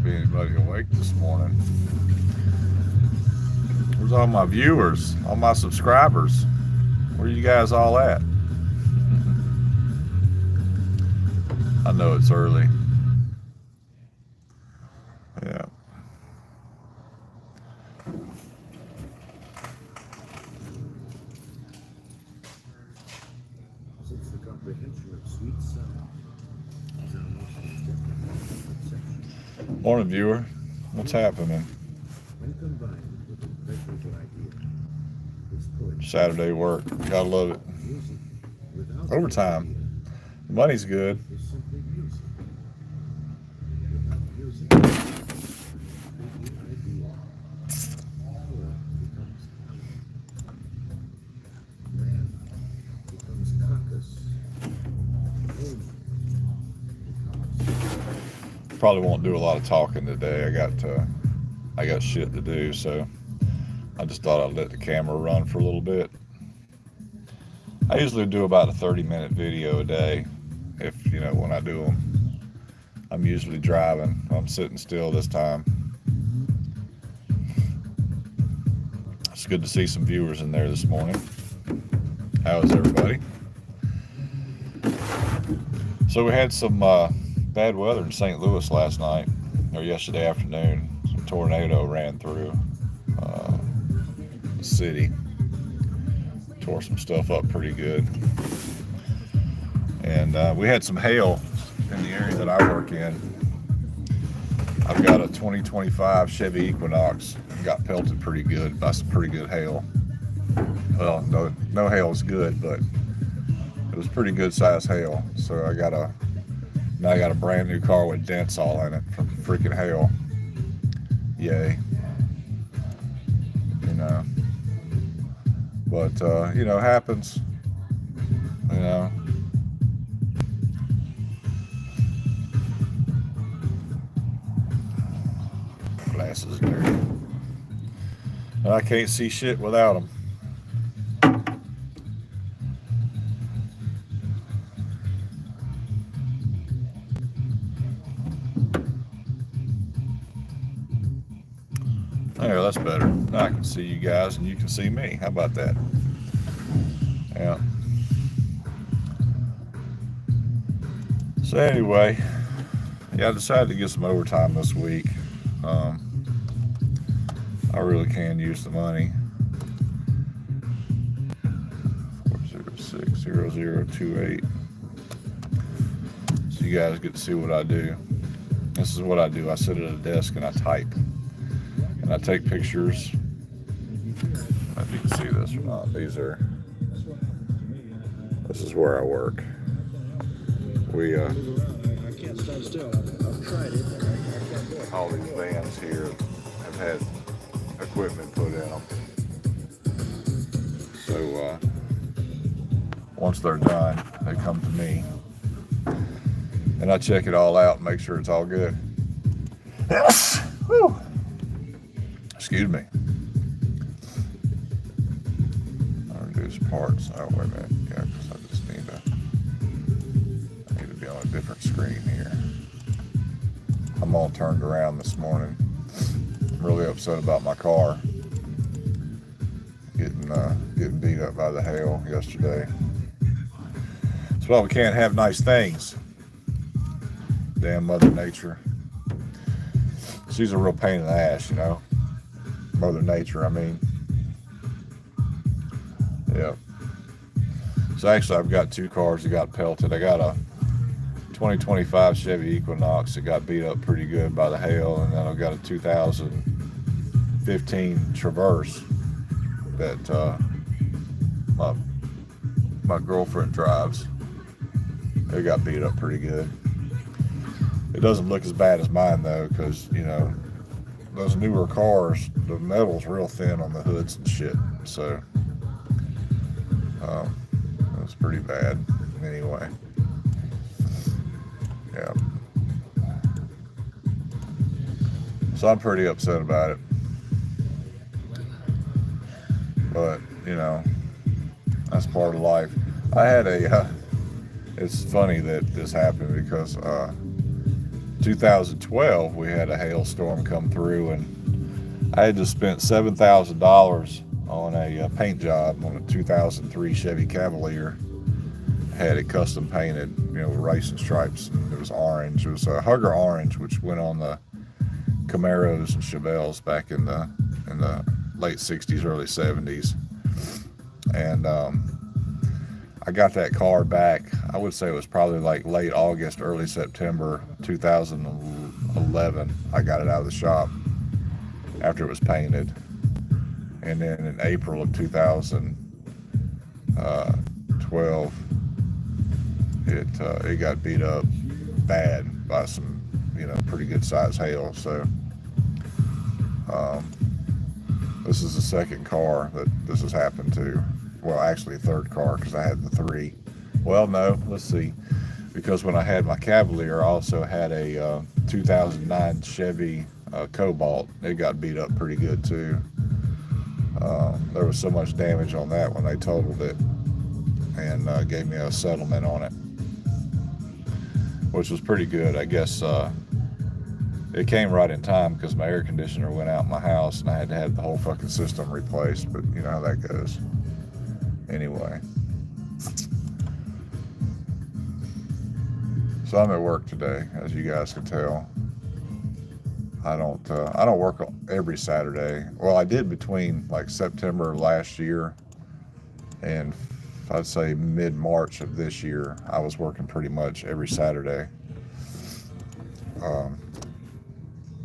be anybody awake this morning. Where's all my viewers, all my subscribers? Where you guys all at? I know it's early. Yeah. Since the comprehension of sweet sound is our most definite perception. Morning, viewer. What's happening? When combined with an impregnable idea, this poetry Saturday work. Gotta love it. music without Overtime. The money's good. is simply music. Without music, the idea power becomes man becomes carcass. Home becomes Probably won't do a lot of talking today. I got shit to do, so I just thought I'd let the camera run for a little bit. I usually do about a 30-minute video a day. If when I do them, I'm usually driving. I'm sitting still this time. It's good to see some viewers in there this morning. How is everybody? So we had some bad weather in St. Louis last night, or yesterday afternoon. Some tornado ran through the city. Tore some stuff up pretty good. And we had some hail in the area that I work in. I've got a 2025 Chevy Equinox. Got pelted pretty good by some pretty good hail. Well, no hail is good, but it was pretty good size hail. So now I got a brand new car with dents all in it from freaking hail. Yay. But happens. Glasses dirty. And I can't see shit without them. There, that's better. Now I can see you guys and you can see me. How about that? Yeah. So anyway, I decided to get some overtime this week. I really can use the money. 406-0028. So you guys get to see what I do. This is what I do. I sit at a desk and I type. And I take pictures. I don't know if you can see this or not. This is where I work. I can't stand still. I've tried it, but I can't do it. All these vans here have had equipment put in them. So once they're done, they come to me. And I check it all out and make sure it's all good. Yes! Woo! Excuse me. I'll reduce parts. Oh, wait a minute. Yeah, because I just need to be on a different screen here. I'm all turned around this morning. I'm really upset about my car. Getting beat up by the hail yesterday. That's why we can't have nice things. Damn Mother Nature. She's a real pain in the ass, Mother Nature, I mean. Yeah. So actually I've got two cars that got pelted. I got a 2025 Chevy Equinox that got beat up pretty good by the hail, and then I've got a 2015 Traverse that my girlfriend drives. It got beat up pretty good. It doesn't look as bad as mine though, because those newer cars, the metal's real thin on the hoods and shit. So it was pretty bad. Anyway, yeah. So I'm pretty upset about it. But that's part of life. I had it's funny that this happened because 2012, we had a hailstorm come through, and I had just spent $7,000 on a paint job on a 2003 Chevy Cavalier. Had it custom painted, you know, with racing stripes. It was orange. It was a Hugger orange, which went on the Camaros and Chevelles back in the late 60s, early 70s. And I got that car back. I would say it was probably like late August, early September 2011. I got it out of the shop after it was painted. And then in April of 2012, it got beat up bad by some, you know, pretty good size hail. So this is the second car that this has happened to. Well, actually third car, because I had the 3. Well, no, let's see, because when I had my Cavalier, I also had a 2009 Chevy Cobalt. It got beat up pretty good too. There was so much damage on that when they totaled it and gave me a settlement on it, which was pretty good. I guess it came right in time because my air conditioner went out in my house and I had to have the whole fucking system replaced, but you know how that goes. Anyway, so I'm at work today, as you guys can tell. I don't work every Saturday. Well, I did between like September last year and I'd say mid-March of this year. I was working pretty much every Saturday,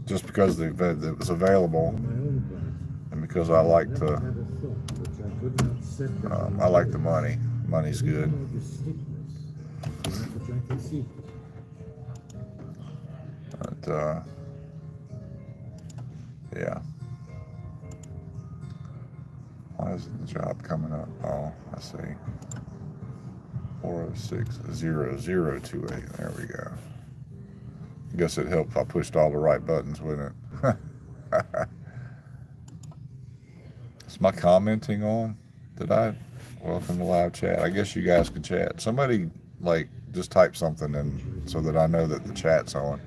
just because it was available, and because I like the money. Money's good. But yeah. Why isn't the job coming up? Oh, I see. 406-0028. There we go. I guess it'd help if I pushed all the right buttons, wouldn't it? Is my commenting on? Did I? Welcome to live chat. I guess you guys can chat. Somebody, like, just type something in so that I know that the chat's on.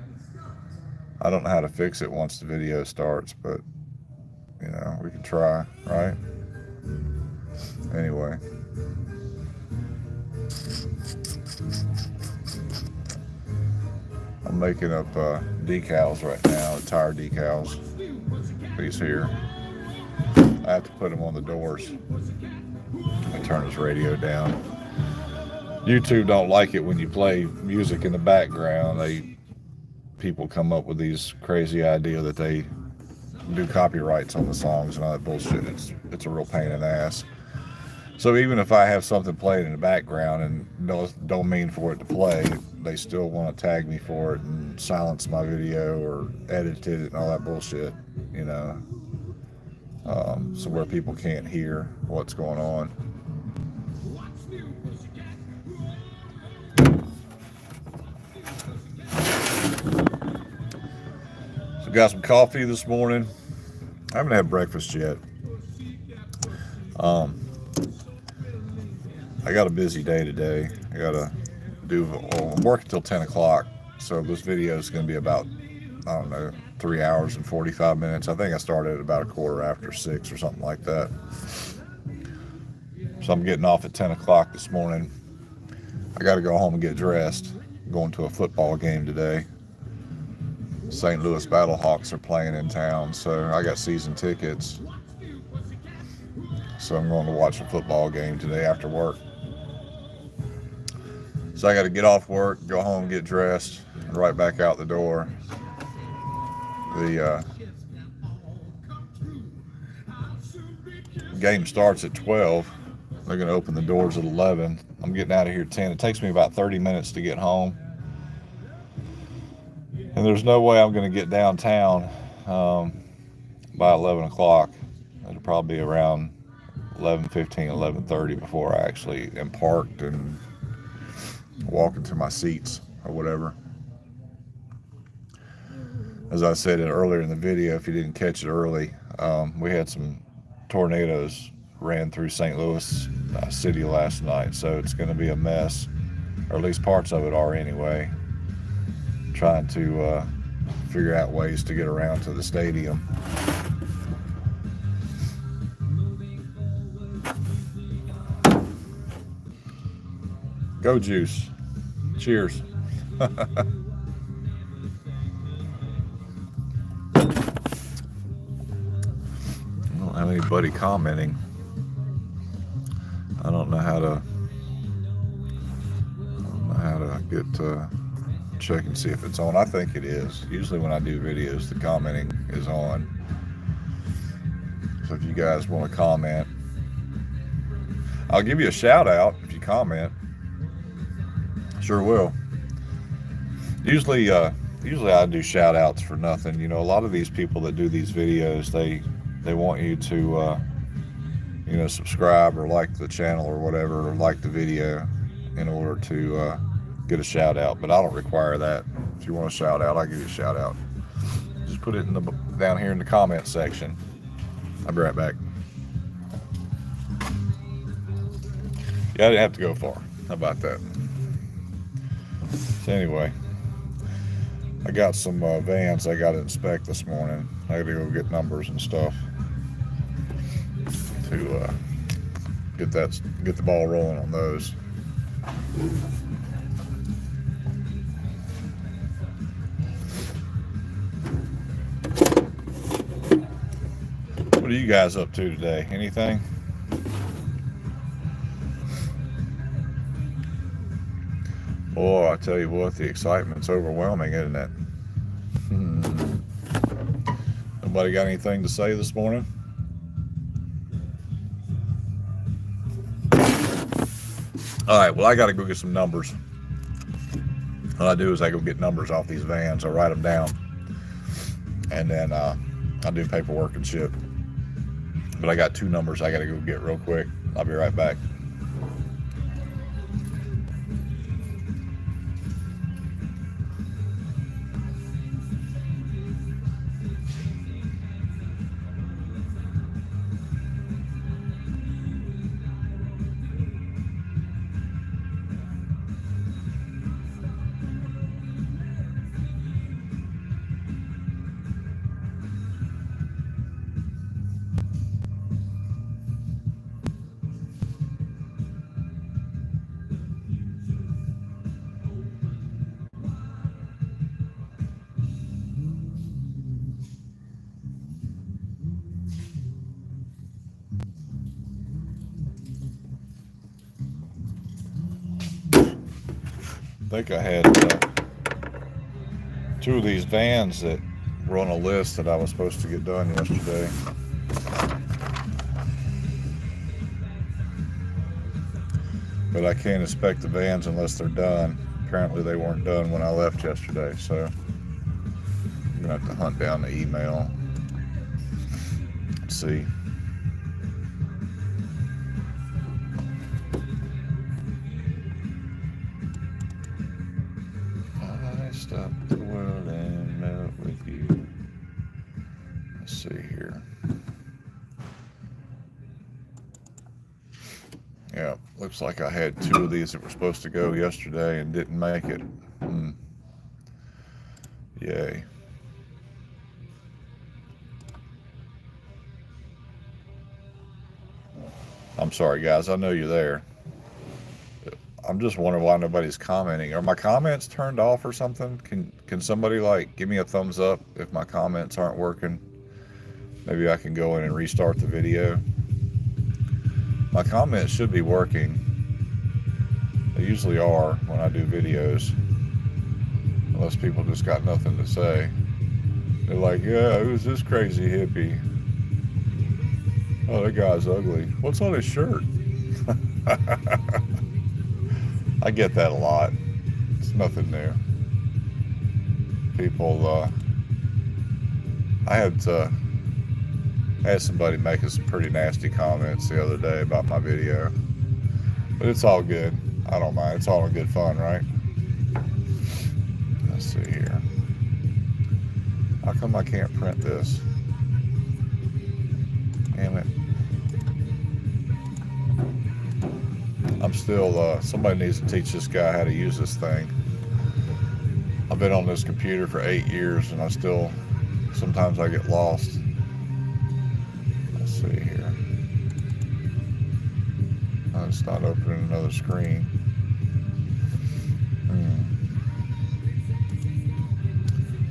I don't know how to fix it once the video starts, but, you know, we can try, right? Anyway. I'm making up decals right now, tire decals. These here. I have to put them on the doors. I turn this radio down. YouTube don't like it when you play music in the background. People come up with these crazy idea that they do copyrights on the songs and all that bullshit. It's a real pain in the ass. So even if I have something playing in the background and don't mean for it to play, they still want to tag me for it and silence my video or edit it and all that bullshit, you know. So where people can't hear what's going on. So got some coffee this morning. I haven't had breakfast yet. I got a busy day today. I gotta I'm working till 10 o'clock. So this video is going to be about, I don't know, 3 hours and 45 minutes. I think I started at about 6:15 or something like that. So I'm getting off at 10 o'clock this morning. I got to go home and get dressed. I'm going to a football game today. St. Louis Battlehawks are playing in town, so I got season tickets. So I'm going to watch a football game today after work. So I got to get off work, go home, get dressed, and right back out the door. The game starts at 12. They're going to open the doors at 11. I'm getting out of here at 10. It takes me about 30 minutes to get home. And there's no way I'm going to get downtown by 11 o'clock. It'll probably be around 11:15, 11:30 before I actually am parked and walk into my seats or whatever. As I said earlier in the video, if you didn't catch it early, we had some tornadoes ran through St. Louis City last night, so it's going to be a mess, or at least parts of it are anyway. trying to figure out ways to get around to the stadium. Go Juice. Cheers. I don't have anybody commenting. I don't know how to get check and see if it's on. I think it is. Usually when I do videos, the commenting is on. So if you guys want to comment, I'll give you a shout out if you comment. Sure will. Usually I do shout outs for nothing. You know, a lot of these people that do these videos, they want you to you know, subscribe or like the channel or whatever, or like the video in order to get a shout out. But I don't require that. If you want a shout out, I'll give you a shout out. Just put it in down here in the comment section. I'll be right back. Yeah, I didn't have to go far. How about that? So anyway, I got some vans I got to inspect this morning. I got to go get numbers and stuff to get the ball rolling on those. What are you guys up to today? Anything? Oh, I tell you what, the excitement's overwhelming, isn't it? Nobody got anything to say this morning? All right, well, I got to go get some numbers. What I do is I go get numbers off these vans. I write them down, and then I do paperwork and shit. But I got 2 numbers I got to go get real quick. I'll be right back. I think I had 2 of these vans that were on a list that I was supposed to get done yesterday. But I can't inspect the vans unless they're done. Apparently they weren't done when I left yesterday, so I'm gonna have to hunt down the email. Let's see. Stop the world and melt with you. Let's see here. Yeah, looks like I had 2 of these that were supposed to go yesterday and didn't make it. Yay. I'm sorry, guys. I know you're there. I'm just wondering why nobody's commenting. Are my comments turned off or something? Can somebody like give me a thumbs up if my comments aren't working? Maybe I can go in and restart the video. My comments should be working. They usually are when I do videos. Unless people just got nothing to say. They're like, yeah, who's this crazy hippie? Oh, that guy's ugly. What's on his shirt? I get that a lot. It's nothing new. People, I had somebody making some pretty nasty comments the other day about my video. But it's all good. I don't mind. It's all in good fun, right? Let's see here. How come I can't print this? Damn it. I'm still, somebody needs to teach this guy how to use this thing. I'll been on this computer for 8 years and sometimes I get lost. Let's see here. Oh, it's not opening another screen.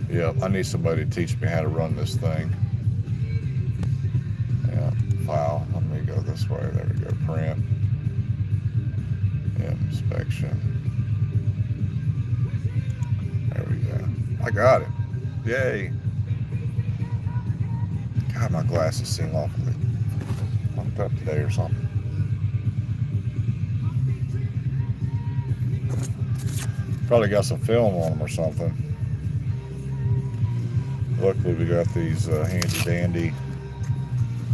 Yeah, I need somebody to teach me how to run this thing. Yeah, file. Let me go this way. There we go. Print. Inspection. There we go. I got it. Yay. God, my glasses seem awfully fucked up today or something. Probably got some film on them or something. Luckily, we got these handy dandy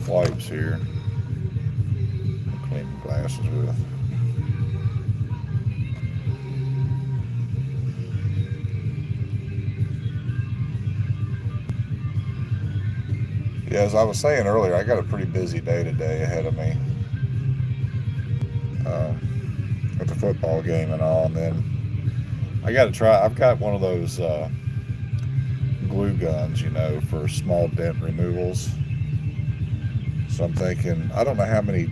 wipes here. I'll clean the glasses with. Yeah, as I was saying earlier, I got a pretty busy day today ahead of me with the football game and all, and then I got to try. I've got one of those glue guns, you know, for small dent removals. So I'm thinking, I don't know how many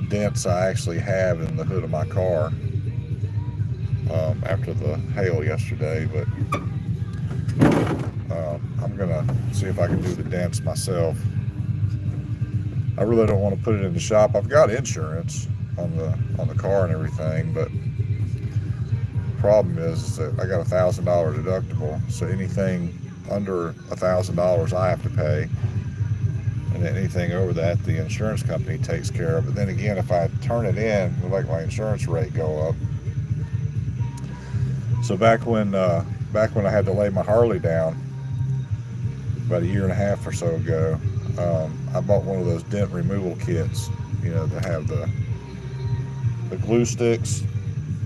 dents I actually have in the hood of my car after the hail yesterday, but I'm gonna see if I can do the dents myself. I really don't want to put it in the shop. I've got insurance on the car and everything, but the problem is that I got $1,000 deductible, so anything under $1,000 I have to pay, and then anything over that the insurance company takes care of. But then again, if I turn it in, it'll make my insurance rate go up. So back when I had to lay my Harley down about 1.5 years or so ago, I bought one of those dent removal kits, you know, that have the glue sticks,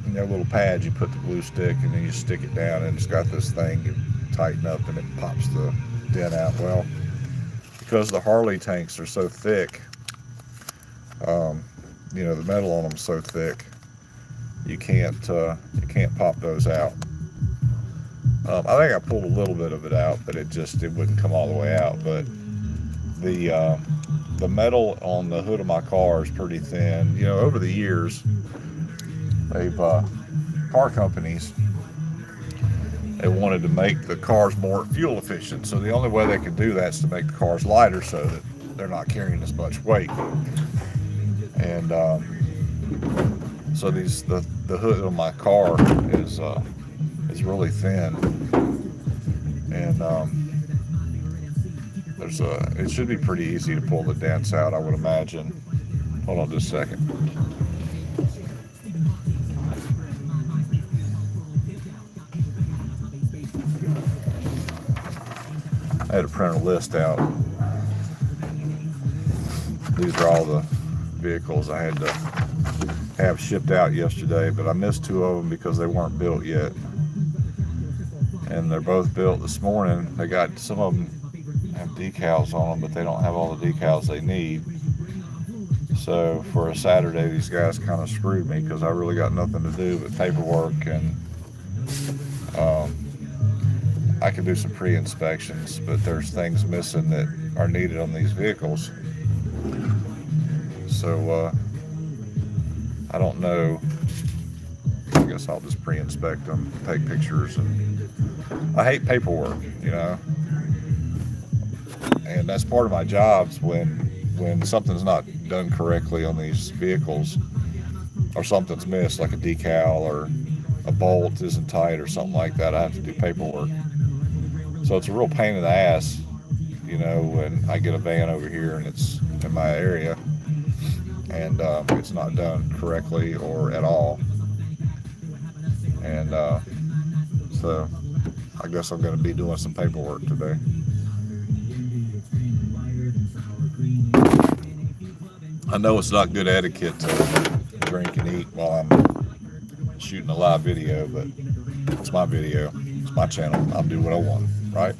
and that little pad, you put the glue stick and then you stick it down, and it's got this thing you tighten up and it pops the dent out. Well, because the Harley tanks are so thick, you know, the metal on them is so thick, you can't pop those out. I think I pulled a little bit of it out, but it wouldn't come all the way out. But the metal on the hood of my car is pretty thin. You know, over the years, car companies, they wanted to make the cars more fuel efficient. So the only way they could do that is to make the cars lighter so that they're not carrying as much weight. And so the hood of my car is really thin, and it should be pretty easy to pull the dents out, I would imagine. Hold on just a second. I had to print a list out. These are all the vehicles I had to have shipped out yesterday, but I missed 2 of them because they weren't built yet. And they're both built this morning. They got, some of them have decals on them, but they don't have all the decals they need. So for a Saturday, these guys kind of screwed me because I really got nothing to do but paperwork, and I can do some pre-inspections, but there's things missing that are needed on these vehicles. So I don't know. I guess I'll just pre-inspect them, take pictures, and I hate paperwork, you know. And that's part of my jobs when something's not done correctly on these vehicles, or something's missed, like a decal or a bolt isn't tight or something like that. I have to do paperwork. So it's a real pain in the ass, you know, when I get a van over here and it's in my area and it's not done correctly or at all. And so I guess I'm going to be doing some paperwork today. I know it's not good etiquette to drink and eat while I'm shooting a live video, but it's my video, it's my channel. I'll do what I want, right?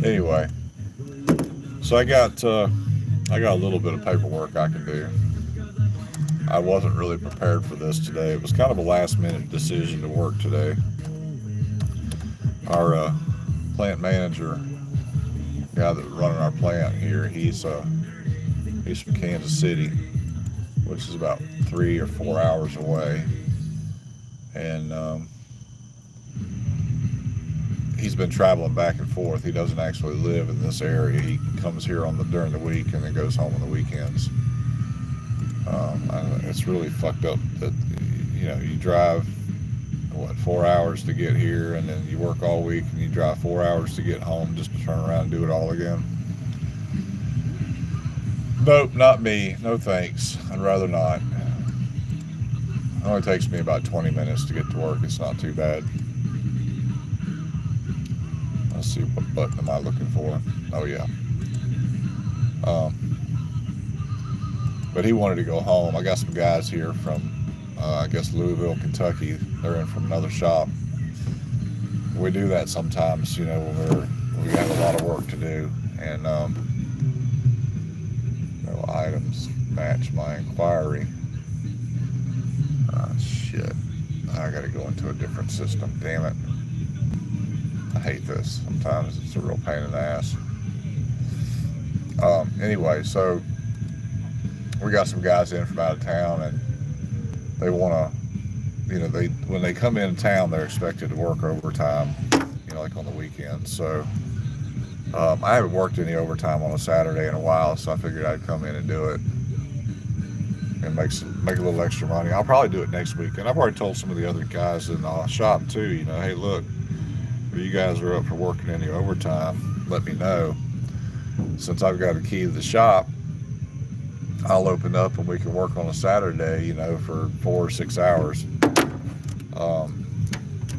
Anyway, so I got a little bit of paperwork I can do. I wasn't really prepared for this today. It was kind of a last minute decision to work today. Our plant manager, guy that's running our plant here, he's from Kansas City, which is about 3 or 4 hours away, and he's been traveling back and forth. He doesn't actually live in this area. He comes here during the week and then goes home on the weekends. It's really fucked up that you drive 4 hours to get here, and then you work all week and you drive 4 hours to get home just to turn around and do it all again. Nope, not me. No thanks. I'd rather not. It only takes me about 20 minutes to get to work. It's not too bad. Let's see, what button am I looking for? Oh yeah. But he wanted to go home. I got some guys here from, I guess, Louisville, Kentucky. They're in from another shop. We do that sometimes, when we have a lot of work to do, and no items match my inquiry. Shit. I gotta go into a different system. Damn it. I hate this. Sometimes it's a real pain in the ass. Anyway, so we got some guys in from out of town, and they want to, when they come in town, they're expected to work overtime, like on the weekends. So I haven't worked any overtime on a Saturday in a while, so I figured I'd come in and do it and make a little extra money. I'll probably do it next week, and I've already told some of the other guys in the shop too. Hey, look, if you guys are up for working any overtime, let me know. Since I've got a key to the shop, I'll open up and we can work on a Saturday, for 4 or 6 hours.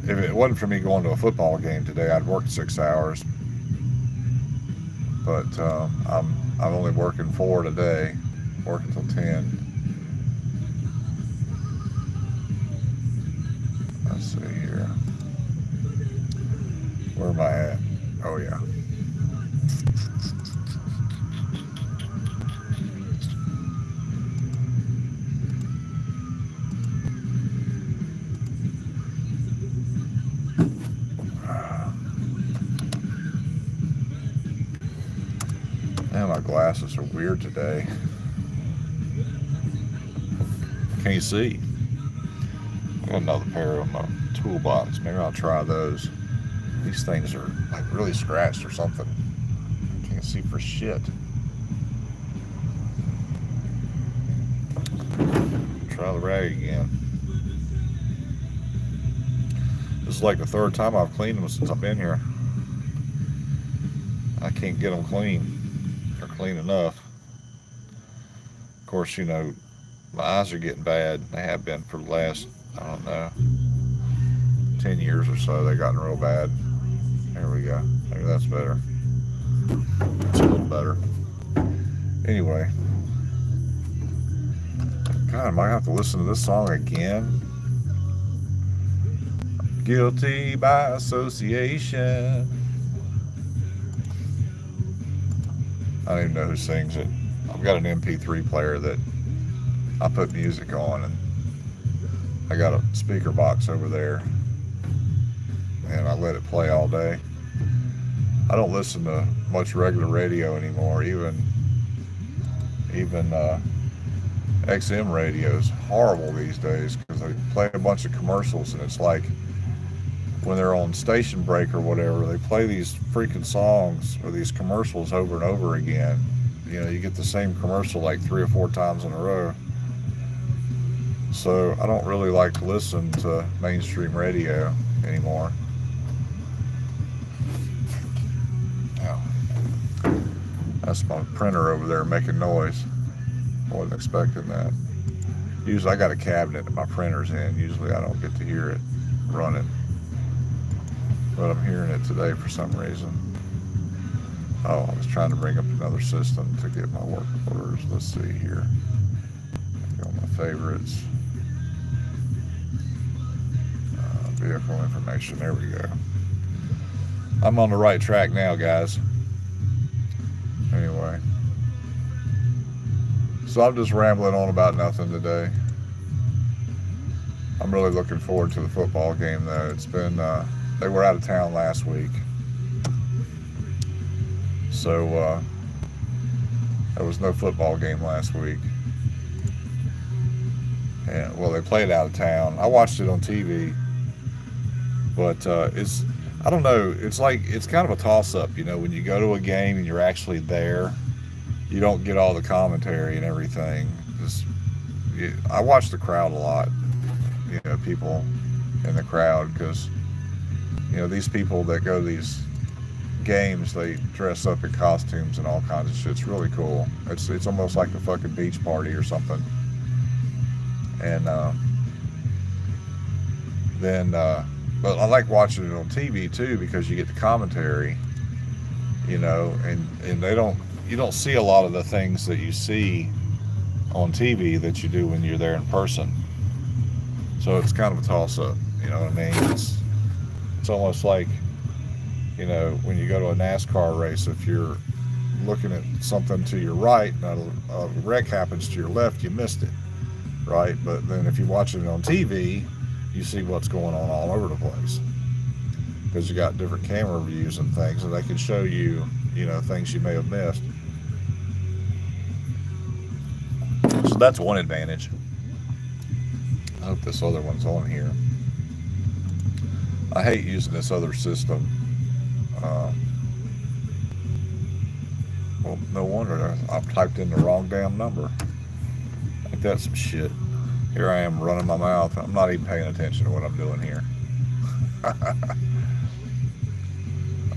If it wasn't for me going to a football game today, I'd work 6 hours. But I'm only working 4 today, working till 10. Let's see here. Where am I at? Oh yeah. Man, my glasses are weird today. Can you see? I got another pair of my toolbox. Maybe I'll try those. These things are like really scratched or something. Can't see for shit. Try the rag again. This is like the 3rd time I've cleaned them since I've been here. I can't get them clean. They're clean enough. Of course, my eyes are getting bad. They have been for the last, I don't know, 10 years or so. They've gotten real bad. There we go. Maybe that's better. It's a little better. Anyway. God, I might have to listen to this song again. Guilty by association. I don't even know who sings it. I've got an MP3 player that I put music on, and I got a speaker box over there, and I let it play all day. I don't listen to much regular radio anymore. Even XM radio is horrible these days because they play a bunch of commercials, and it's like when they're on station break or whatever, they play these freaking songs or these commercials over and over again. You get the same commercial like 3 or 4 times in a row. So I don't really like to listen to mainstream radio anymore. Yeah. That's my printer over there making noise. I wasn't expecting that. Usually I got a cabinet that my printer's in. Usually I don't get to hear it running. But I'm hearing it today for some reason. Oh, I was trying to bring up another system to get my work orders. Let's see here. Go on my favorites. Vehicle information. There we go. I'm on the right track now, guys. Anyway. So I'm just rambling on about nothing today. I'm really looking forward to the football game though. It's been, they were out of town last week. So there was no football game last week. And well, they played out of town. I watched it on TV. But I don't know, it's like, it's kind of a toss-up, you know, when you go to a game and you're actually there, you don't get all the commentary and everything. I watch the crowd a lot, you know, people in the crowd, because, you know, these people that go to these games, they dress up in costumes and all kinds of shit. It's really cool. It's almost like a fucking beach party or something. And then but I like watching it on TV too, because you get the commentary, you know, and you don't see a lot of the things that you see on TV that you do when you're there in person. So it's kind of a toss-up, you know what I mean? It's almost like, you know, when you go to a NASCAR race, if you're looking at something to your right and a wreck happens to your left, you missed it, right? But then if you're watching it on TV, you see what's going on all over the place, because you got different camera views and things, and they can show you, you know, things you may have missed. So that's one advantage. I hope this other one's on here. I hate using this other system. Well, no wonder I've typed in the wrong damn number. Ain't that some shit? Here I am running my mouth. I'm not even paying attention to what I'm doing here.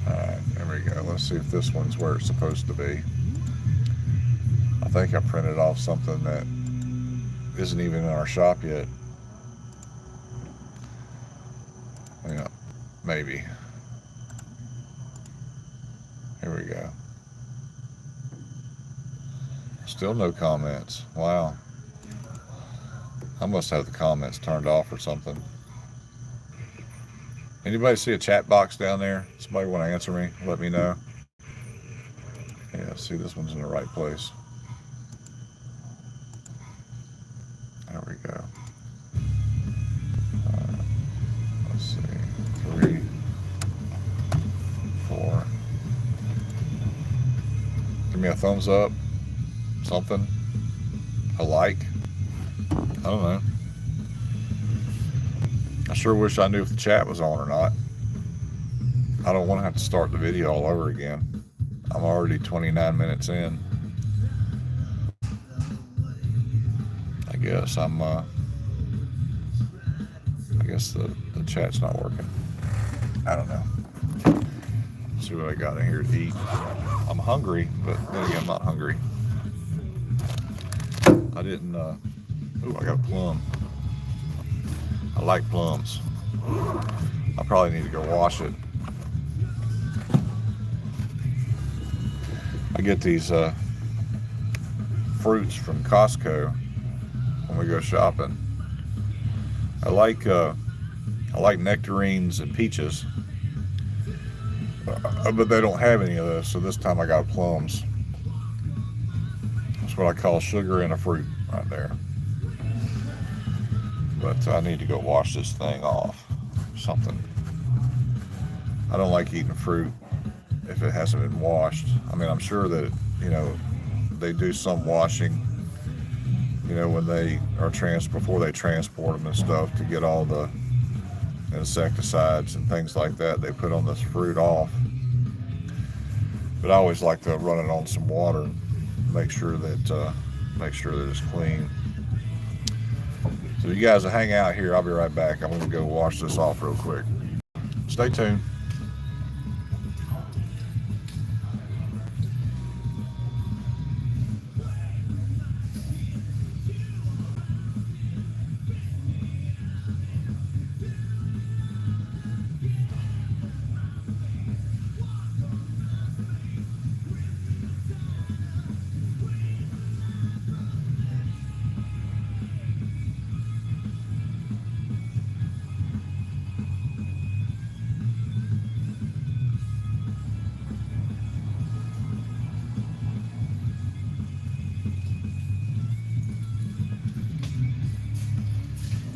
Alright, there we go. Let's see if this one's where it's supposed to be. I think I printed off something that isn't even in our shop yet. Yeah, maybe. Here we go. Still no comments. Wow. I must have the comments turned off or something. Anybody see a chat box down there? Somebody want to answer me? Let me know. Yeah, see, this one's in the right place. There we go. Let's see. 3, 4. Give me a thumbs up. Something. A like. I don't know. I sure wish I knew if the chat was on or not. I don't want to have to start the video all over again. I'm already 29 minutes in. I guess I guess the chat's not working. I don't know. Let's see what I got in here to eat. I'm hungry, but then again, I'm not hungry. I didn't, ooh, I got a plum. I like plums. I probably need to go wash it. I get these fruits from Costco when we go shopping. I like nectarines and peaches, but they don't have any of those. So this time I got plums. That's what I call sugar in a fruit right there. But I need to go wash this thing off. Something. I don't like eating fruit if it hasn't been washed. I mean, I'm sure that, you know, they do some washing, you know, when they are before they transport them and stuff, to get all the insecticides and things like that they put on this fruit off. But I always like to run it on some water and make sure that it's clean. So you guys will hang out here. I'll be right back. I'm going to go wash this off real quick. Stay tuned.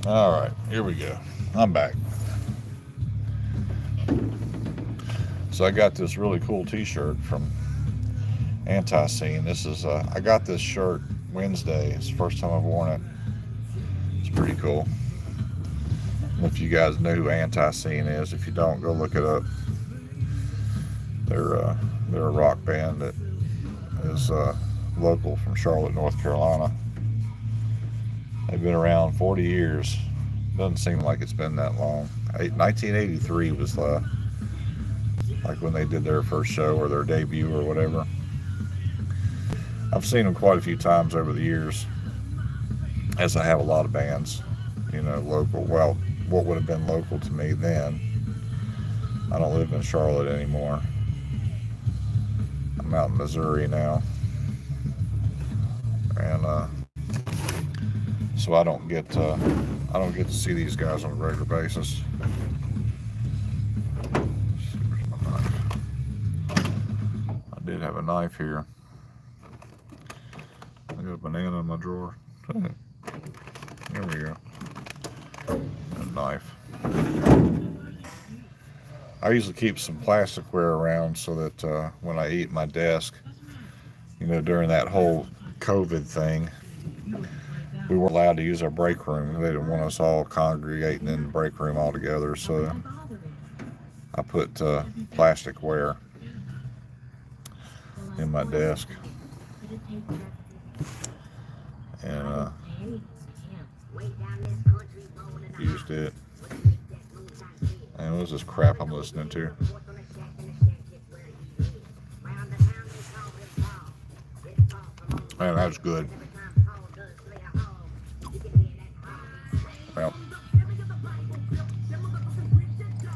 All right, here we go. I'm back. So I got this really cool t-shirt from Anti-Scene. This is, I got this shirt Wednesday. It's the first time I've worn it. It's pretty cool. I don't know if you guys know who Anti-Scene is. If you don't, go look it up. They're a rock band that is local from Charlotte, North Carolina. They've been around 40 years. Doesn't seem like it's been that long. 1983 was like when they did their first show or their debut or whatever. I've seen them quite a few times over the years, as I have a lot of bands, you know, local. Well, what would have been local to me then. I don't live in Charlotte anymore. I'm out in Missouri now, and so I don't get to see these guys on a regular basis. Where's my knife? I did have a knife here. I got a banana in my drawer. There we go. A knife. I usually keep some plasticware around so that when I eat at my desk, you know, during that whole COVID thing, we weren't allowed to use our break room. They didn't want us all congregating in the break room all together, so I put plasticware in my desk. And used it. And what was this crap I'm listening to? Man, that was good. Well,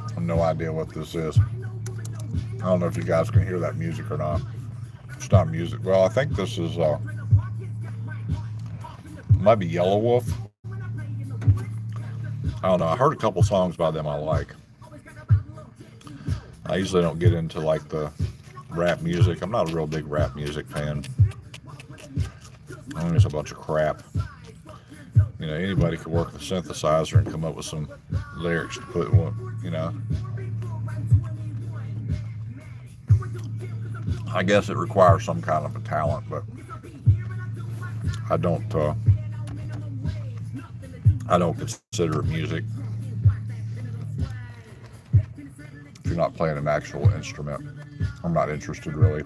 I have no idea what this is. I don't know if you guys can hear that music or not. It's not music. Well, I think this is might be Yellow Wolf. I don't know. I heard a couple songs by them I like. I usually don't get into like the rap music. I'm not a real big rap music fan. I think it's a bunch of crap. You know, anybody could work the synthesizer and come up with some lyrics to put, you know. I guess it requires some kind of a talent, but I don't consider it music. If you're not playing an actual instrument, I'm not interested really.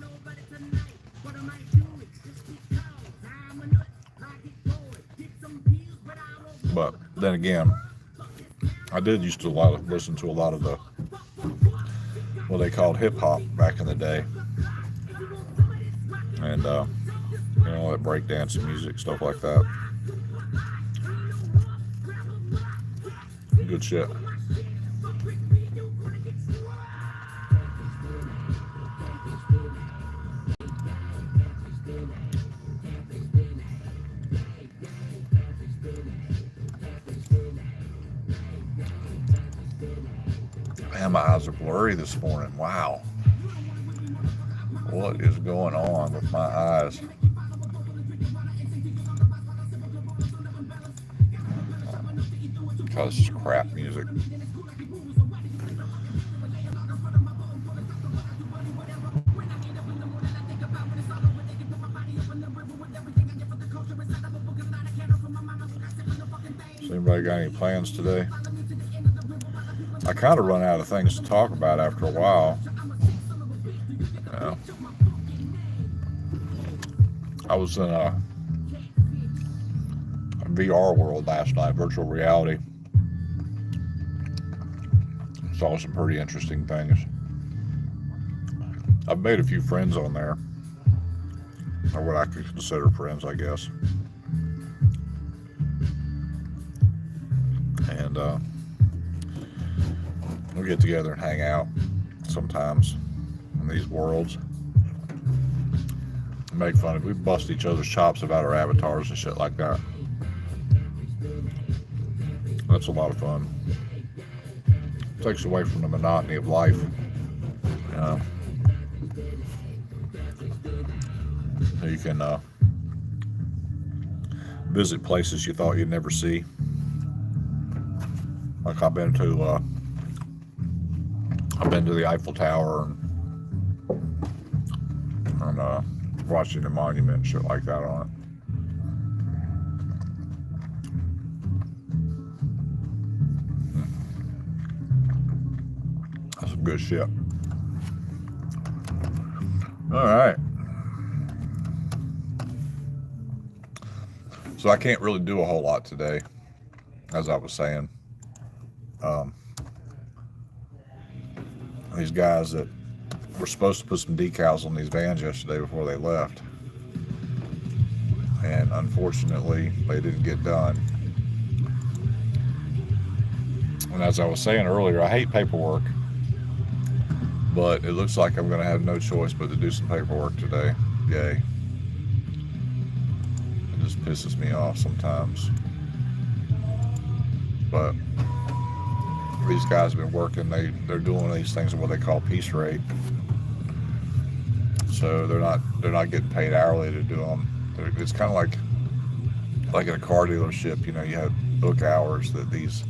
But then again, I did used to listen to a lot of the what they called hip hop back in the day, and you know, that breakdance music, stuff like that. Good shit. Man, my eyes are blurry this morning. Wow. What is going on with my eyes? Because it's crap music. Has anybody got any plans today? I kind of run out of things to talk about after a while. You know, I was in a VR world last night, virtual reality. Saw some pretty interesting things. I've made a few friends on there, or what I could consider friends, I guess. And we get together and hang out sometimes in these worlds. Make fun of it. We bust each other's chops about our avatars and shit like that. That's a lot of fun. Takes away from the monotony of life. You know, you can visit places you thought you'd never see. Like I've been to the Eiffel Tower and Washington Monument and shit like that on it. That's some good shit. All right. So I can't really do a whole lot today, as I was saying. These guys that were supposed to put some decals on these vans yesterday before they left, and unfortunately they didn't get done. And as I was saying earlier, I hate paperwork, but it looks like I'm going to have no choice but to do some paperwork today. Yay. It just pisses me off sometimes. But these guys have been working. They're doing these things at what they call piece rate. So they're not getting paid hourly to do them. It's kind of like in a car dealership. You know, you have book hours that these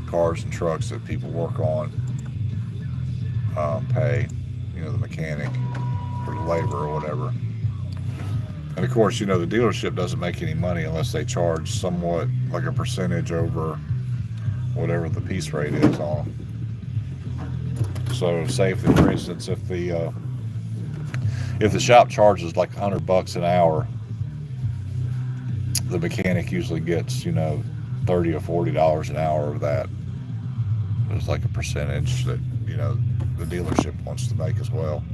cars and trucks that people work on pay. You know, the mechanic or the labor or whatever. And of course, you know, the dealership doesn't make any money unless they charge somewhat like a percentage over whatever the piece rate is on them. So say for instance, if the shop charges like $100 an hour, the mechanic usually gets, you know, $30 or $40 an hour of that. There's like a percentage that, you know, the dealership wants to make as well.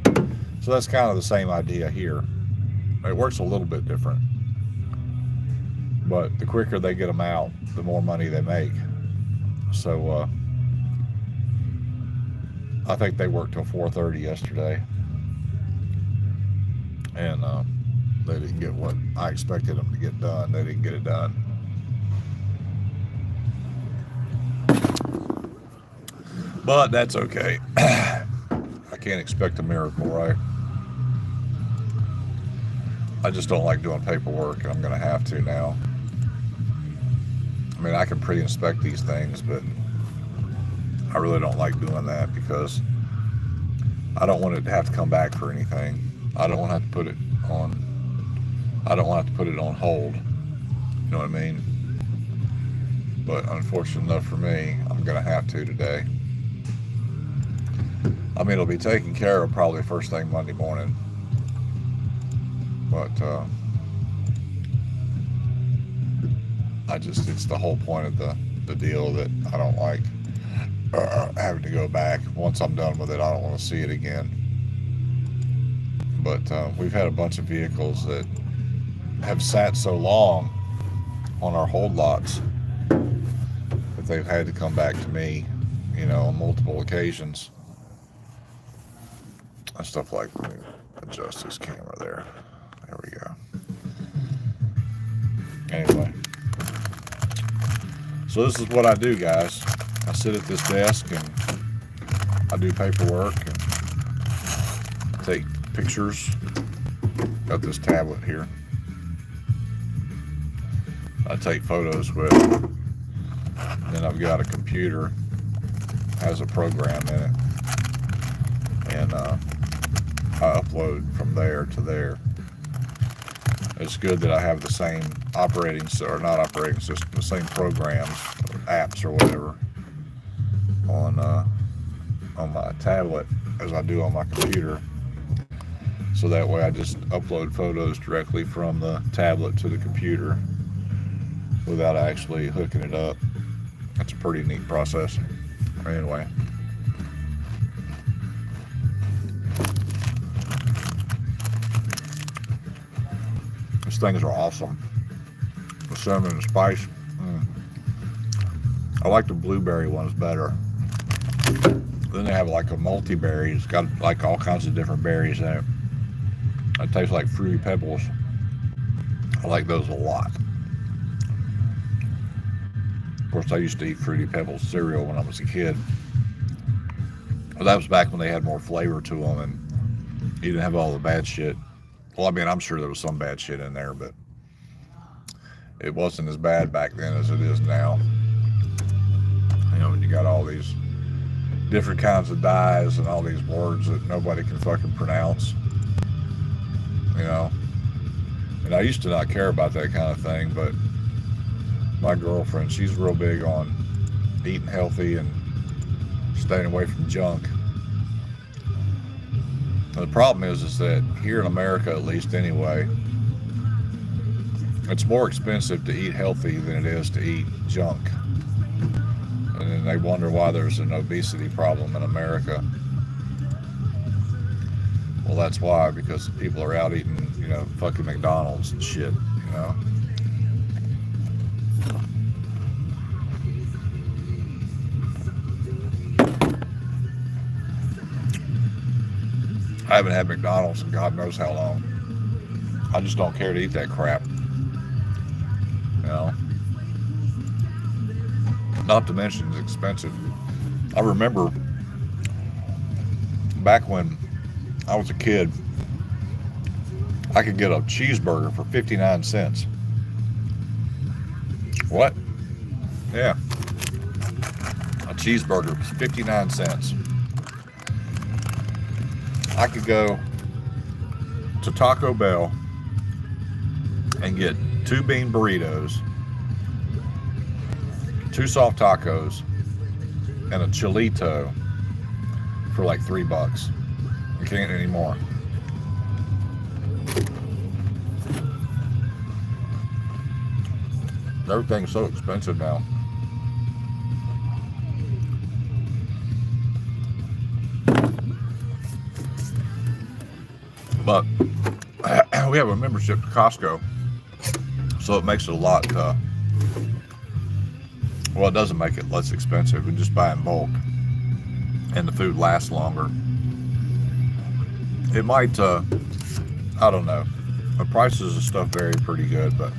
So that's kind of the same idea here. It works a little bit different, but the quicker they get them out, the more money they make. So I think they worked till 4:30 yesterday, and they didn't get what I expected them to get done. They didn't get it done. But that's okay. I can't expect a miracle, right? I just don't like doing paperwork, and I'm going to have to now. I mean, I can pre-inspect these things, but I really don't like doing that because I don't want it to have to come back for anything. I don't want to have to put it on hold. You know what I mean? But unfortunately enough for me, I'm going to have to today. I mean, it'll be taken care of probably first thing Monday morning. But it's the whole point of the deal that I don't like having to go back. Once I'm done with it, I don't want to see it again. But we've had a bunch of vehicles that have sat so long on our hold lots that they've had to come back to me, you know, on multiple occasions. And stuff like, let me adjust this camera there. There we go. Anyway. So this is what I do, guys. I sit at this desk and I do paperwork and take pictures. Got this tablet here. I take photos with. Then I've got a computer, has a program in it, and I upload from there to there. It's good that I have the same the same programs, apps or whatever on my tablet as I do on my computer. So that way I just upload photos directly from the tablet to the computer without actually hooking it up. That's a pretty neat process. Anyway. These things are awesome. The cinnamon and spice. I like the blueberry ones better. Then they have like a multi-berry. It's got like all kinds of different berries in it. It tastes like Fruity Pebbles. I like those a lot. Of course, I used to eat Fruity Pebbles cereal when I was a kid. Well, that was back when they had more flavor to them and you didn't have all the bad shit. Well, I mean, I'm sure there was some bad shit in there, but it wasn't as bad back then as it is now. And you got all these different kinds of dyes and all these words that nobody can fucking pronounce. And I used to not care about that kind of thing, but my girlfriend, she's real big on eating healthy and staying away from junk. And the problem is that here in America, at least anyway, it's more expensive to eat healthy than it is to eat junk. And then they wonder why there's an obesity problem in America. Well, that's why, because people are out eating, fucking McDonald's and shit, I haven't had McDonald's in God knows how long. I just don't care to eat that crap. Not to mention it's expensive. I remember back when I was a kid, I could get a cheeseburger for 59 cents. What? Yeah. A cheeseburger was 59 cents. I could go to Taco Bell and get 2 bean burritos, 2 soft tacos, and a chilito for like $3. I can't anymore. Everything's so expensive now. But we have a membership to Costco, so it makes it a lot, well, it doesn't make it less expensive. We just buy in bulk, and the food lasts longer. It might, I don't know. The prices of stuff vary pretty good, but,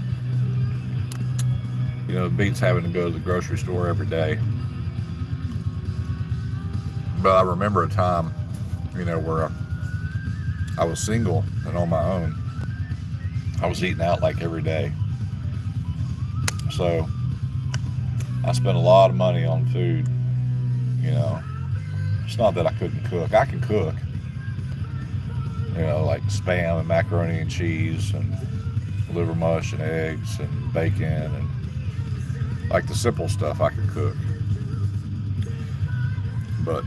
it beats having to go to the grocery store every day. But I remember a time, where I was single and on my own. I was eating out like every day. So I spent a lot of money on food. It's not that I couldn't cook. I can cook. Like spam and macaroni and cheese and liver mush and eggs and bacon and like the simple stuff I can cook. But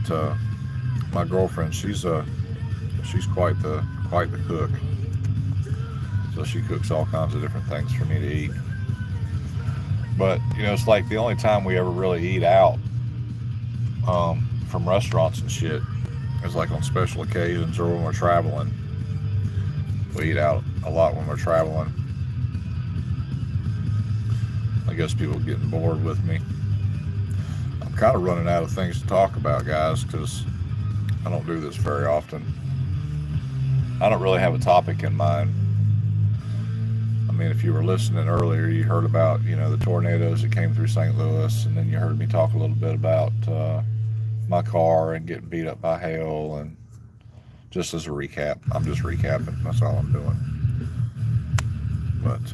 my girlfriend, she's quite the cook. So she cooks all kinds of different things for me to eat. But it's like the only time we ever really eat out from restaurants and shit is like on special occasions or when we're traveling. We eat out a lot when we're traveling. I guess people are getting bored with me. I'm kind of running out of things to talk about, guys, because I don't do this very often. I don't really have a topic in mind. I mean, if you were listening earlier, you heard about, the tornadoes that came through St. Louis, and then you heard me talk a little bit about my car and getting beat up by hail, and just as a recap. I'm just recapping. That's all I'm doing. But,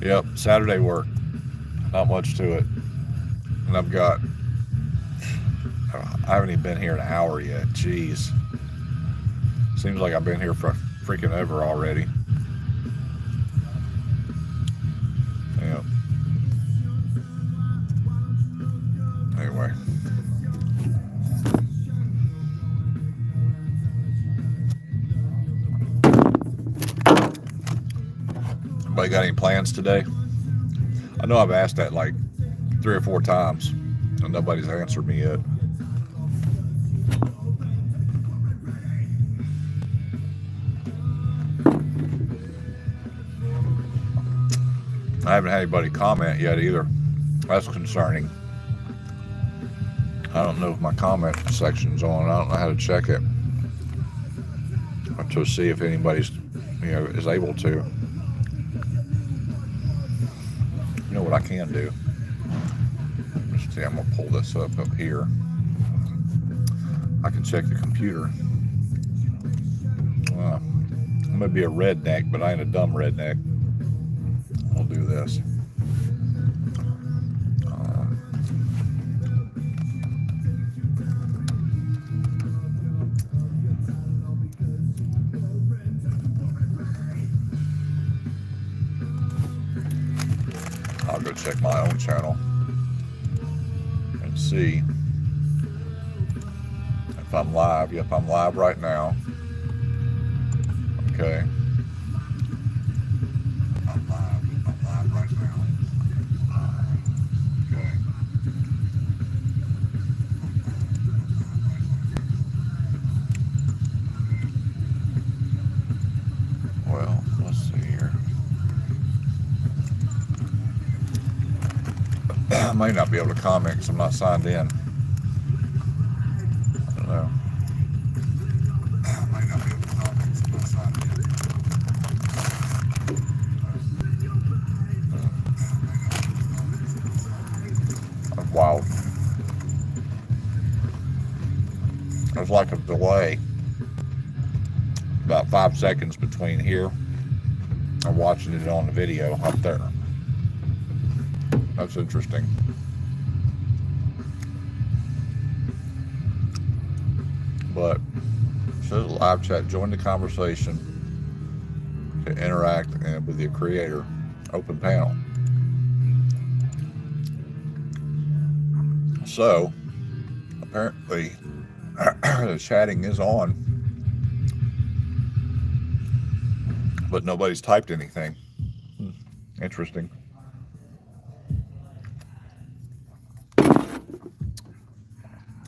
yep, Saturday work. Not much to it. And I haven't even been here an hour yet. Jeez. Seems like I've been here for freaking ever already. Yep. Anyway. Anybody got any plans today? I know I've asked that like 3 or 4 times and nobody's answered me yet. I haven't had anybody comment yet either. That's concerning. I don't know if my comment section's on. I don't know how to check it to see if anybody's, is able to. You know what I can do? Let's see, I'm gonna pull this up here. I can check the computer. I'm gonna be a redneck, but I ain't a dumb redneck. I'll do this. go check my own channel and see if I'm live. Yep, I'm live right now. Okay. I'm live right now. Okay. Well, let's see here. I may not be able to comment because I'm not signed in. I don't know. I might not be able to comment because I'm not signed in. Wow. There's like a delay, about 5 seconds between here and watching it on the video up there. That's interesting. But it says live chat, join the conversation to interact with the creator, open panel. So apparently the chatting is on, but nobody's typed anything. Interesting.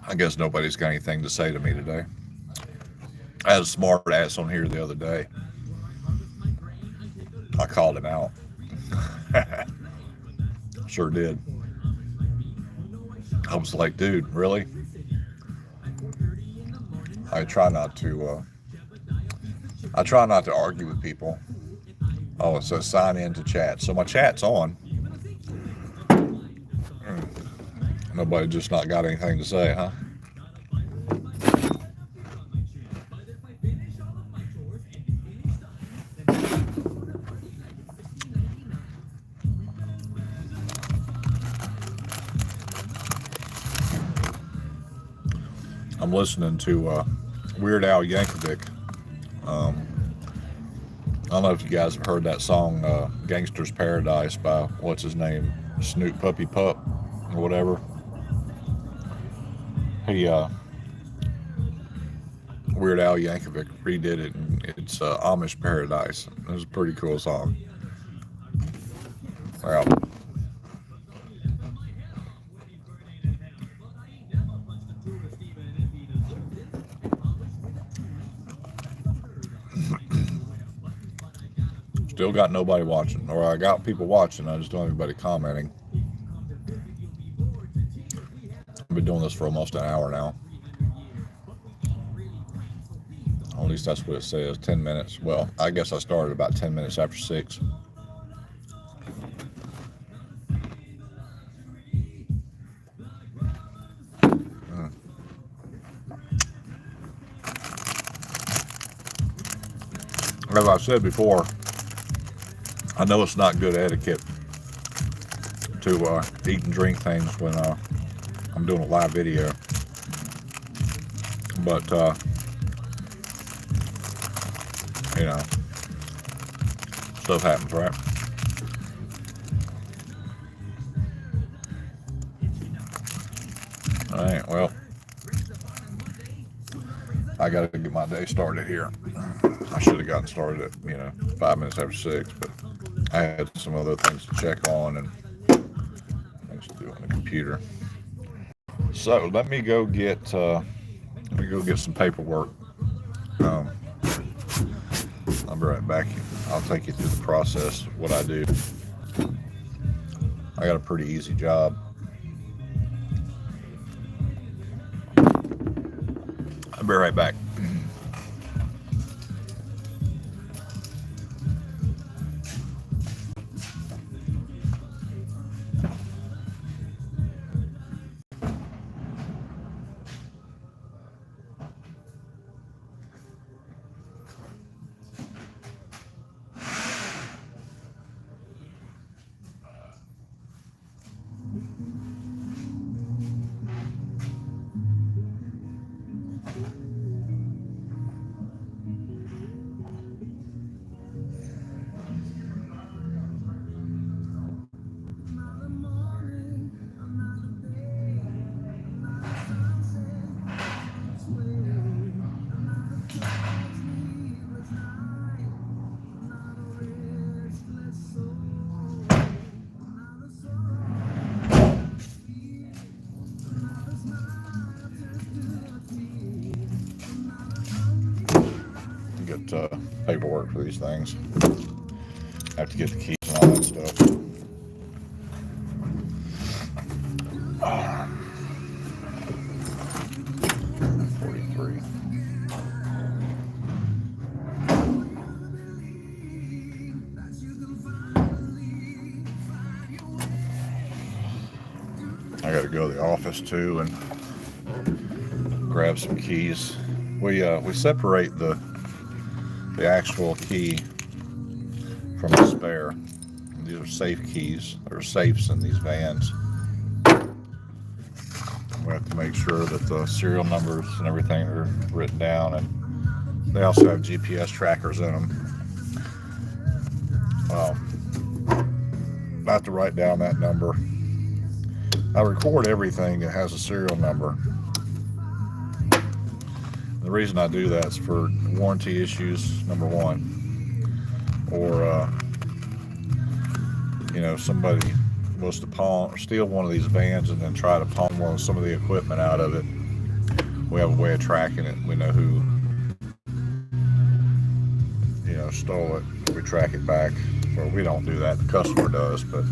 I guess nobody's got anything to say to me today. I had a smart ass on here the other day. I called him out. Sure did. I was like, dude, really? I try not to argue with people. Oh, it says sign in to chat. So my chat's on. Nobody just not got anything to say, huh? I'm listening to Weird Al Yankovic. I don't know if you guys have heard that song, Gangster's Paradise by, what's his name, Snoop Puppy Pup or whatever. He, Weird Al Yankovic redid it, and it's Amish Paradise. It was a pretty cool song. Well, still got nobody watching, or I got people watching, I just don't have anybody commenting. I've been doing this for almost an hour now. At least that's what it says, 10 minutes. Well, I guess I started about 10 minutes after 6. As I said before, I know it's not good etiquette to eat and drink things when I'm doing a live video, but you know, stuff happens, right? All right, well, I got to get my day started here. I should have gotten started at, 5 minutes after 6, but I had some other things to check on and things to do on the computer. So let me go get some paperwork. I'll be right back. I'll take you through the process of what I do. I got a pretty easy job. I'll be right back. paperwork for these things. I have to get the keys and all that stuff. 43. I got to go to the office too and grab some keys. We separate the actual key from the spare. These are safe keys. There are safes in these vans. We have to make sure that the serial numbers and everything are written down, and they also have GPS trackers in them. I have to write down that number. I record everything that has a serial number. The reason I do that is for warranty issues, number one, or somebody was to pawn or steal one of these vans and then try to pawn some of the equipment out of it. We have a way of tracking it. We know who stole it. We track it back. Well, we don't do that. The customer does, but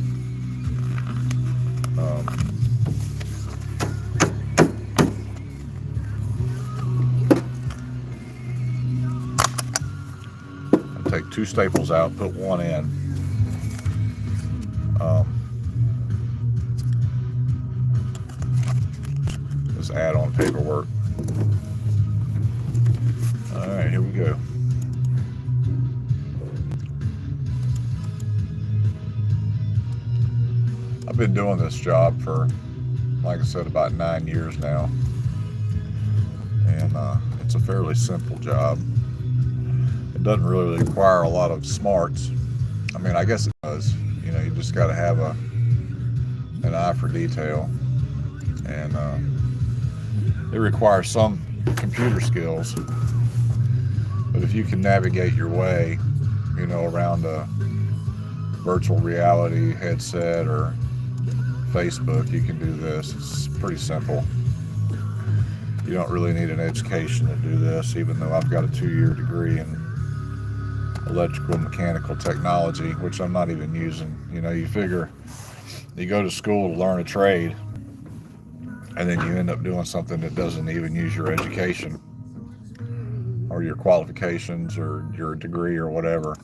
take 2 staples out, put 1 in. Just add on paperwork. All right, here we go. I've been doing this job for, like I said, about 9 years now, and it's a fairly simple job. It doesn't really require a lot of smarts. I mean, I guess it does. You just got to have an eye for detail, and it requires some computer skills. But if you can navigate your way, around a virtual reality headset or Facebook, you can do this. It's pretty simple. You don't really need an education to do this, even though I've got a 2-year degree in electrical and mechanical technology, which I'm not even using. You figure you go to school to learn a trade, and then you end up doing something that doesn't even use your education or your qualifications or your degree or whatever.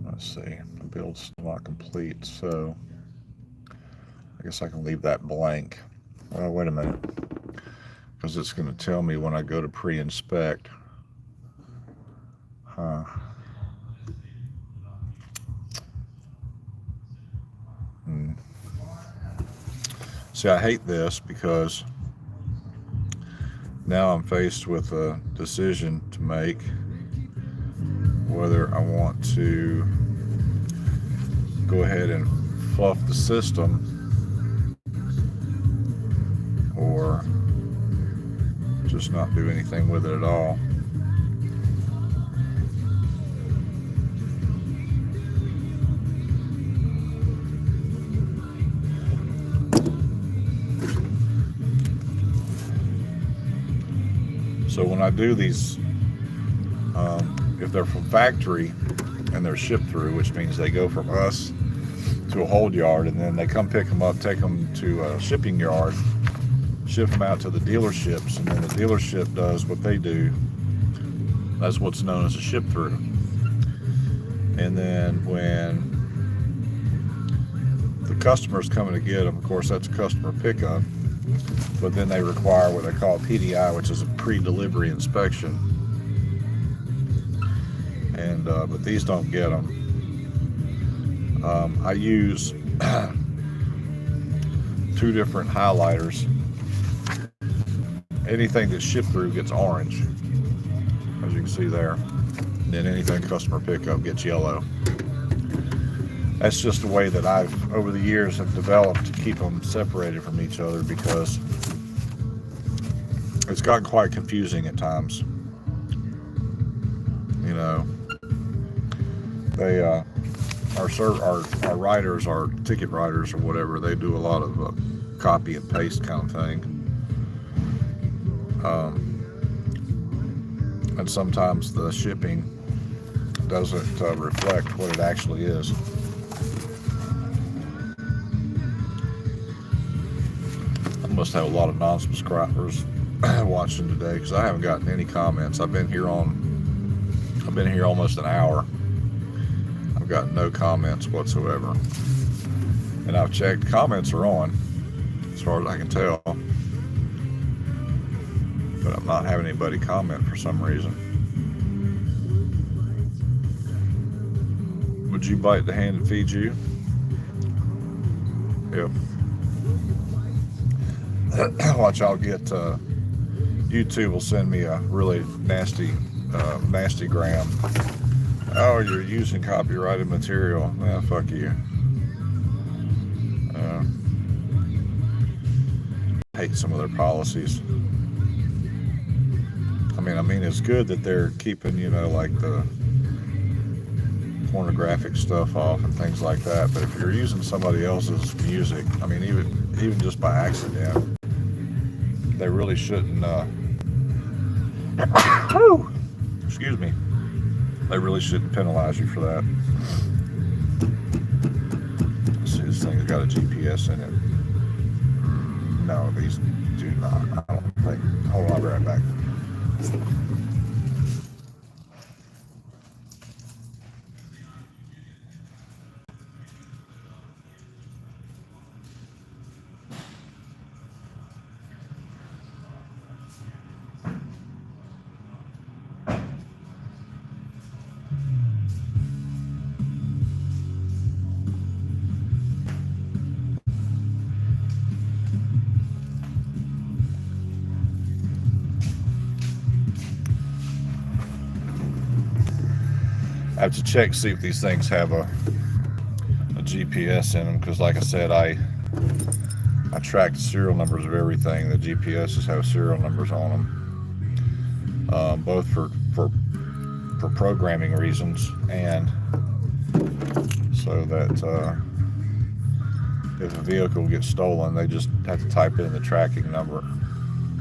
Let's see, the build's still not complete, so I guess I can leave that blank. Well, wait a minute, because it's going to tell me when I go to pre-inspect. See, I hate this because now I'm faced with a decision to make whether I want to go ahead and fluff the system or just not do anything with it at all. So when I do these, if they're from factory and they're shipped through, which means they go from us to a hold yard, and then they come pick them up, take them to a shipping yard, ship them out to the dealerships, and then the dealership does what they do. That's what's known as a ship through. And then when the customer's coming to get them, of course, that's a customer pickup. But then they require what they call PDI, which is a pre-delivery inspection. And but these don't get them. I use 2 different highlighters. Anything that's shipped through gets orange, as you can see there. And then anything customer pickup gets yellow. That's just the way that I've, over the years, have developed to keep them separated from each other, because it's gotten quite confusing at times. They our writers, our ticket writers or whatever, they do a lot of copy and paste kind of thing. And sometimes the shipping doesn't reflect what it actually is. I must have a lot of non-subscribers watching today because I haven't gotten any comments. I've been here almost an hour. I've got no comments whatsoever. And I've checked, comments are on, as far as I can tell. But I'm not having anybody comment for some reason. Would you bite the hand that feeds you? Yep. Watch, I'll get, YouTube will send me a really nasty gram. Oh, you're using copyrighted material. Fuck you. Hate some of their policies. I mean, it's good that they're keeping, like the pornographic stuff off and things like that. But if you're using somebody else's music, I mean, even just by accident, they really shouldn't. Excuse me. They really shouldn't penalize you for that. Let's see, this thing's got a GPS in it. No, these do not. I don't think. Hold on, I'll be right back. I have to check, see if these things have a GPS in them, because like I said, I track the serial numbers of everything. The GPSs have serial numbers on them, both for programming reasons and so that if a vehicle gets stolen, they just have to type in the tracking number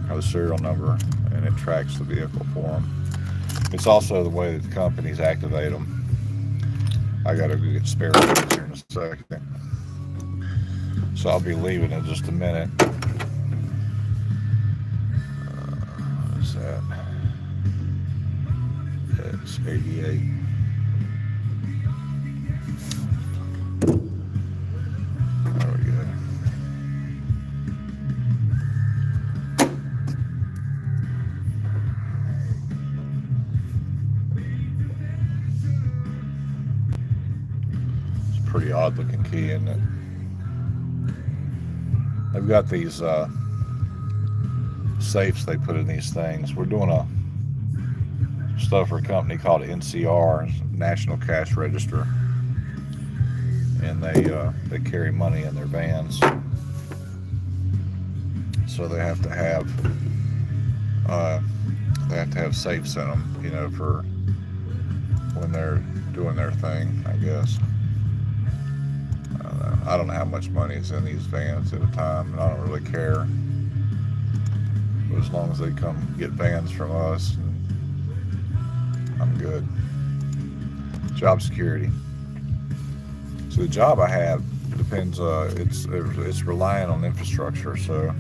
or the serial number, and it tracks the vehicle for them. It's also the way that the companies activate them. I gotta go get spare ones here in a second. So I'll be leaving in just a minute. What is that? It's 88. There we go. Pretty odd looking key, isn't it? They've got these safes they put in these things. We're doing a stuff for a company called NCR, National Cash Register, and they carry money in their vans, so they have to have safes in them, for when they're doing their thing, I guess. I don't know how much money is in these vans at a time, and I don't really care. But as long as they come get vans from us, I'm good. Job security. So the job I have depends. It's relying on infrastructure. So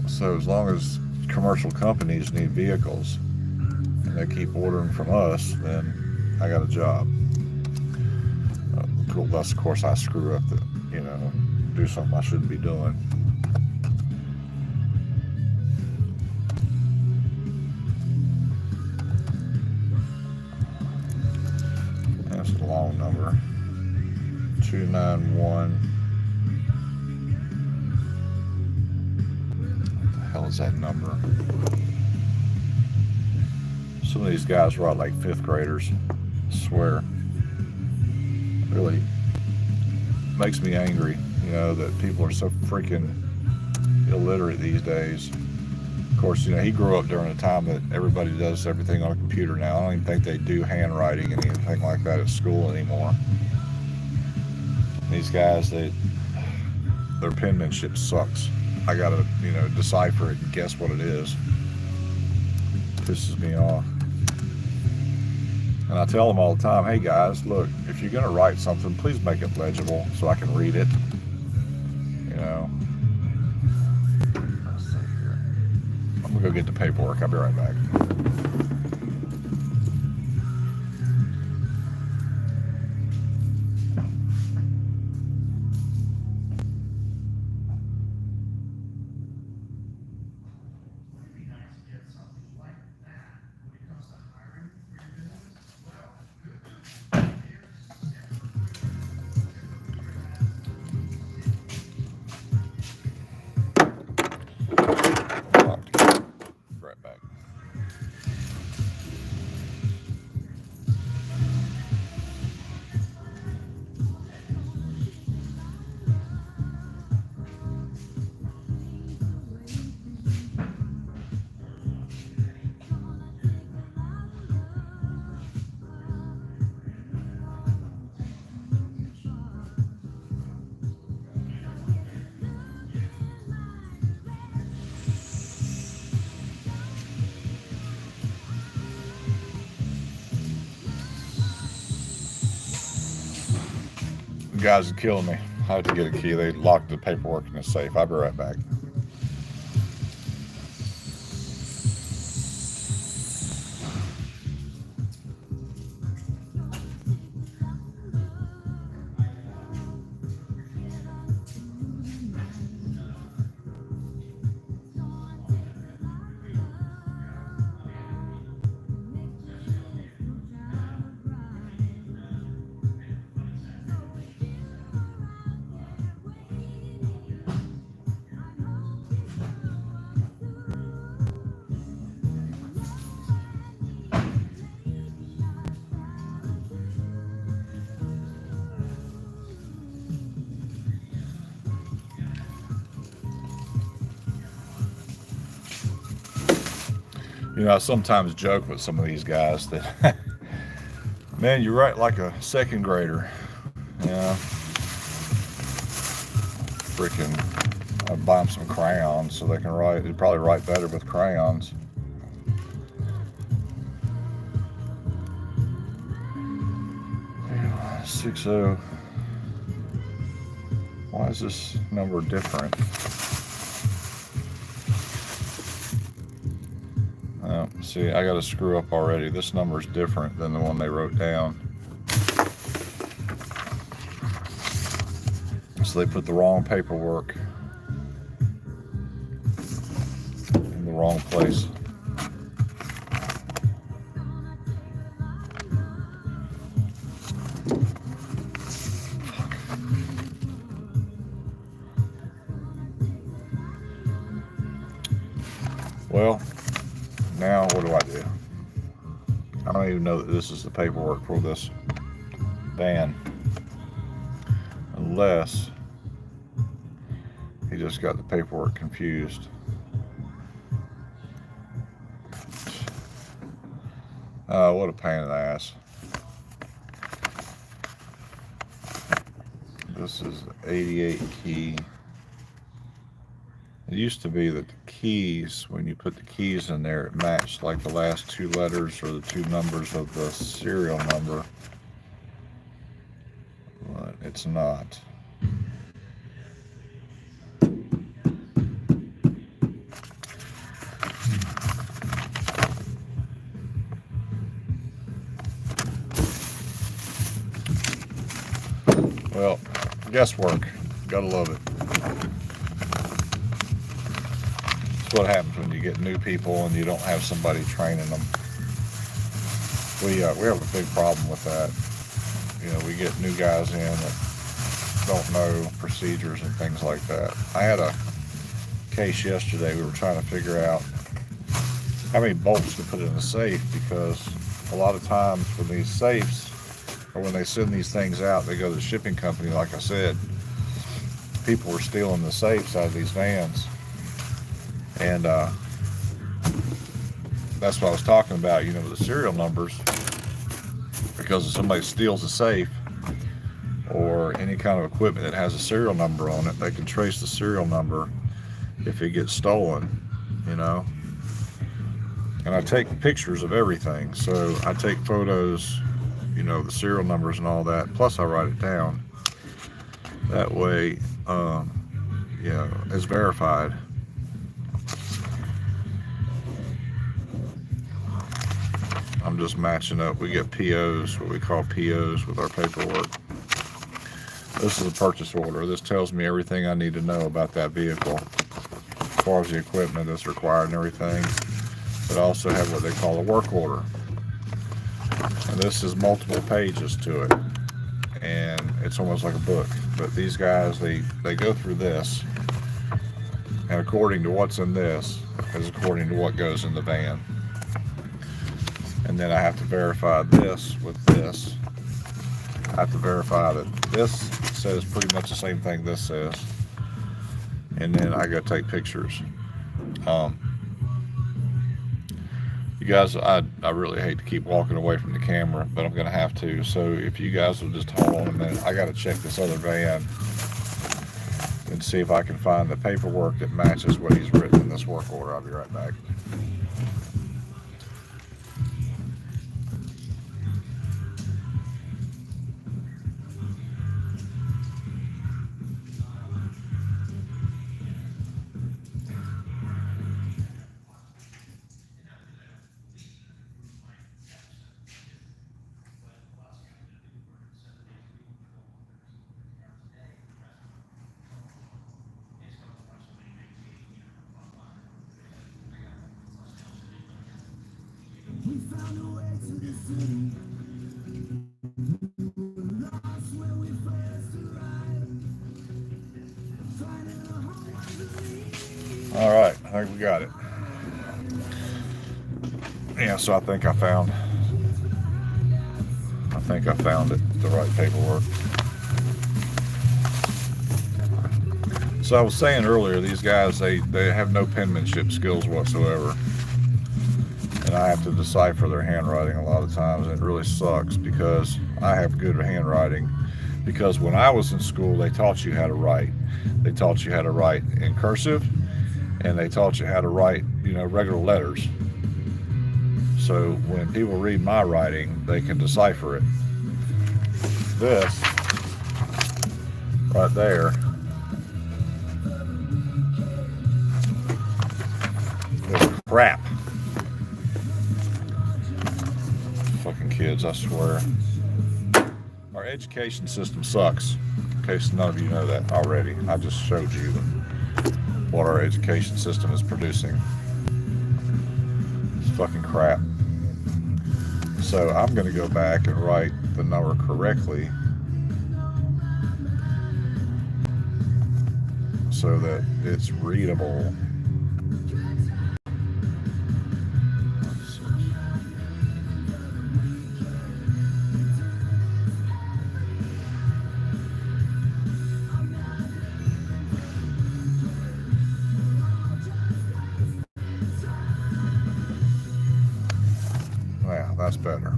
So as long as commercial companies need vehicles and they keep ordering from us, then I got a job. Cool. Thus, of course, I screw up do something I shouldn't be doing. That's the long number. 291. Is that number? Some of these guys were like 5th graders, I swear. Really makes me angry, that people are so freaking illiterate these days. Of course, you know, he grew up during a time that everybody does everything on a computer now. I don't even think they do handwriting and anything like that at school anymore. These guys, their penmanship sucks. I gotta, you know, decipher it and guess what it is. Pisses me off. And I tell them all the time, hey guys, look, if you're gonna write something, please make it legible so I can read it. You know. Let's see here. I'm gonna go get the paperwork. I'll be right back. Right back. You guys are killing me. I had to get a key. They locked the paperwork in the safe. I'll be right back. You know, I sometimes joke with some of these guys that, man, you write like a second grader. Yeah. Freaking, I'd buy them some crayons so they can write. They'd probably write better with crayons. Yeah, 60. Why is this number different? See, I got to screw up already. This number is different than the one they wrote down. So they put the wrong paperwork in the wrong place. Well, now what do I do? I don't even know that this is the paperwork for this van. Unless he just got the paperwork confused. What a pain in the ass. This is the 88 key. It used to be that the keys, when you put the keys in there, it matched like the last two letters or the two numbers of the serial number. But it's not. Well, guesswork. Gotta love it. It's what happens when you get new people and you don't have somebody training them. We have a big problem with that. You know, we get new guys in that don't know procedures and things like that. I had a case yesterday. We were trying to figure out how many bolts to put in the safe, because a lot of times when these safes, or when they send these things out, they go to the shipping company, like I said, people were stealing the safes out of these vans. And that's what I was talking about, you know, with the serial numbers. Because if somebody steals a safe or any kind of equipment that has a serial number on it, they can trace the serial number if it gets stolen, you know. And I take pictures of everything, so I take photos, you know, the serial numbers and all that, plus I write it down. That way, you know, it's verified. I'm just matching up. We get POs, what we call POs, with our paperwork. This is a purchase order. This tells me everything I need to know about that vehicle, as far as the equipment that's required and everything. But I also have what they call a work order. And this is multiple pages to it. And it's almost like a book. But these guys, they go through this. And according to what's in this is according to what goes in the van. And then I have to verify this with this. I have to verify that this says pretty much the same thing this says. And then I gotta take pictures. You guys, I really hate to keep walking away from the camera, but I'm gonna have to. So if you guys will just hold on a minute, I gotta check this other van and see if I can find the paperwork that matches what he's written in this work order. I'll be right back. We found a way to the city. Lost when we first arrived. Finding a home underneath. All right, I think we got it. Yeah, so I think I found it, the right paperwork. So I was saying earlier, these guys, they have no penmanship skills whatsoever. And I have to decipher their handwriting a lot of times, and it really sucks because I have good handwriting. Because when I was in school, they taught you how to write. They taught you how to write in cursive, and they taught you how to write, you know, regular letters. So when people read my writing, they can decipher it. This right there is crap. Fucking kids, I swear. Our education system sucks. In case none of you know that already. I just showed you what our education system is producing. It's fucking crap. So I'm going to go back and write the number correctly so that it's readable. Wow, that's better.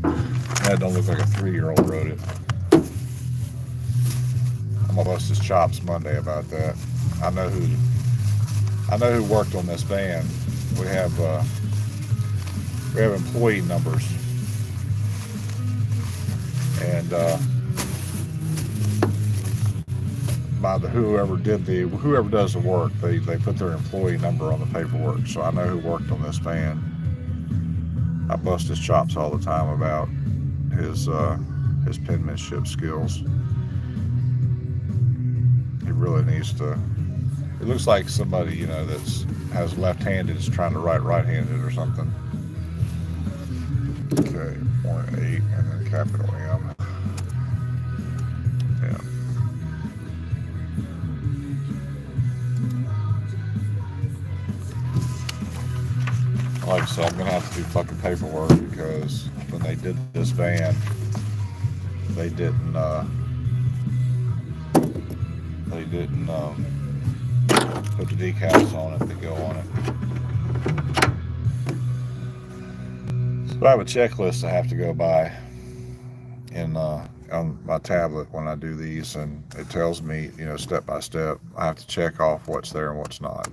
That don't look like a 3-year-old wrote it. I'm gonna bust his chops Monday about that. I know who worked on this van. We have employee numbers, and by whoever does the work, they put their employee number on the paperwork. So I know who worked on this van. I bust his chops all the time about his penmanship skills. He really needs to. It looks like somebody, you know, has left-handed is trying to write right-handed or something. Okay, 0.8 and then capital M. Yeah. Like I said, I'm gonna have to do fucking paperwork because when they did this van, they didn't put the decals on it that go on it. But I have a checklist I have to go by in on my tablet when I do these, and it tells me, you know, step by step. I have to check off what's there and what's not.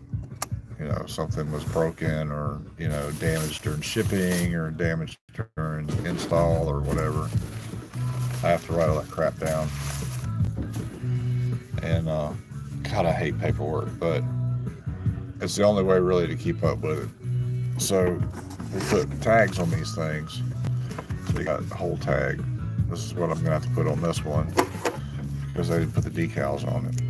You know, something was broken, or, you know, damaged during shipping, or damaged during install, or whatever. I have to write all that crap down. And God, I hate paperwork, but it's the only way really to keep up with it. So we put tags on these things. So you got the whole tag. This is what I'm gonna have to put on this one, because I didn't put the decals on it.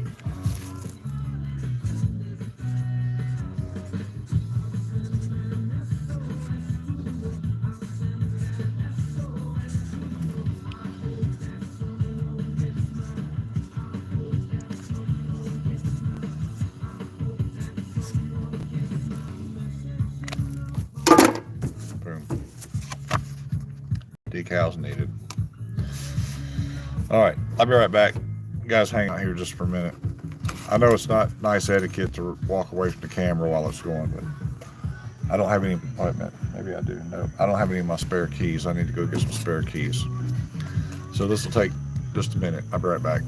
Boom. Decals needed. All right, I'll be right back. You guys hang out here just for a minute. I know it's not nice etiquette to walk away from the camera while it's going, but I don't have any, wait a minute, maybe I do. No, I don't have any of my spare keys. I need to go get some spare keys. So this will take just a minute. I'll be right back.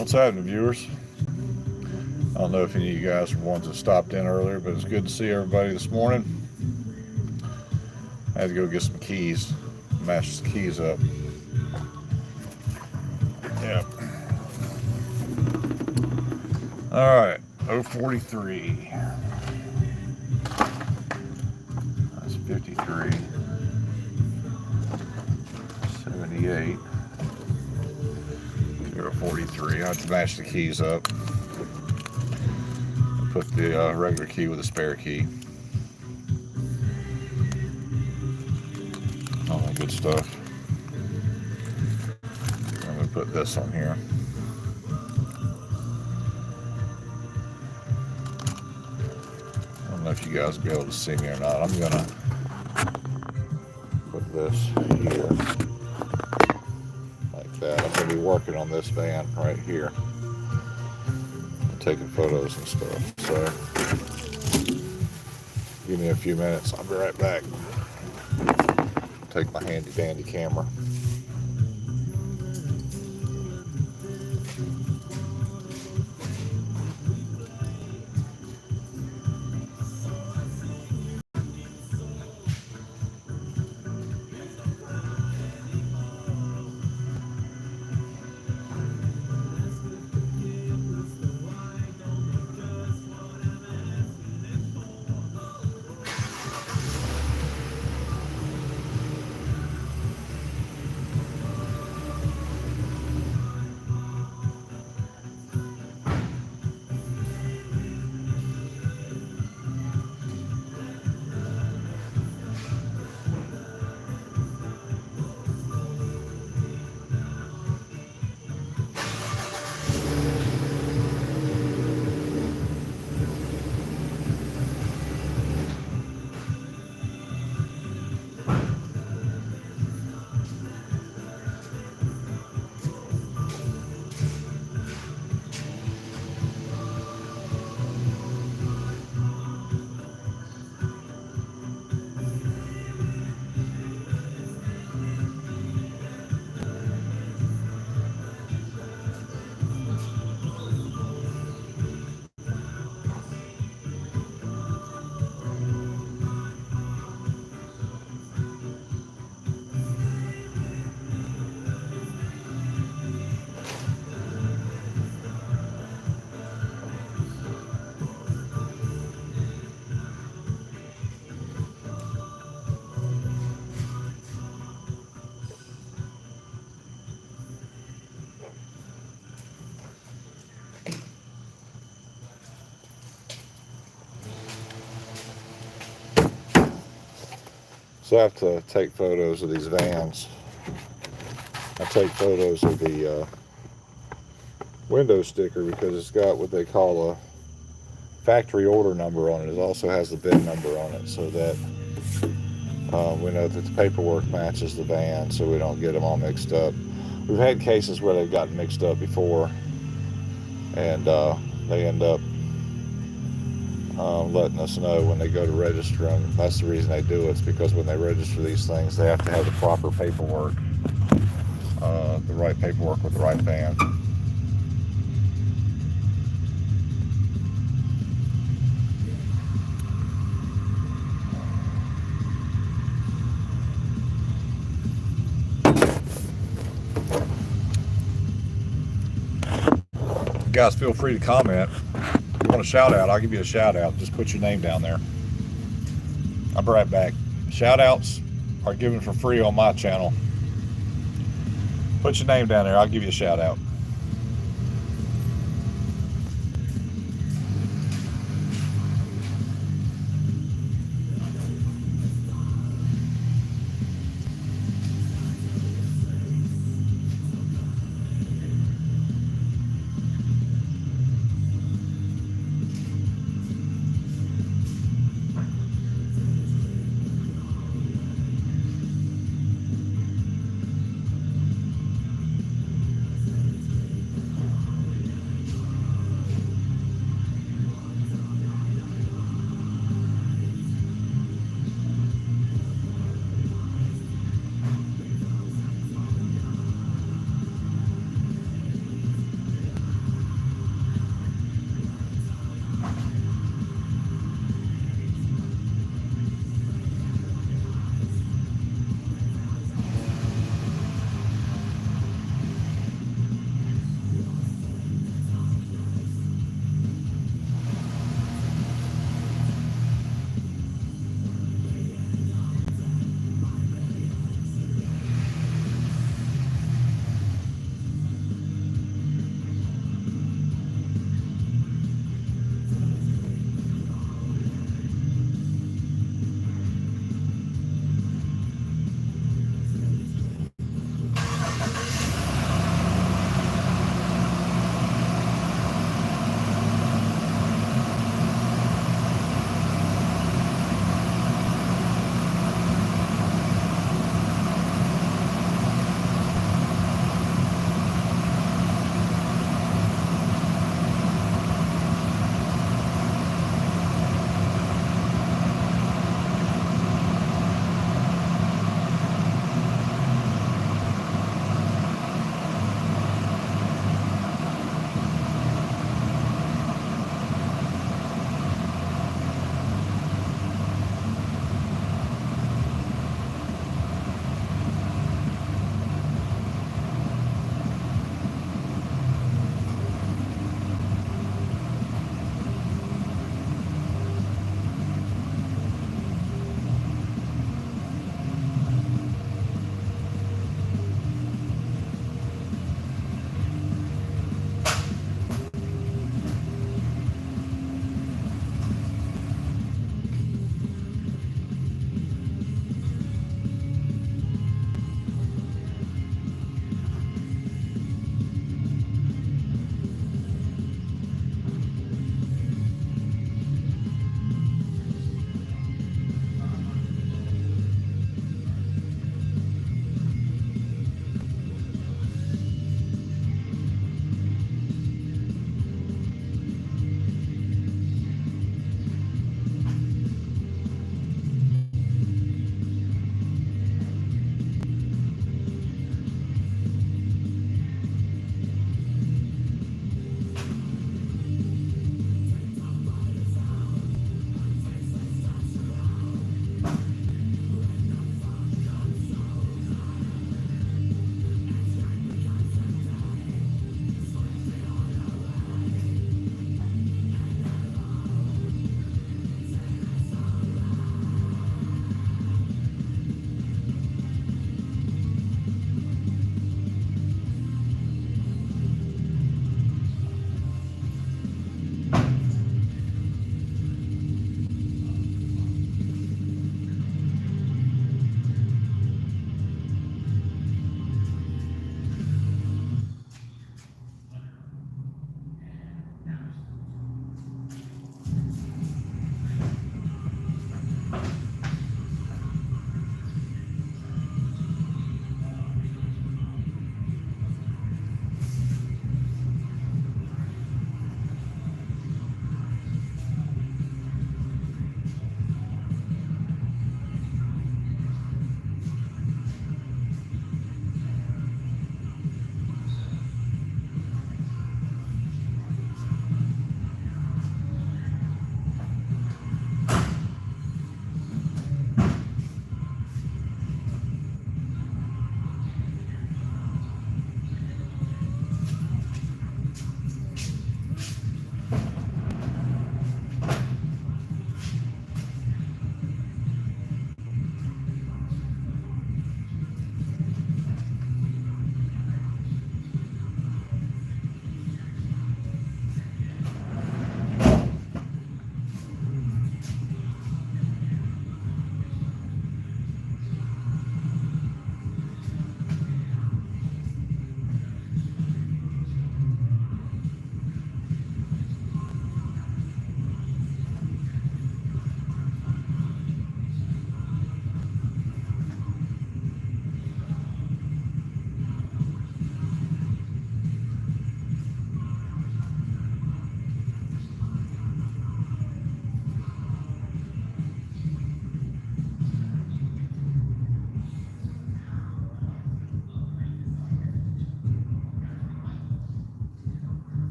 What's happening, viewers? I don't know if any of you guys were ones that stopped in earlier, but it's good to see everybody this morning. I had to go get some keys, mash the keys up. Yeah. All right, 043. That's 53. 78. 043. I have to match the keys up. Put the regular key with a spare key. All that good stuff. I'm going to put this on here. I don't know if you guys will be able to see me or not. I'm going to put this here. Like that. I'm going to be working on this van right here. Taking photos and stuff. So give me a few minutes. I'll be right back. Take my handy dandy camera. So I have to take photos of these vans. I take photos of the window sticker because it's got what they call a factory order number on it. It also has the VIN number on it so that we know that the paperwork matches the van so we don't get them all mixed up. We've had cases where they've gotten mixed up before and they end up letting us know when they go to register them. That's the reason they do it. It's because when they register these things, they have to have the proper paperwork, the right paperwork with the right van. Guys, feel free to comment. If you want a shout out, I'll give you a shout out. Just put your name down there. I'll be right back. Shout outs are given for free on my channel. Put your name down there. I'll give you a shout out.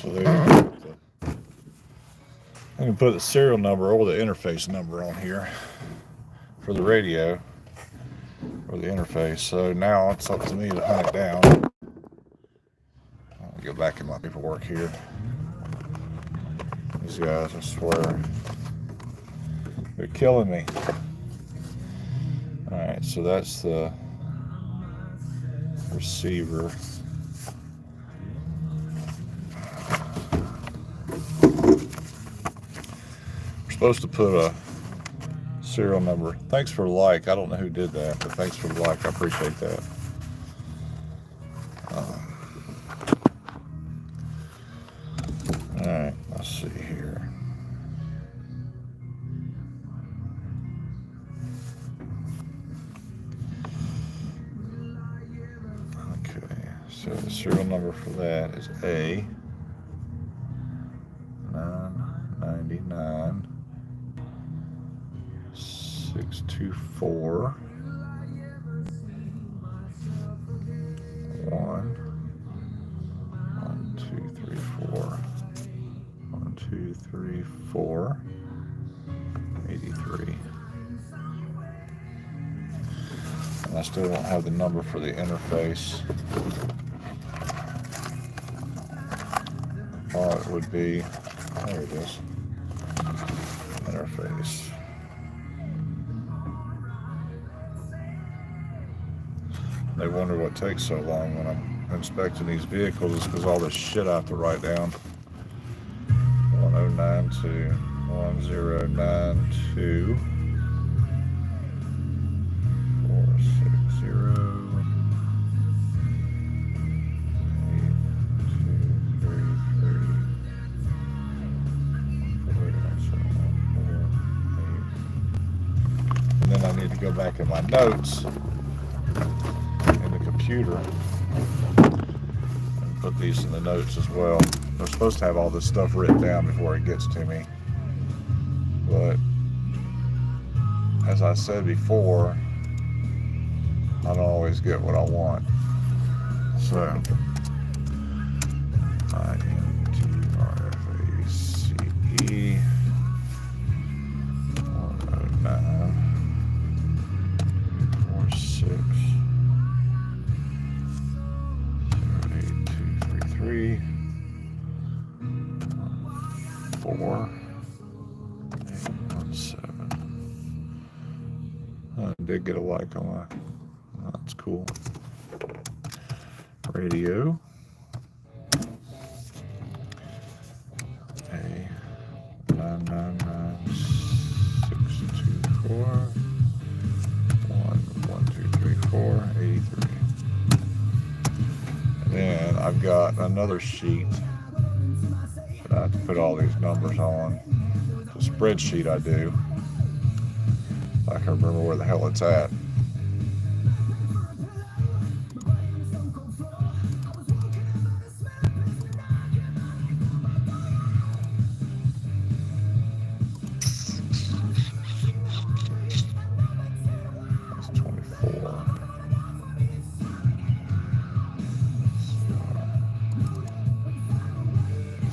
So there you go. I can put the serial number or the interface number on here for the radio or the interface. So now it's up to me to hunt it down. I'll go back in my paperwork here. These guys, I swear, they're killing me. Alright, so that's the receiver. We're supposed to put a serial number. Thanks for the like. I don't know who did that, but thanks for the like. I appreciate that. Alright, let's see here. Okay, so the serial number for that is A 999 624 1 2 3 4 1 2 3 4 83. And I still don't have the number for the interface. It would be, there it is, interface. They wonder what takes so long when I'm inspecting these vehicles. It's because all this shit I have to write down. 1092 1092 I need to go back in my notes in the computer and put these in the notes as well. They're supposed to have all this stuff written down before it gets to me, but as I said before, I don't always get what I want. So INTRFACE 109 46 08233 4 817. I did get a like on my. That's cool. Radio. A 999-624 11234 83. And then I've got another sheet that I have to put all these numbers on. It's a spreadsheet I do. I can remember where the hell it's at.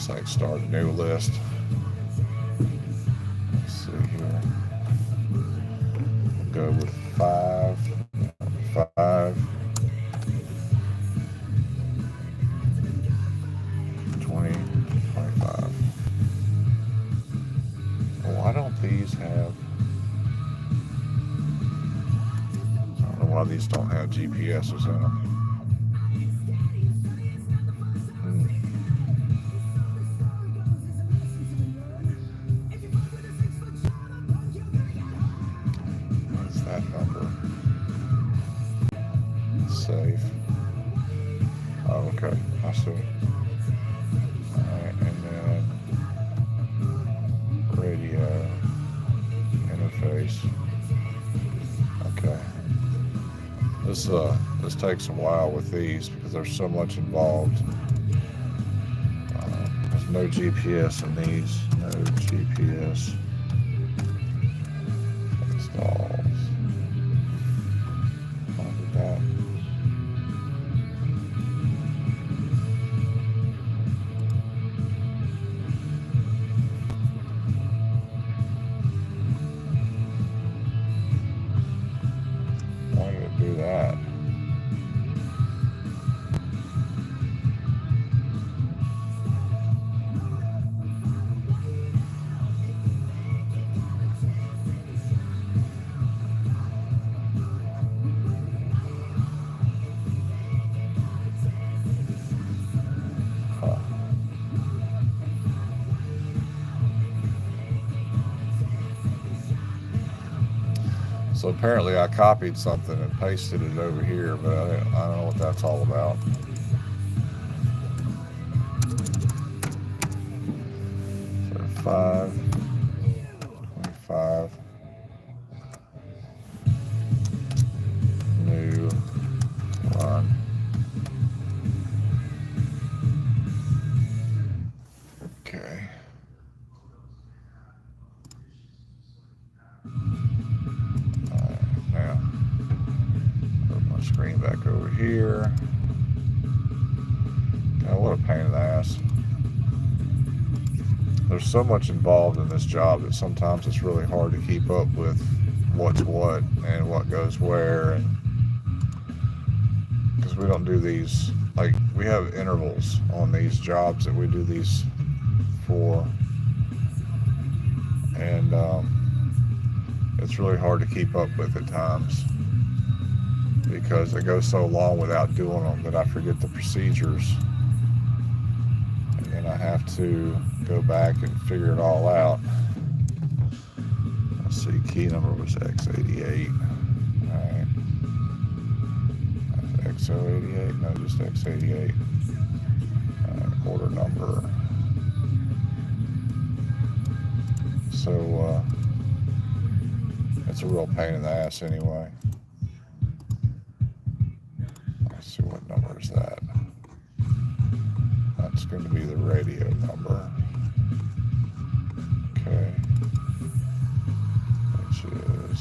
Like start a new list. Let's see here. We'll go with 5, 20, 25. Why don't these have? I don't know why these don't have GPSs in them. Safe. Oh, okay. I see. Alright, and then radio interface. Okay. This takes a while with these because there's so much involved. There's no GPS in these. No GPS. Installs. That. do that. Huh. So apparently I copied something and pasted it over here, but I don't know what that's all about. So 5, 25, new, run. Okay. Now, put my screen back over here. God, what a pain in the ass. There's so much involved in this job that sometimes it's really hard to keep up with what's what and what goes where, and because we don't do these, like, we have intervals on these jobs that we do these for, and it's really hard to keep up with at times because it goes so long without doing them that I forget the procedures, and then I have to go back and figure it all out. Let's see, key number was X88. Alright. X088? No, just X88. Order number. So, it's a real pain in the ass anyway. Let's see, what number is that? That's going to be the radio number. Okay. Which is,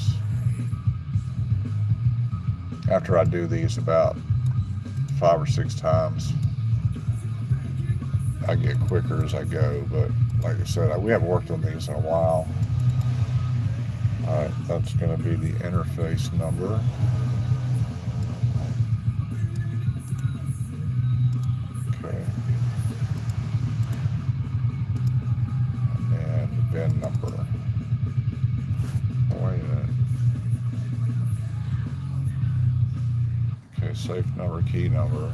after I do these about 5 or 6 times, I get quicker as I go, but like I said, we haven't worked on these in a while. Alright, that's going to be the interface number. Okay. And the VIN number. Wait a minute. Okay, safe number, key number.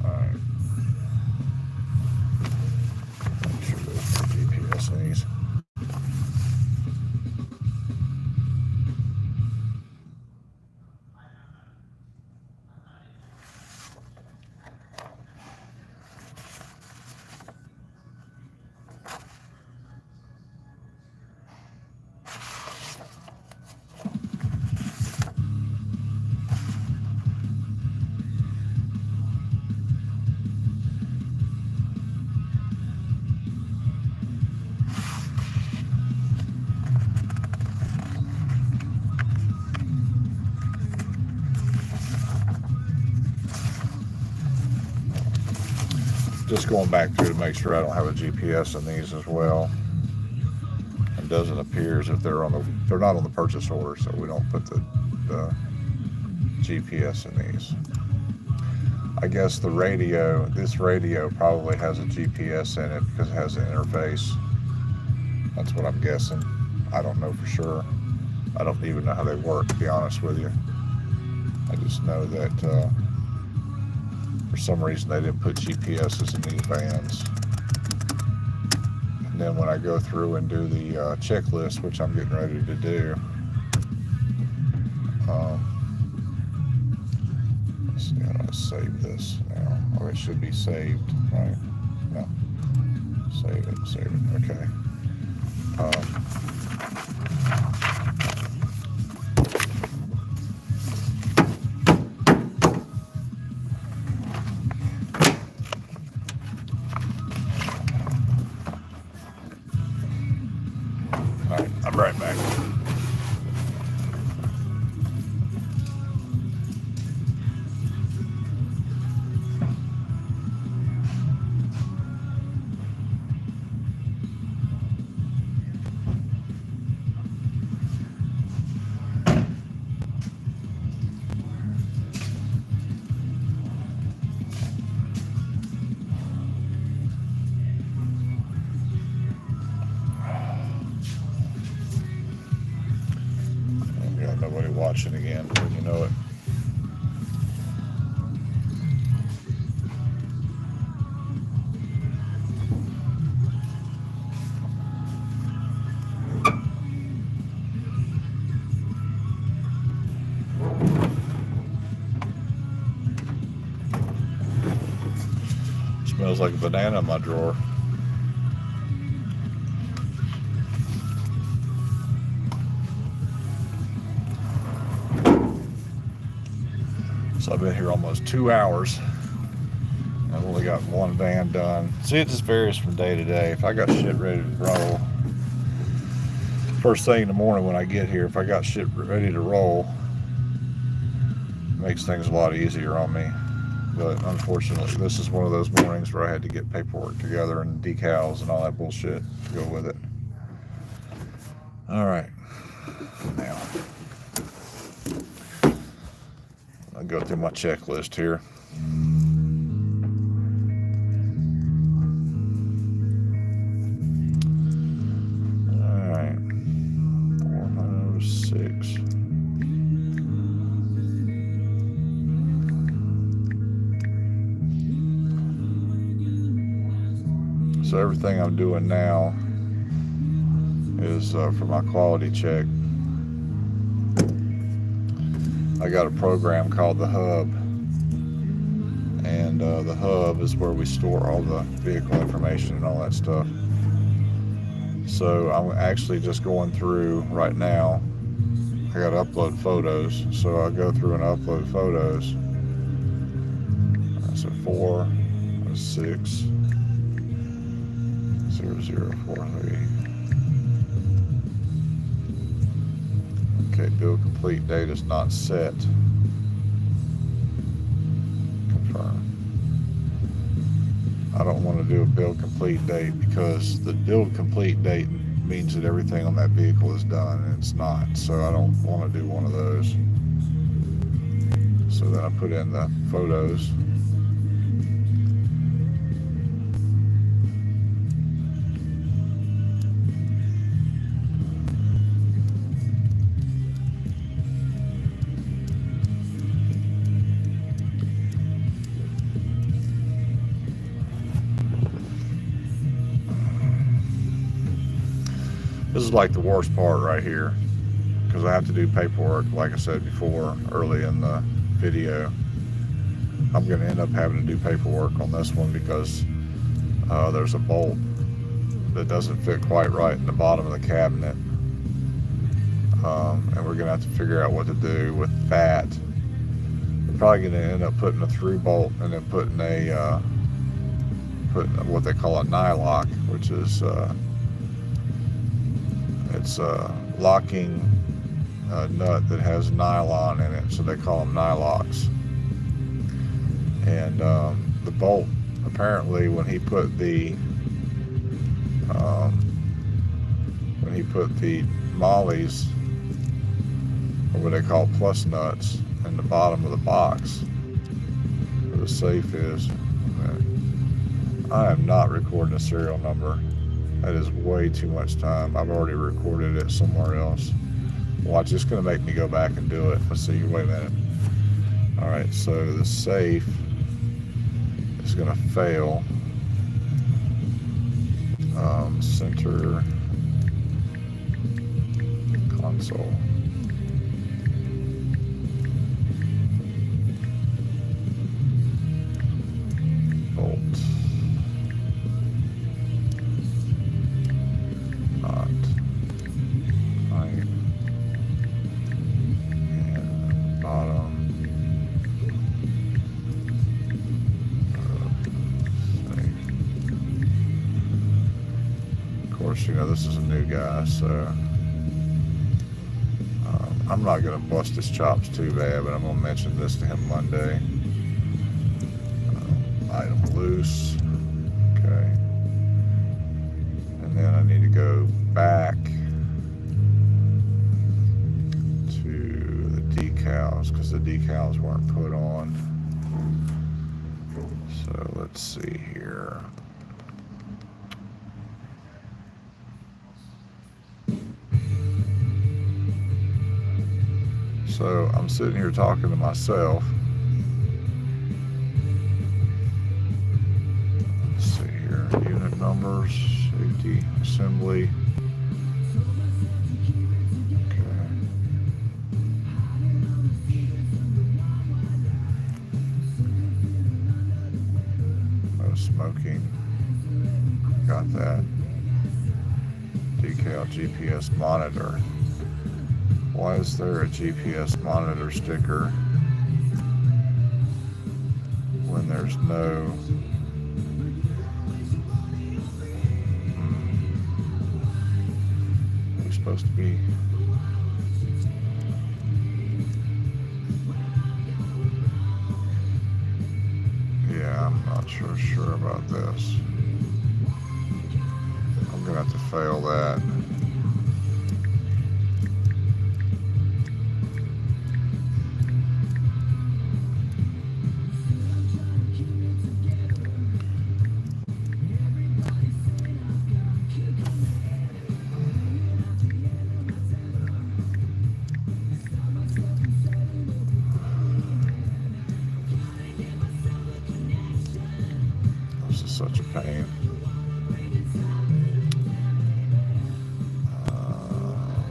Alright. Make sure there's no GPS in these. Just going back through to make sure I don't have a GPS in these as well. It doesn't appear as if they're not on the purchase order, so we don't put the GPS in these. I guess this radio probably has a GPS in it because it has an interface. That's what I'm guessing. I don't know for sure. I don't even know how they work, to be honest with you. I just know that for some reason they didn't put GPSs in these vans. And then when I go through and do the checklist, which I'm getting ready to do, let's see, how do I save this now? Oh, it should be saved, right? No. Save it, okay. Alright, I'm right back. nobody watching again. When you know it. Smells like a banana in my drawer. So I've been here almost 2 hours. I've only got one van done. See, it just varies from day to day. If I got shit ready to roll, first thing in the morning when I get here, if I got shit ready to roll, it makes things a lot easier on me. But unfortunately, this is one of those mornings where I had to get paperwork together and decals and all that bullshit to go with it. All right. Now, I'll go through my checklist here. All right. 406. So everything I'm doing now is for my quality check. I got a program called the Hub, and the Hub is where we store all the vehicle information and all that stuff. So I'm actually just going through right now. I got to upload photos, so I go through and upload photos. So 406 0043. Okay, build complete date is not set. Confirm. I don't want to do a build complete date because the build complete date means that everything on that vehicle is done, and it's not. So I don't want to do one of those. So then I put in the photos. This is like the worst part right here, because I have to do paperwork, like I said before, early in the video. I'm going to end up having to do paperwork on this one because there's a bolt that doesn't fit quite right in the bottom of the cabinet. And we're going to have to figure out what to do with that. We're probably going to end up putting a through bolt and then putting what they call a nylock, which is it's a locking nut that has nylon in it, so they call them nylocks. And the bolt, apparently, when he put the mollies, or what they call plus nuts, in the bottom of the box where the safe is. I am not recording a serial number. That is way too much time. I've already recorded it somewhere else. Watch, it's going to make me go back and do it. Let's see. Wait a minute. All right, so the safe is going to fail. Center console. Bolt. Not height. And bottom. Of course, you know, this is a new guy, so I'm not going to bust his chops too bad, but I'm going to mention this to him Monday. Item loose. Okay. And then I need to go back to the decals because the decals weren't put on. So let's see here. So I'm sitting here talking to myself. Let's see here. Unit numbers, safety, assembly. Okay. No smoking. Got that. Decal GPS monitor. Why is there a GPS monitor sticker when there's no We're supposed to be yeah, I'm not sure about this. I'm gonna have to fail that. This is such a pain.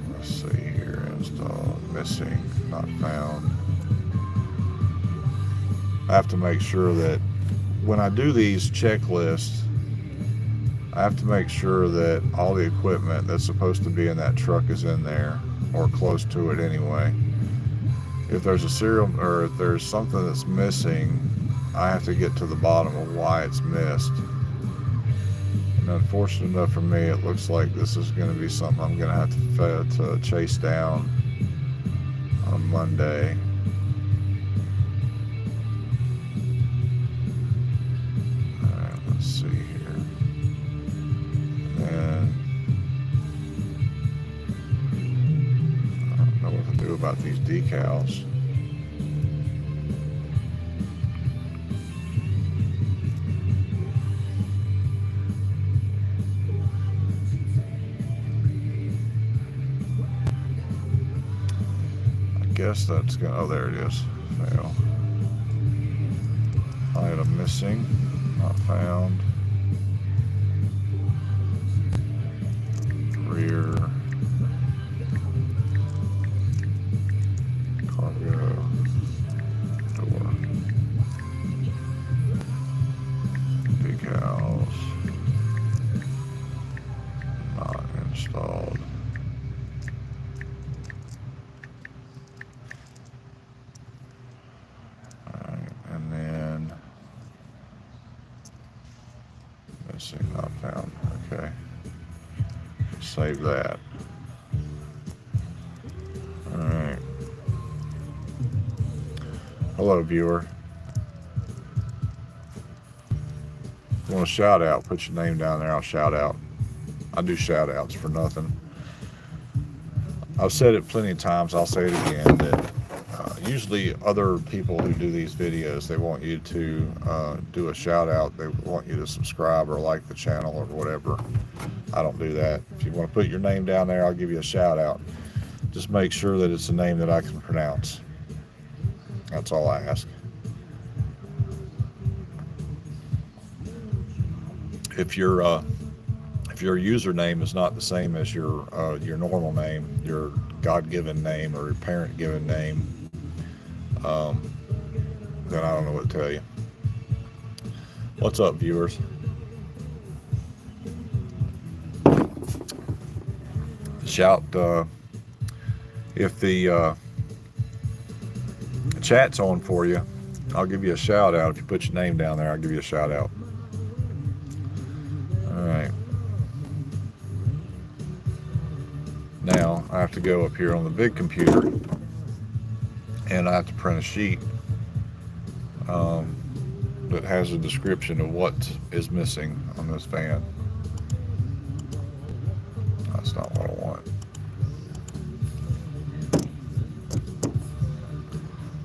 Let's see here. Install, missing, not found. I have to make sure that when I do these checklists, I have to make sure that all the equipment that's supposed to be in that truck is in there or close to it anyway. If there's a serial or if there's something that's missing, I have to get to the bottom of why it's missed. And unfortunate enough for me, it looks like this is going to be something I'm going to have to chase down on Monday. Alright, let's see here. And I don't know what to do about these decals. Guess that's gonna, oh, there it is. Fail. Item missing, not found. Rear cargo door. Decals not installed. Missing, not found. Okay. Save that. Alright. Hello, viewer. If you want a shout out, put your name down there. I'll shout out. I do shout outs for nothing. I've said it plenty of times. I'll say it again that usually other people who do these videos, they want you to do a shout out. They want you to subscribe or like the channel or whatever. I don't do that. If you want to put your name down there, I'll give you a shout out. Just make sure that it's a name that I can pronounce. That's all I ask. If your username is not the same as your normal name, your God-given name or your parent-given name, then I don't know what to tell you. What's up, viewers? Shout if the chat's on for you, I'll give you a shout out. If you put your name down there, I'll give you a shout out. All right. Now I have to go up here on the big computer and I have to print a sheet that has a description of what is missing on this van. That's not what I want.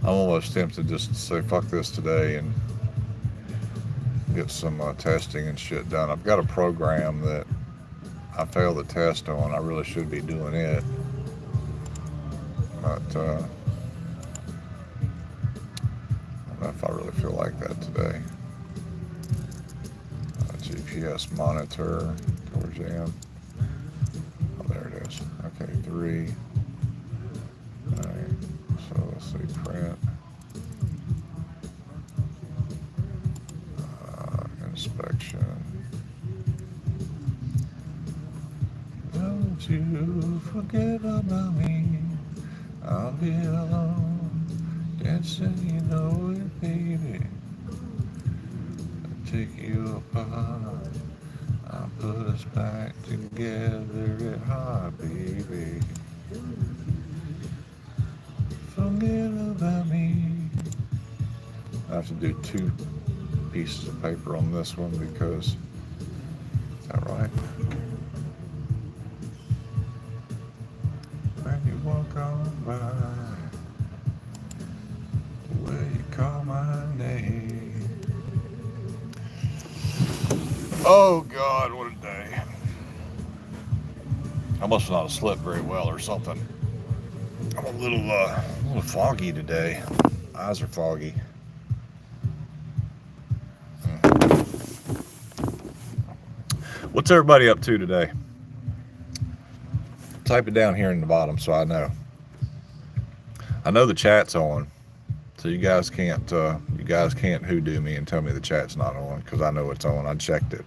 I'm almost tempted just to say fuck this today and get some testing and shit done. I've got a program that I failed the test on. I really should be doing it, but know if I really feel like that today. GPS monitor, door jam. Oh, there it is. Okay, 3. Alright, so let's see, print. Inspection. Don't you forget about me. I'll be alone, dancing, you know it, baby. I'll take you apart. I'll put us back together at heart, baby. Forget about me. I have to do 2 pieces of paper on this one because, is that right? When you walk on by, will you call my name? Oh God, what a day. I must not have slept very well or something. I'm a little foggy today. Eyes are foggy. What's everybody up to today? Type it down here in the bottom so I know. I know the chat's on, so you guys can't hoodoo me and tell me the chat's not on, because I know it's on. I checked it.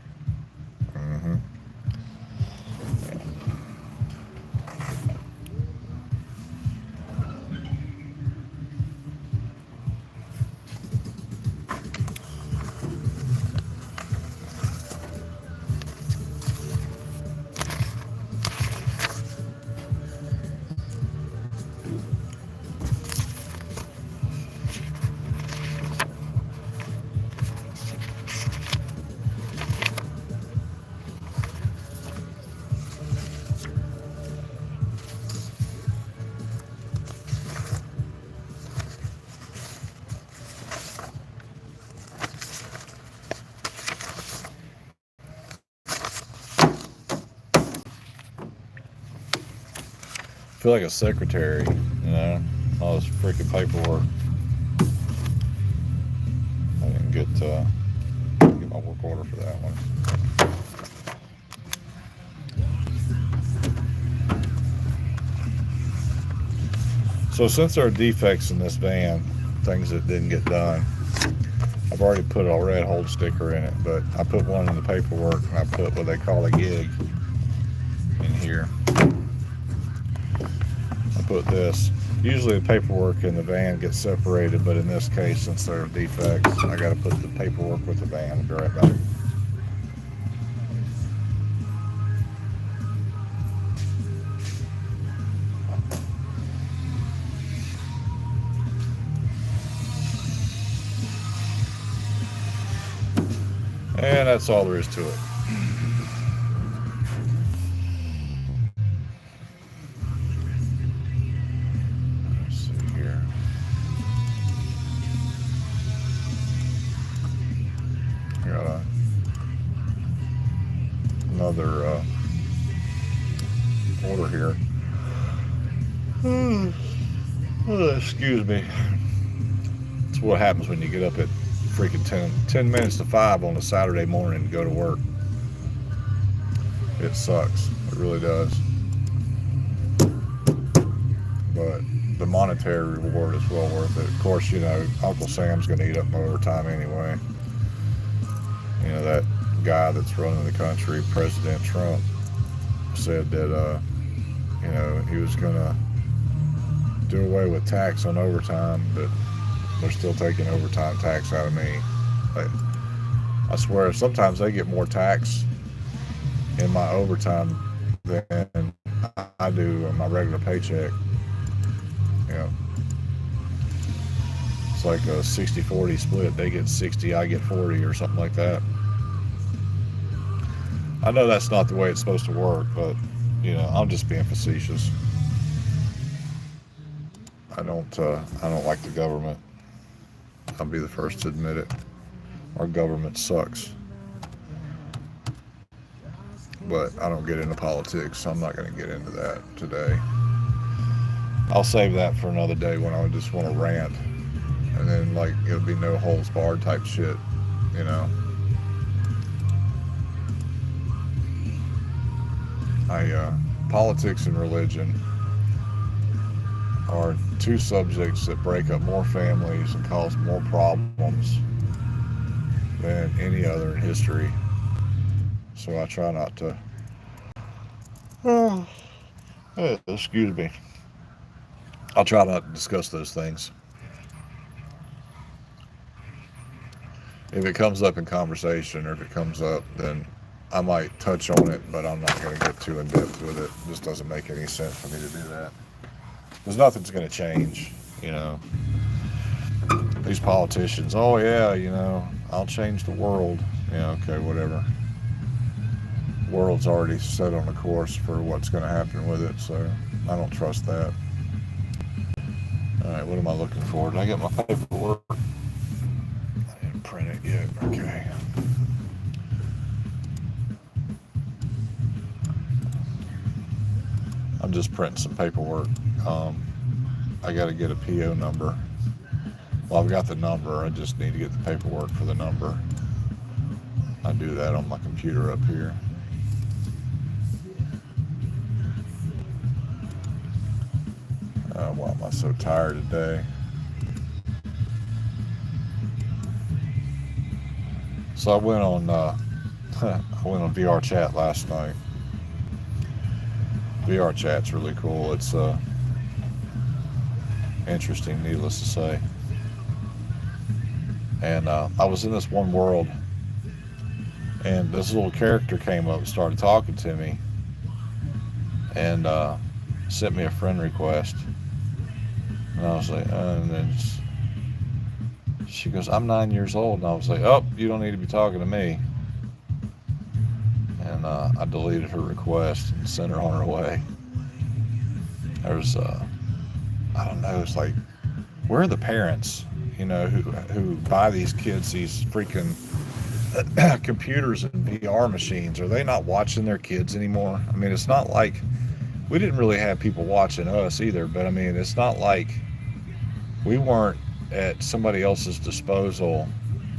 I feel like a secretary, you know, all this freaking paperwork. I didn't get my work order for that one. So since there are defects in this van, things that didn't get done, I've already put a red hold sticker in it, but I put one in the paperwork and I put what they call a gig in here. Put this. Usually the paperwork in the van gets separated, but in this case, since there are defects, I got to put the paperwork with the van. I'll be right back. And that's all there is to it. Another order here. Excuse me. It's what happens when you get up at freaking 10 minutes to 5 on a Saturday morning to go to work. It sucks. It really does. But the monetary reward is well worth it. Of course, you know, Uncle Sam's going to eat up my overtime anyway. You know, that guy that's running the country, President Trump, said that you know, he was gonna do away with tax on overtime, but they're still taking overtime tax out of me. But I swear, sometimes they get more tax in my overtime than I do in my regular paycheck. You know, it's like a 60-40 split. They get 60, I get 40, or something like that. I know that's not the way it's supposed to work, but, you know, I'm just being facetious. I don't like the government. I'll be the first to admit it. Our government sucks. But I don't get into politics, so I'm not going to get into that today. I'll save that for another day when I just want to rant and then like it'll be no holds barred type shit, you know. Politics and religion are two subjects that break up more families and cause more problems than any other in history. So I try not to. Excuse me. I'll try not to discuss those things. If it comes up in conversation or if it comes up, then I might touch on it, but I'm not going to get too in depth with it. It just doesn't make any sense for me to do that. Because nothing's going to change, you know. These politicians, oh yeah, you know, I'll change the world. Yeah, okay, whatever. The world's already set on a course for what's going to happen with it, so I don't trust that. All right, what am I looking for? Did I get my paperwork? I didn't print it yet. Okay. I'm just printing some paperwork. I got to get a PO number. Well, I've got the number. I just need to get the paperwork for the number. I do that on my computer up here. Why am I so tired today? So I went on VR Chat last night. VR Chat's really cool. It's interesting, needless to say. And I was in this one world, and this little character came up and started talking to me, and sent me a friend request. And I was like, and then she goes, I'm 9 years old. And I was like, oh, you don't need to be talking to me. And I deleted her request and sent her on her way. There's, I don't know, it's like, where are the parents, you know, who buy these kids these freaking computers and VR machines? Are they not watching their kids anymore? I mean, it's not like, we didn't really have people watching us either, but I mean, it's not like we weren't at somebody else's disposal,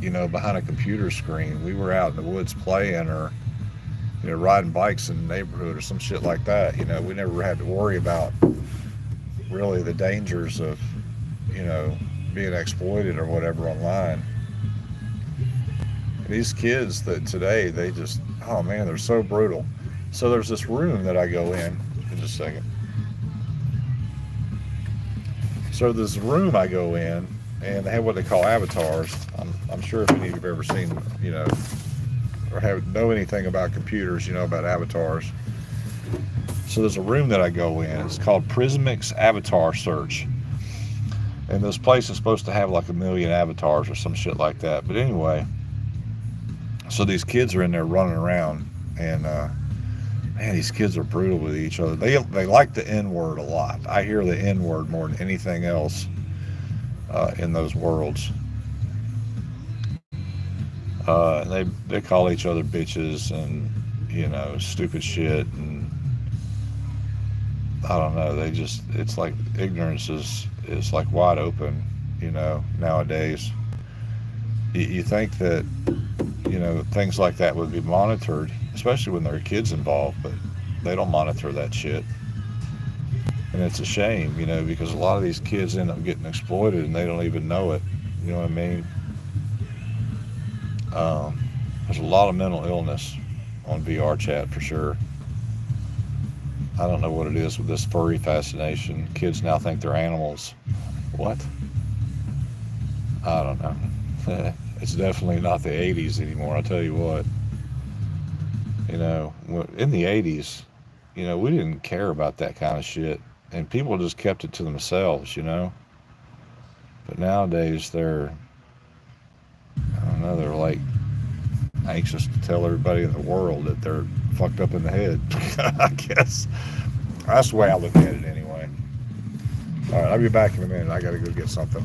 you know, behind a computer screen. We were out in the woods playing, or, you know, riding bikes in the neighborhood or some shit like that. You know, we never had to worry about really the dangers of, you know, being exploited or whatever online. And these kids that today, they just, oh man, they're so brutal. So there's this room that I go in just a second. So this room I go in, and they have what they call avatars. I'm sure if any of you have ever seen, you know, or know anything about computers, you know about avatars. So there's a room that I go in. It's called Prismix Avatar Search. And this place is supposed to have like 1 million avatars or some shit like that. But anyway, so these kids are in there running around, and man, these kids are brutal with each other. They like the N-word a lot. I hear the N-word more than anything else in those worlds. They call each other bitches and, you know, stupid shit, and I don't know. They just, it's like ignorance is like wide open, you know, nowadays. You think that, you know, things like that would be monitored, especially when there are kids involved, but they don't monitor that shit. And it's a shame, you know, because a lot of these kids end up getting exploited and they don't even know it. You know what I mean? There's a lot of mental illness on VR Chat for sure. I don't know what it is with this furry fascination. Kids now think they're animals. What? I don't know. It's definitely not the 80s anymore, I'll tell you what. You know, in the 80s, you know, we didn't care about that kind of shit. And people just kept it to themselves, you know. But nowadays, I don't know, they're like anxious to tell everybody in the world that they're fucked up in the head. I guess. That's the way I look at it anyway. All right, I'll be back in a minute. I got to go get something.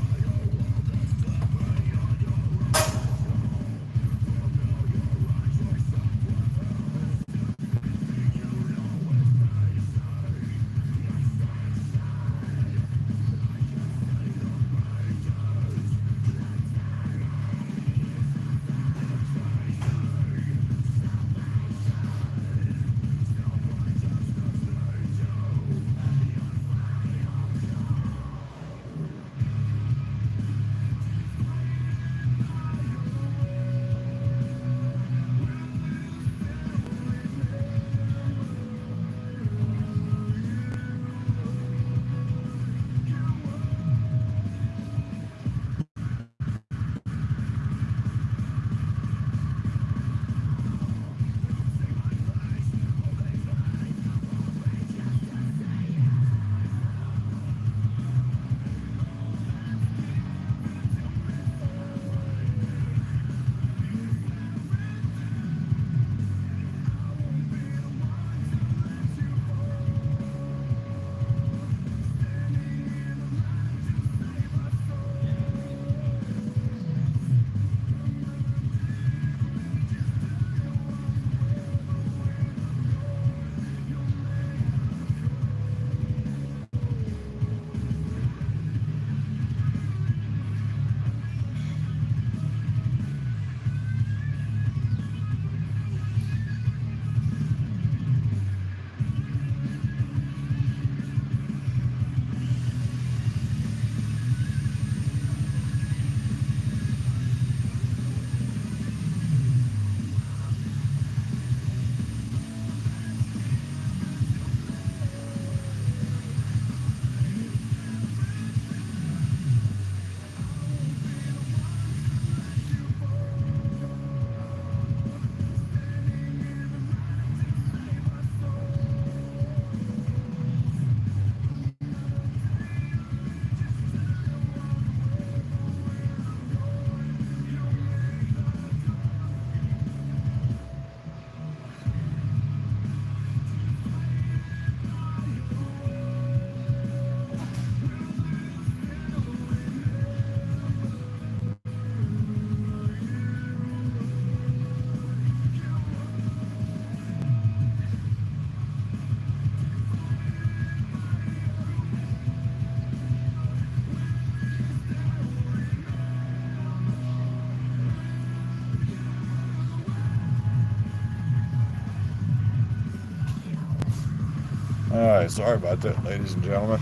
Alright, sorry about that, ladies and gentlemen.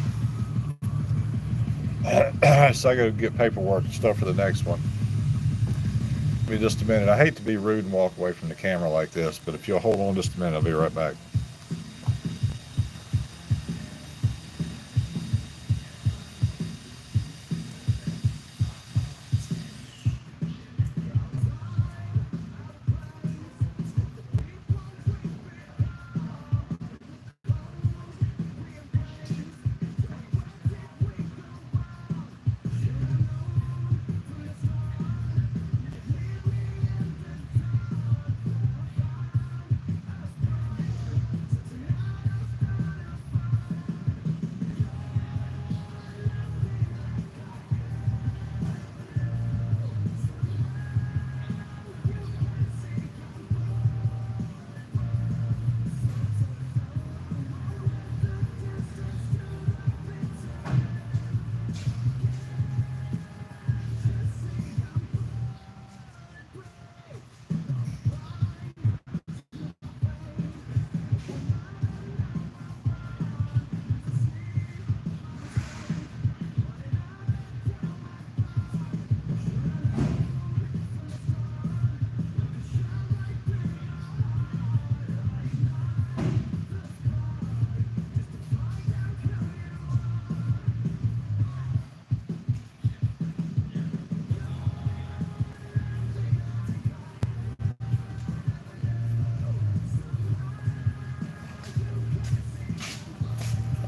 So I gotta get paperwork and stuff for the next one. Give me just a minute. I hate to be rude and walk away from the camera like this, but if you'll hold on just a minute, I'll be right back.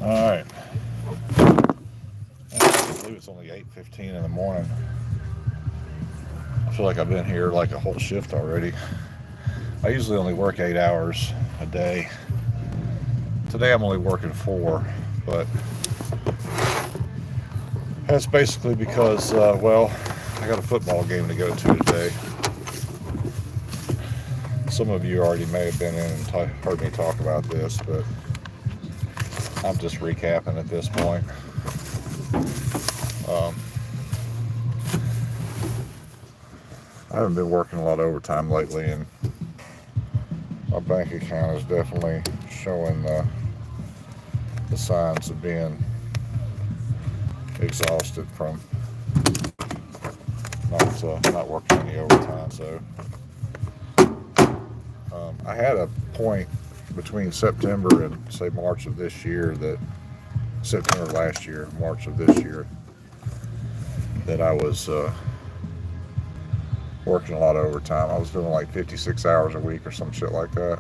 Alright. I believe it's only 8:15 in the morning. I feel like I've been here like a whole shift already. I usually only work 8 hours a day. Today I'm only working 4, but that's basically because, well, I got a football game to go to today. Some of you already may have been in and heard me talk about this, but I'm just recapping at this point. I haven't been working a lot of overtime lately, and my bank account is definitely showing the signs of being exhausted from not working any overtime. So I had a point between September and say March of this year, that September last year, March of this year, that I was working a lot of overtime. I was doing like 56 hours a week or some shit like that.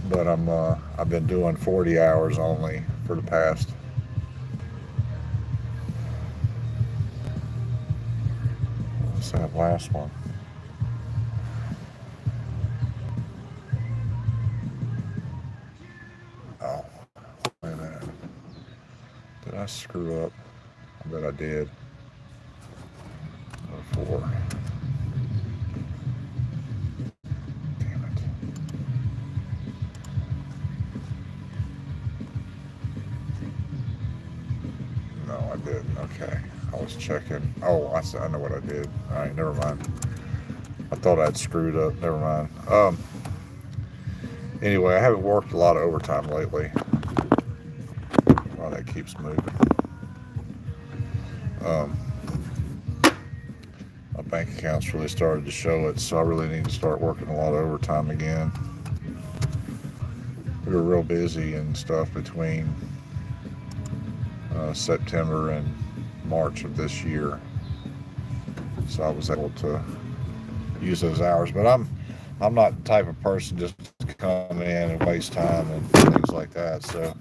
But I've been doing 40 hours only for the past. What's that last one? Oh, wait a minute. Did I screw up? I bet I did. 4. Damn it. No, I didn't. Okay. I was checking. Oh, I know what I did. All right, never mind. I thought I'd screwed up. Never mind. Anyway, I haven't worked a lot of overtime lately. Well, that keeps moving. My bank account's really started to show it, so I really need to start working a lot of overtime again. We were real busy and stuff between September and March of this year, so I was able to use those hours. But I'm not the type of person just to come in and waste time and things like that. So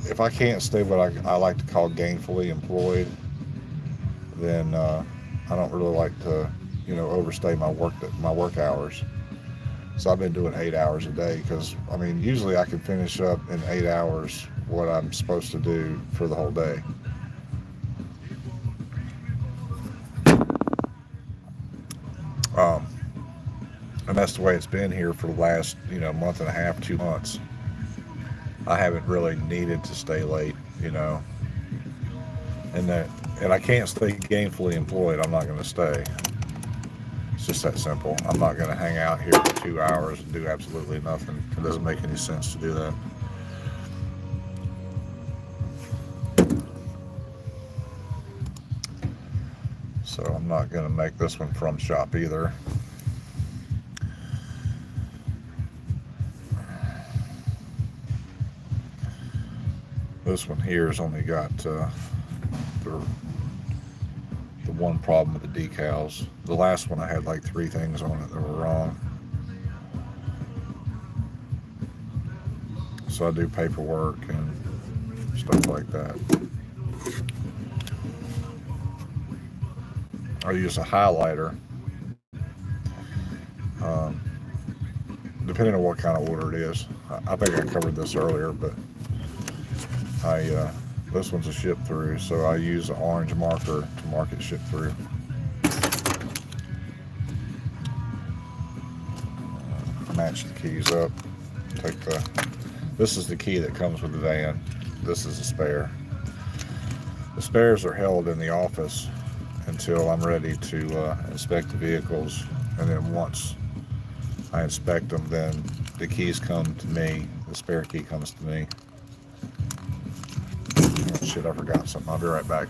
if I can't stay what I like to call gainfully employed, then I don't really like to, overstay my work hours. So I've been doing 8 hours a day, because I mean, usually I can finish up in 8 hours what I'm supposed to do for the whole day. And that's the way it's been here for the last, month and a half, 2 months. I haven't really needed to stay late, and I can't stay gainfully employed. I'm not going to stay. It's just that simple. I'm not going to hang out here for 2 hours and do absolutely nothing. It doesn't make any sense to do that. So I'm not going to make this one from shop either. This one here has only got the one problem with the decals. The last one I had like 3 things on it that were wrong. So I do paperwork and stuff like that. I use a highlighter. Depending on what kind of order it is. I think I covered this earlier, but this one's a ship through, so I use an orange marker to mark it ship through. Match the keys up. This is the key that comes with the van. This is a spare. The spares are held in the office until I'm ready to inspect the vehicles, and then once I inspect them, then the keys come to me. The spare key comes to me. Oh, shit, I forgot something. I'll be right back.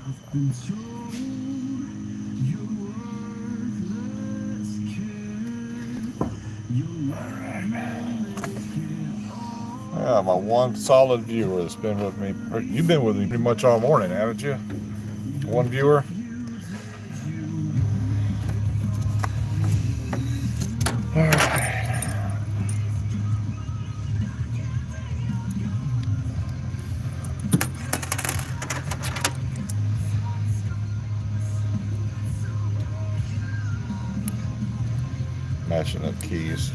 Been told you're worthless kid. You'll never make it all. Yeah, my one solid viewer that's been with me. You've been with me pretty much all morning, haven't you? One viewer. All right. Matching up keys.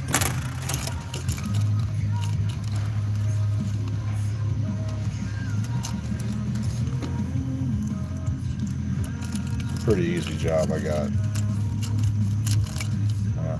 Pretty easy job I got. Yeah.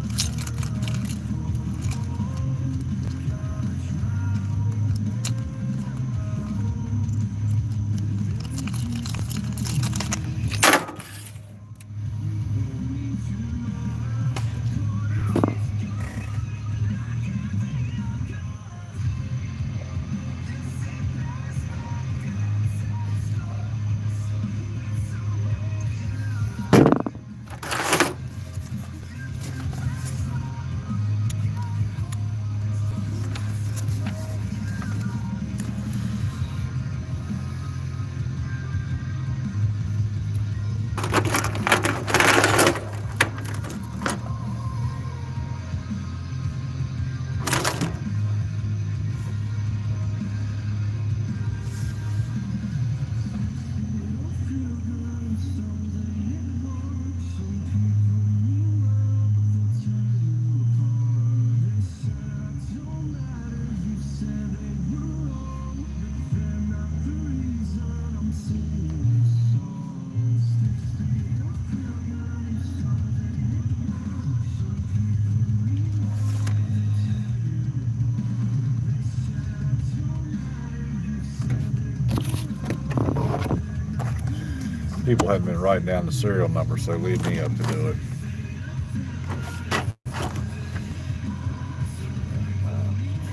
People haven't been writing down the serial number, so leave me up to do it.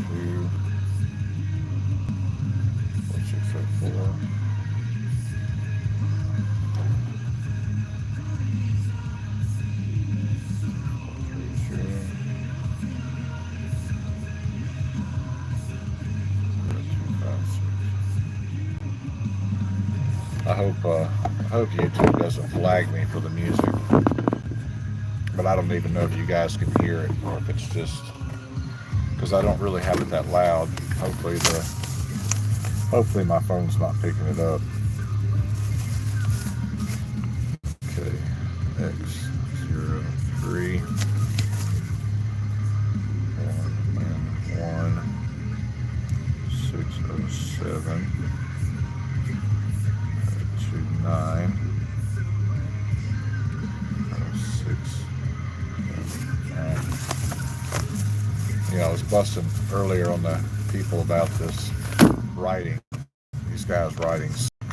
2, 4604. I hope YouTube doesn't flag me for the music, but I don't even know if you guys can hear it or if it's just because I don't really have it that loud. Hopefully my phone's not picking it up. Okay, X03 607 29 6. Yeah, I was busting earlier on the people about this writing. These guys writing 6. I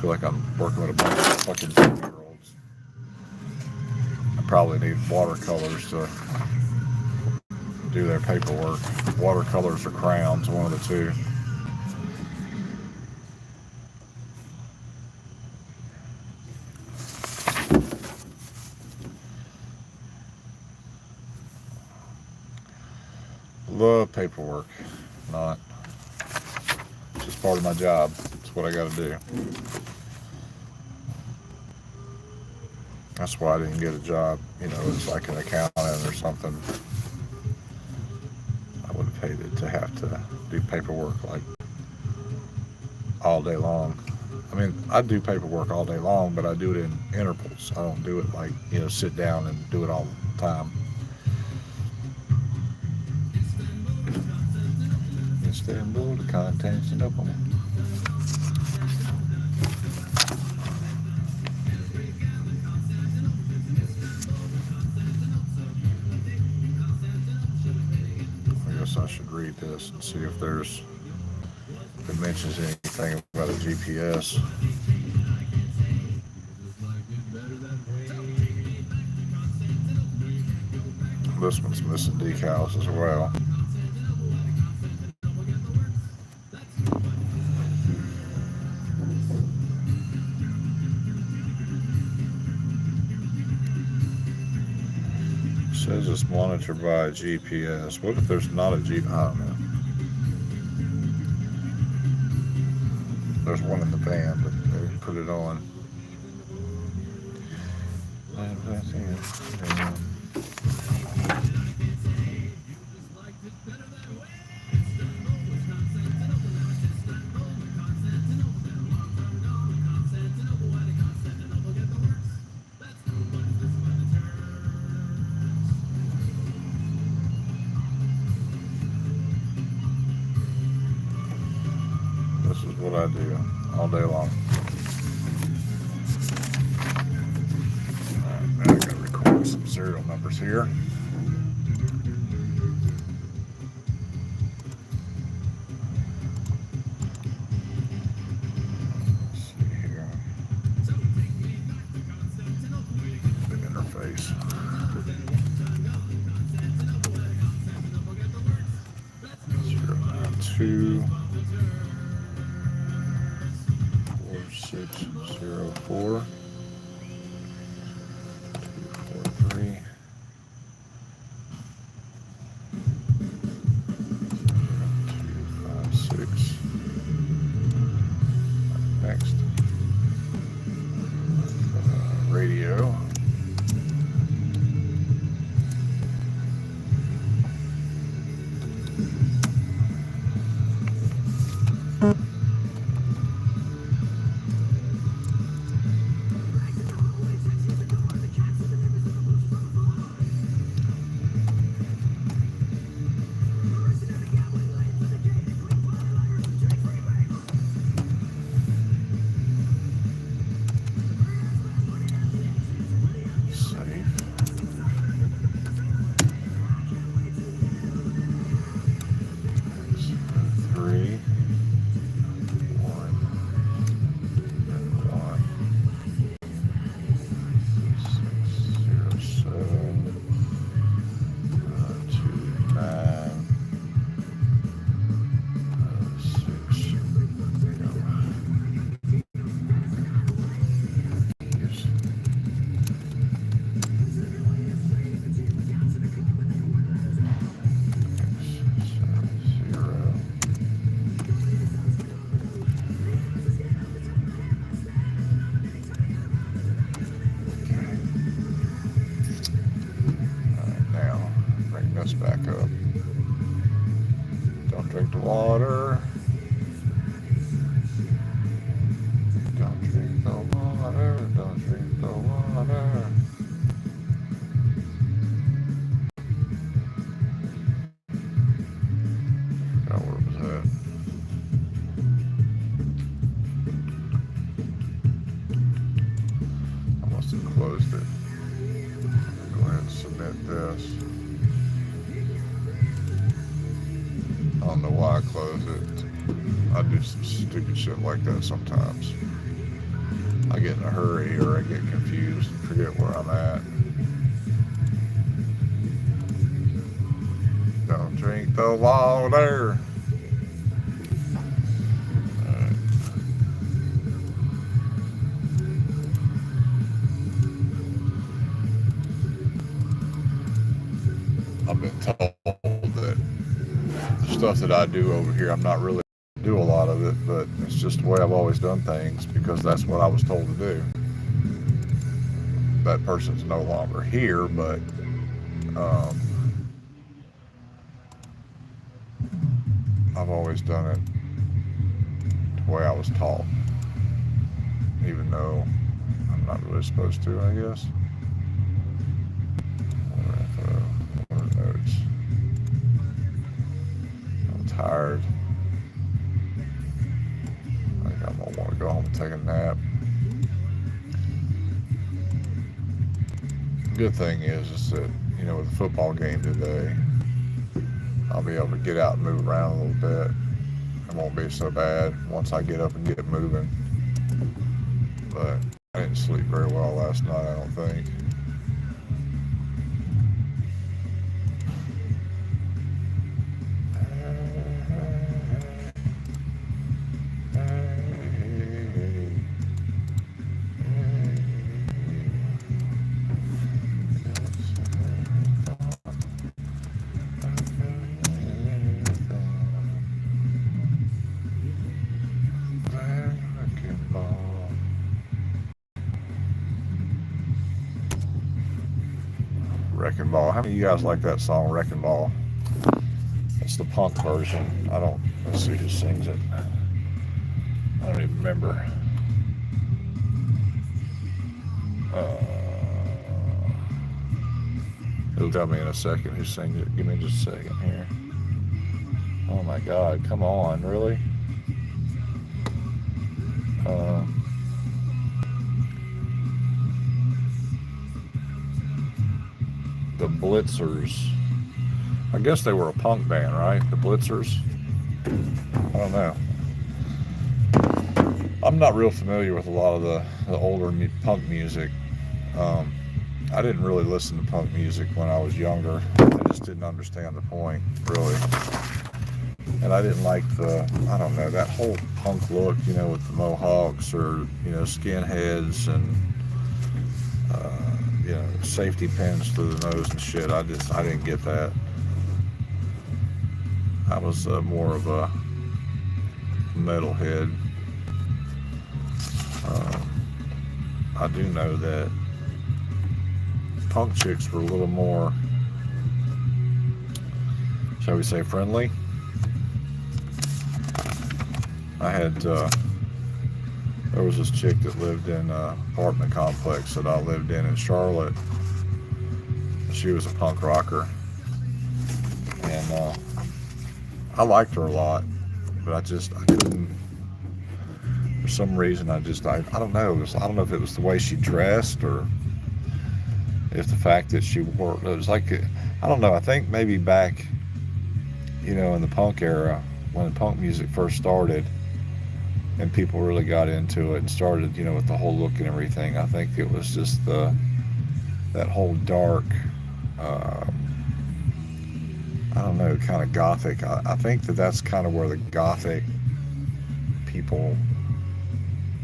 feel like I'm working with a bunch of fucking 10-year-olds. I probably need watercolors to do their paperwork. Watercolors or crayons, one of the two. Love paperwork, not it's just part of my job. It's what I got to do. That's why I didn't get a job, it's like an accountant or something. I would have hated to have to do paperwork like all day long. I mean, I do paperwork all day long, but I do it in intervals. I don't do it like, sit down and do it all the time. Istanbul, the Constantinople. I guess I should read this and see if it mentions anything about a GPS. This one's missing decals as well. says it's monitored by a GPS. What if there's not a G? I don't know. There's one in the van, but they didn't put it on. This is what I do all day long. Alright, now I gotta record some serial numbers here. Let's see here. The interface. 092 4604 243 256. Next, radio. Us back up. Don't drink the water. Don't drink the water. Don't drink the water. Forgot where it was at. I must have closed it. Go ahead and submit this. I don't know why I close it. I do some stupid shit like that sometimes. I get in a hurry or I get confused and forget where I'm at. Don't drink the water. Alright. I've been told that stuff that I do over here, I'm not really do a lot of it, but it's just the way I've always done things because that's what I was told to do. That person's no longer here, but I've always done it the way I was taught, even though I'm not really supposed to, I guess. What are notes? I'm tired. I think I'm gonna want to go home and take a nap. Good thing is that, you know, with the football game today, I'll be able to get out and move around a little bit. It won't be so bad once I get up and get moving. But I didn't sleep very well last night, I don't think. Wrecking Ball. How many of you guys like that song, Wrecking Ball? It's the punk version. Let's see who sings it. I don't even remember. It'll tell me in a second who sings it. Give me just a second here. Oh my God, come on, really? The Blitzers. I guess they were a punk band, right? The Blitzers? I don't know. I'm not real familiar with a lot of the older punk music. I didn't really listen to punk music when I was younger. I just didn't understand the point, really. And I didn't like that whole punk look, with the mohawks or, skinheads and, safety pins through the nose and shit. I didn't get that. I was more of a metalhead. I do know that punk chicks were a little more, shall we say, friendly. I had, there was this chick that lived in an apartment complex that I lived in Charlotte. She was a punk rocker. And I liked her a lot, but I couldn't, for some reason, I don't know. I don't know if it was the way she dressed or if the fact that she wore, it was like, I don't know. I think maybe back, in the punk era, when the punk music first started and people really got into it and started, with the whole look and everything, I think it was just that whole dark, I don't know, kind of gothic. I think that's kind of where the gothic people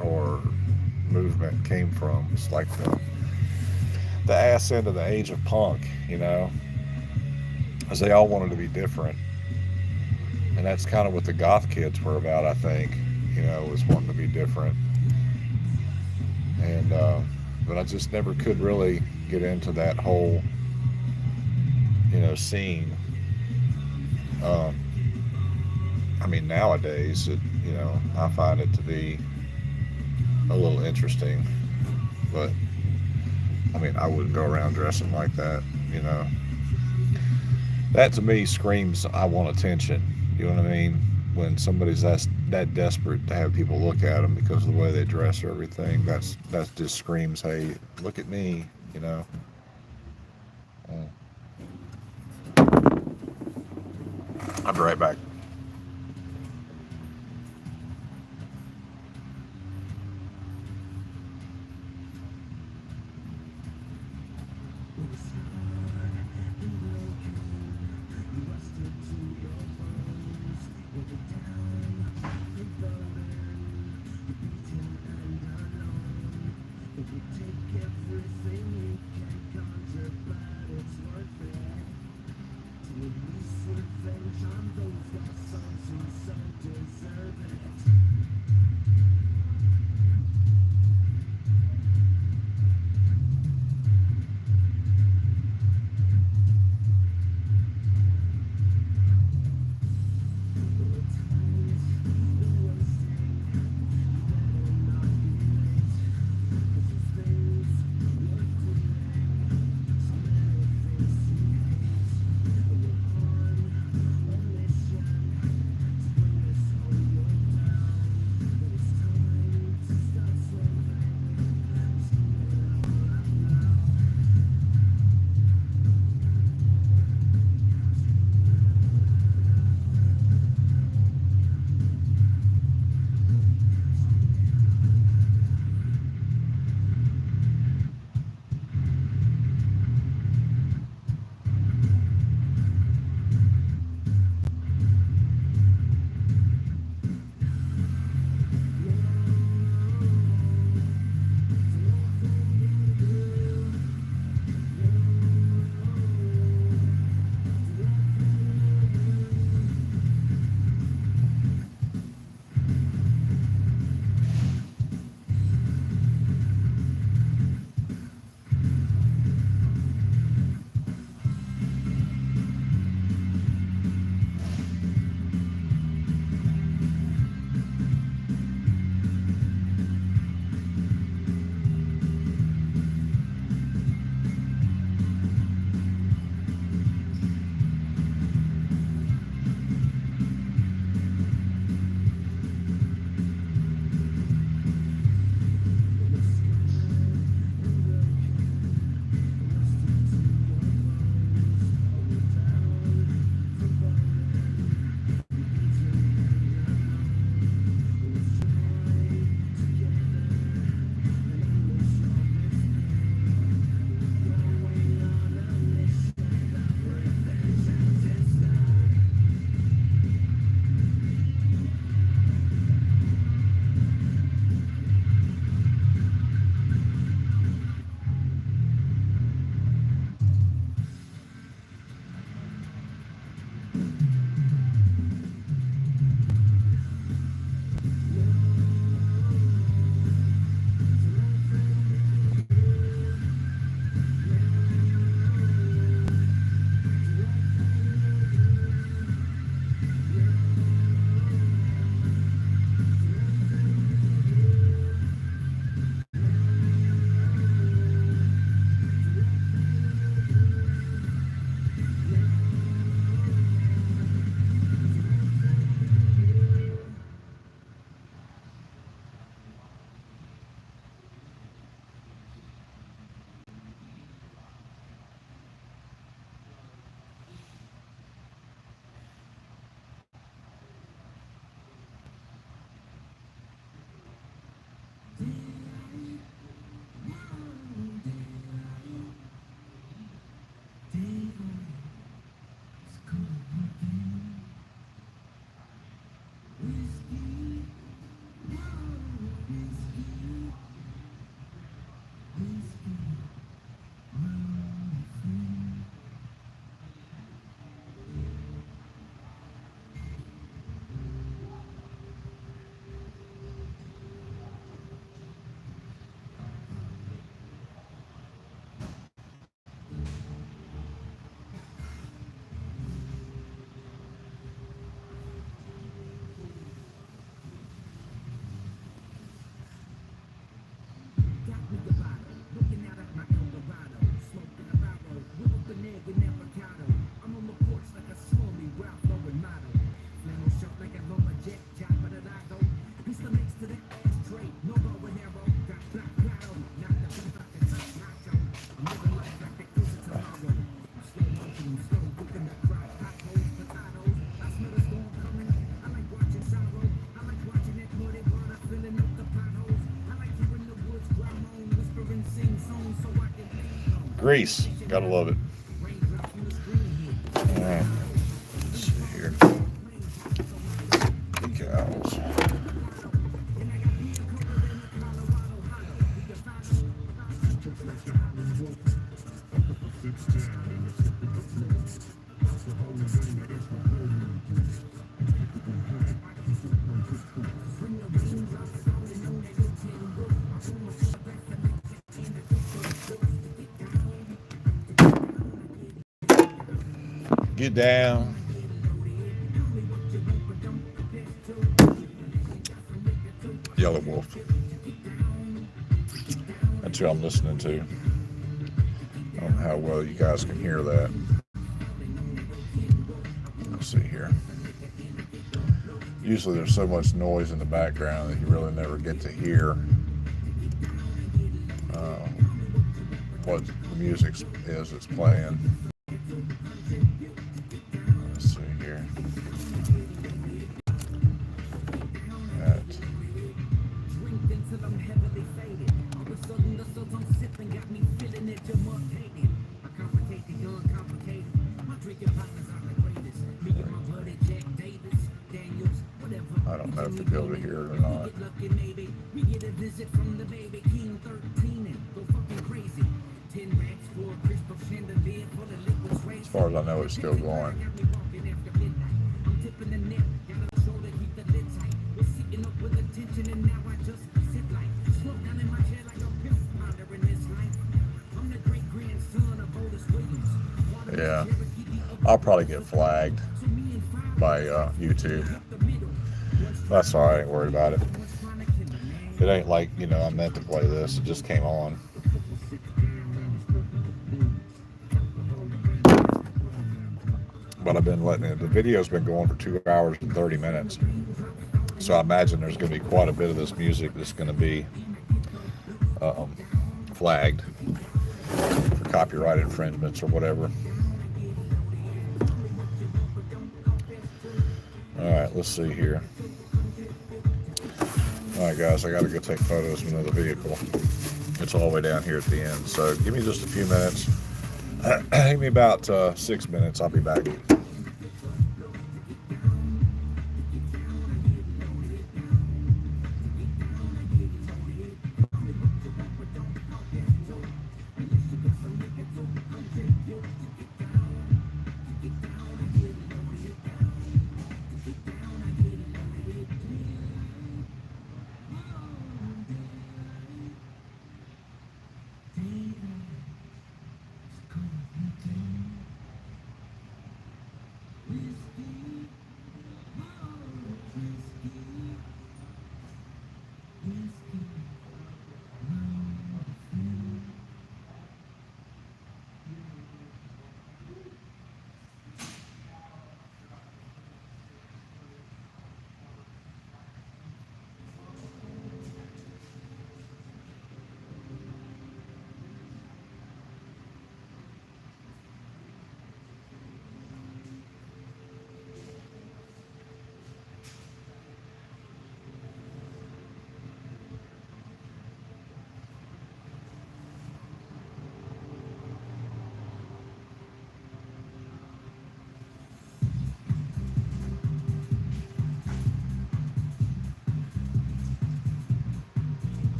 or movement came from. It's like the ass end of the age of punk, as they all wanted to be different. And that's kind of what the goth kids were about, I think, was wanting to be different. And, but I just never could really get into that whole, scene. I mean, nowadays, I find it to be a little interesting, but I mean, I wouldn't go around dressing like that, That to me screams, I want attention. You know what I mean? When somebody's that desperate to have people look at them because of the way they dress or everything, that just screams, hey, look at me, I'll be right back. Release revenge on those Grease, gotta love it. All right, let's see here. Decals. Get down. Yellow Wolf. That's who I'm listening to. I don't know how well you guys can hear that. Let's see here. Usually there's so much noise in the background that you really never get to hear what the music is that's playing. Let's see here. That. I don't know if you'll be able to hear it or not. As far as I know, it's still going. Yeah, I'll probably get flagged by YouTube. That's all right, I ain't worried about it. It ain't like, you know, I meant to play this, it just came on. But I've been letting it, the video's been going for 2 hours and 30 minutes. So I imagine there's going to be quite a bit of this music that's going to be flagged for copyright infringements or whatever. All right, let's see here. All right, guys, I got to go take photos of another vehicle. It's all the way down here at the end. So give me just a few minutes. Give me about 6 minutes. I'll be back.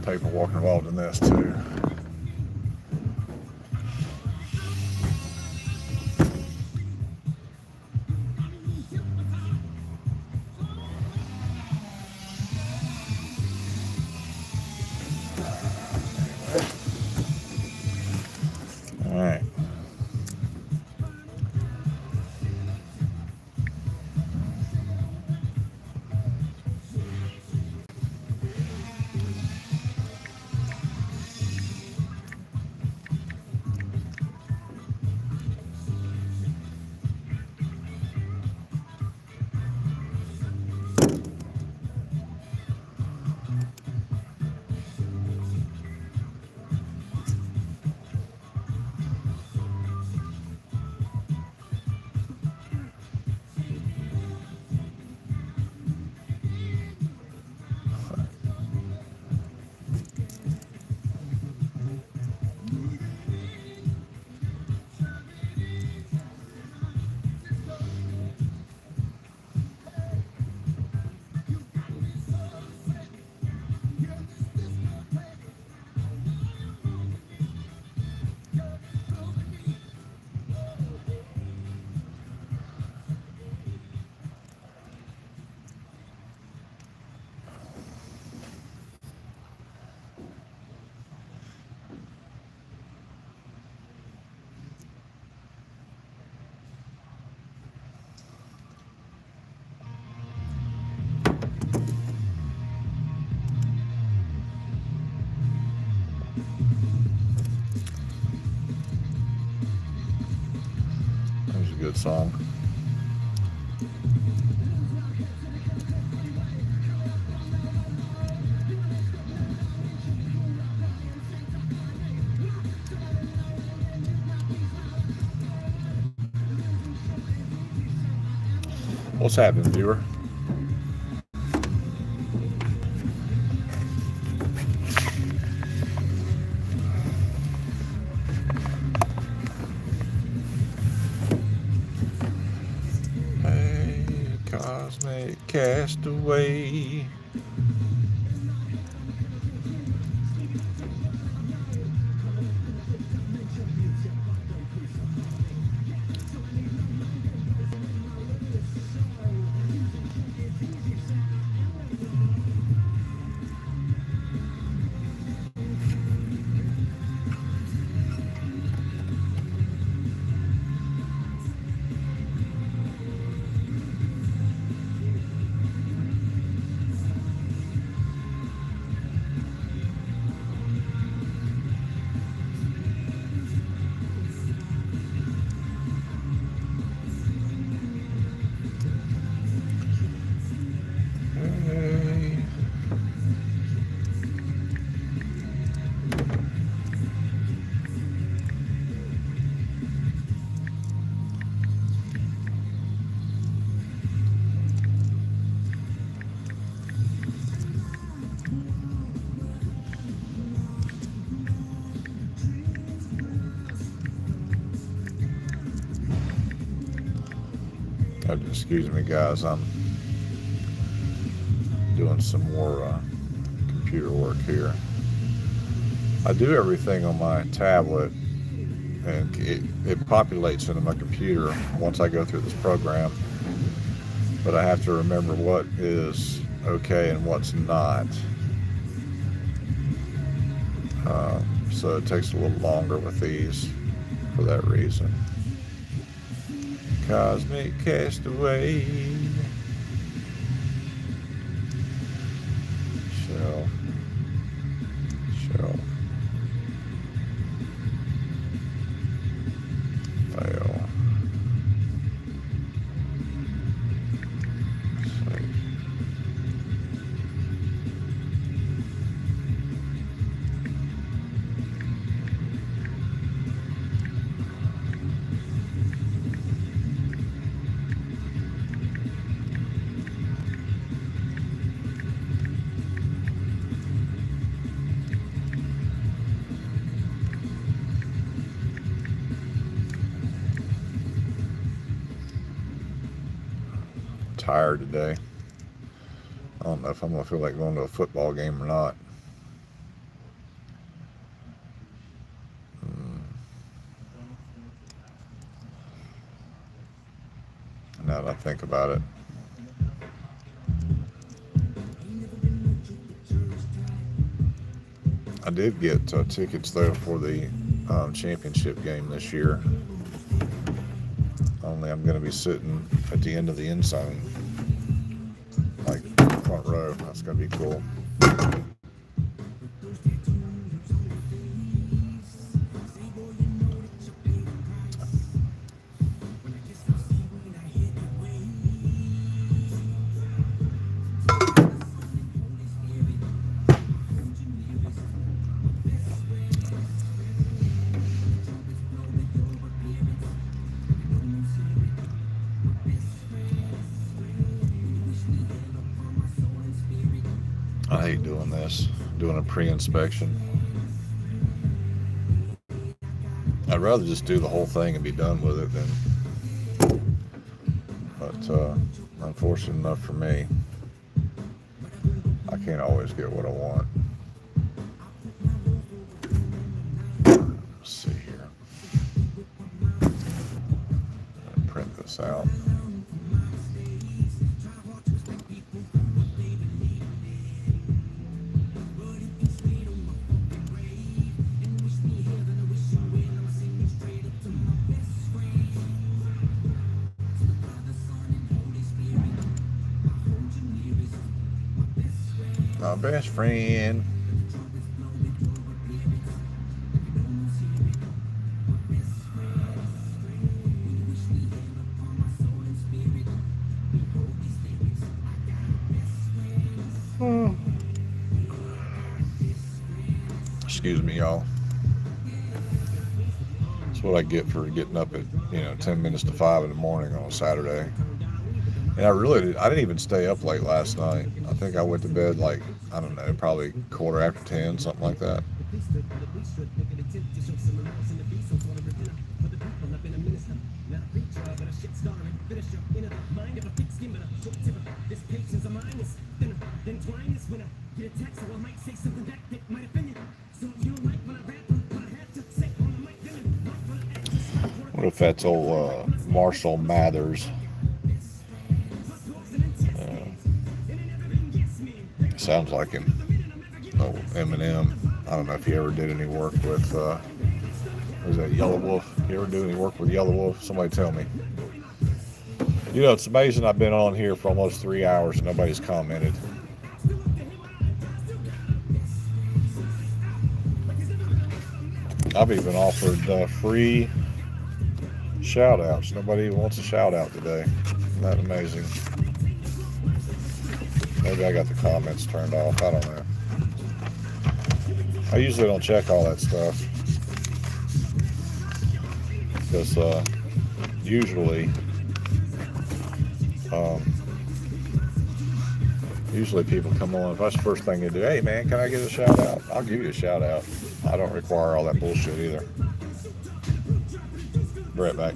paperwork involved in this too. All right. That was a good song. What's happening, viewer? Hey, cosmic castaway. Hey. Excuse me, guys. I'm doing some more computer work here. I do everything on my tablet, and it populates into my computer once I go through this program. But I have to remember what is okay and what's not. So it takes a little longer with these for that reason. Cosmic castaway. Shell. Fail. Save. Tired today. I don't know if I'm gonna feel like going to a football game or not. now that I think about it. I did get tickets though for the championship game this year. Only I'm going to be sitting at the end of the end zone, like front row. That's going to be cool. I hate doing this, doing a pre-inspection. I'd rather just do the whole thing and be done with it than, but unfortunate enough for me, I can't always get what I want. Let's see here. Print this out. My best friend. Excuse me, y'all. That's what I get for getting up at 10 minutes to 5 in the morning on a Saturday. And I didn't even stay up late last night. I think I went to bed like, I don't know, probably 10:15, something like that. What if that's old Marshall Mathers? Sounds like him. Oh, Eminem. I don't know if he ever did any work with, was that Yellow Wolf? You ever do any work with Yellow Wolf? Somebody tell me. It's amazing I've been on here for almost 3 hours and nobody's commented. I've even offered free shout outs. Nobody wants a shout out today. Isn't that amazing? Maybe I got the comments turned off. I don't know. I usually don't check all that stuff because usually people come on. If that's the first thing they do, hey man, can I get a shout out? I'll give you a shout out. I don't require all that bullshit either. Be right back.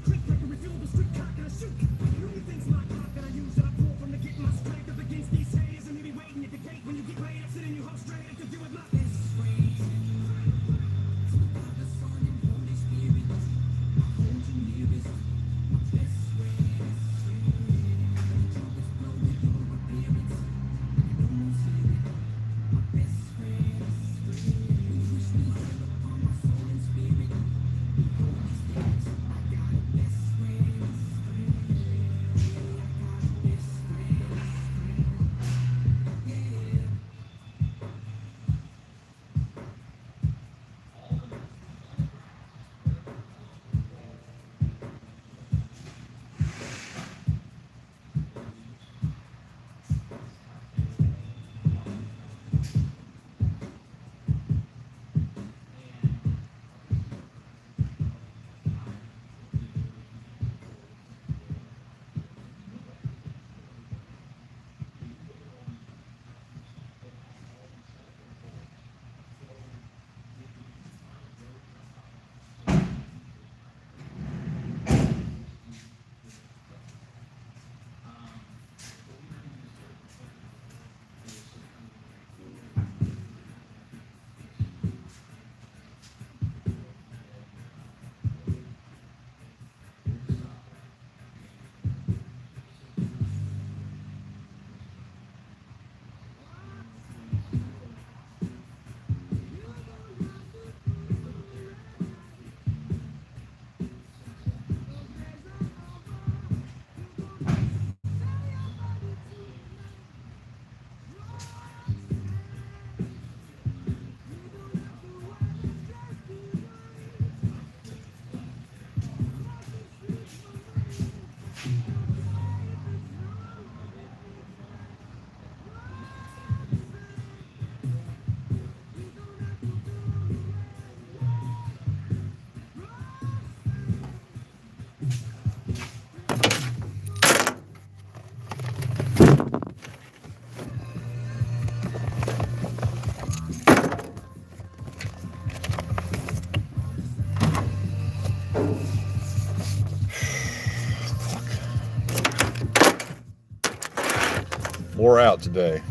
Wore out today.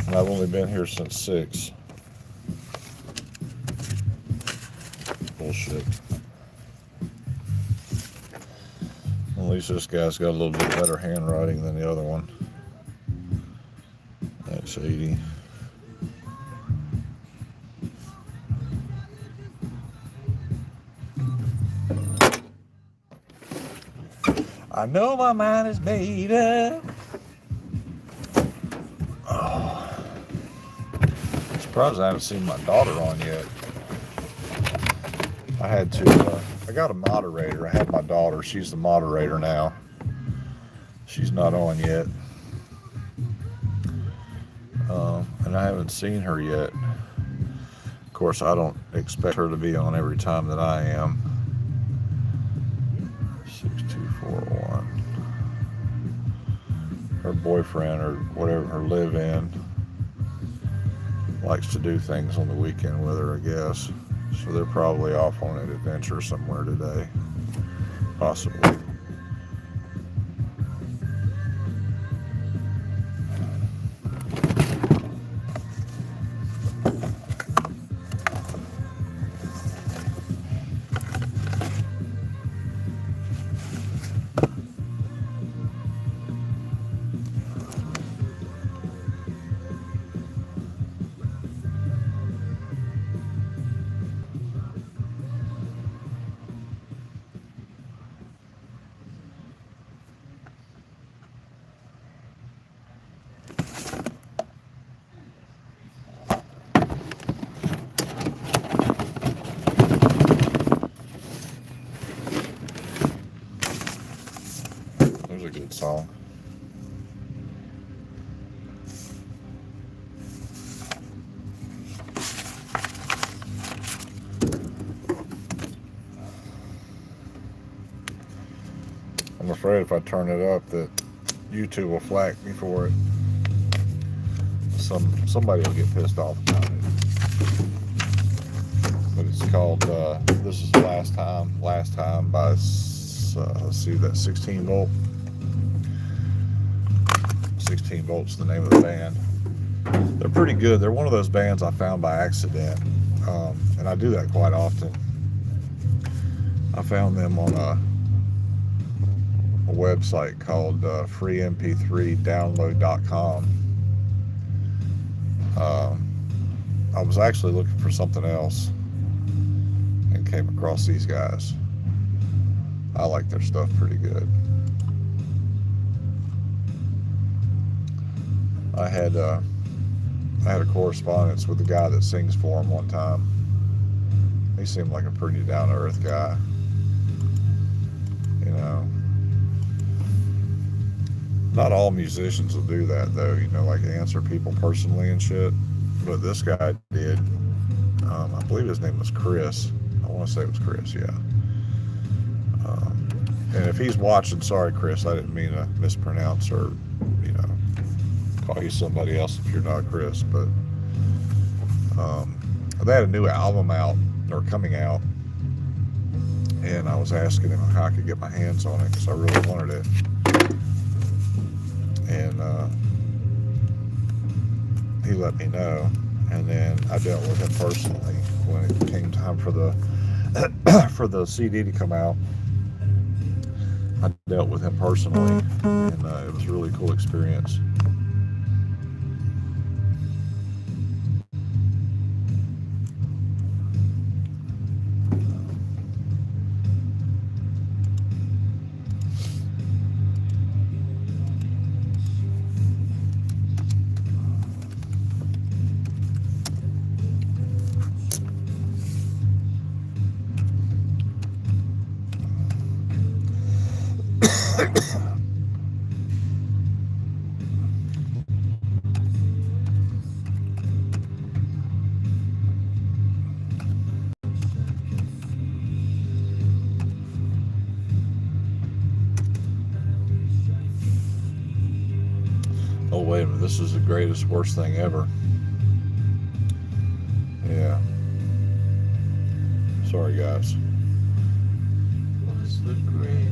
And I've only been here since 6. Bullshit. At least this guy's got a little bit better handwriting than the other one. That's 80. I know my mind is made up. Oh. Surprised I haven't seen my daughter on yet. I had to, I got a moderator. I had my daughter. She's the moderator now. She's not on yet. And I haven't seen her yet. Of course, I don't expect her to be on every time that I am. 6241. Her boyfriend or whatever, her live-in, likes to do things on the weekend with her, I guess. So they're probably off on an adventure somewhere today. Possibly. There's a good song. I'm afraid if I turn it up that YouTube will flag me for it. Somebody will get pissed off about it. But it's called This Is Last Time by let's see, that 16 volt. 16 volts, the name of the band. They're pretty good. They're one of those bands I found by accident, and I do that quite often. I found them on a website called freemp3download.com. I was actually looking for something else and came across these guys. I like their stuff pretty good. I had a correspondence with the guy that sings for him one time. He seemed like a pretty down-to-earth guy. You know, not all musicians will do that though, you know, like answer people personally and shit. But this guy did. I believe his name was Chris. I want to say it was Chris, yeah. And if he's watching, sorry Chris, I didn't mean to mispronounce or, you know, call you somebody else if you're not Chris. But they had a new album out, or coming out, and I was asking him how I could get my hands on it because I really wanted it. And he let me know, and then I dealt with him personally when it came time for the for the CD to come out. I dealt with him personally, and it was a really cool experience. Oh, wait a minute. This is the greatest, worst thing ever. Yeah. Sorry, guys. the greatest?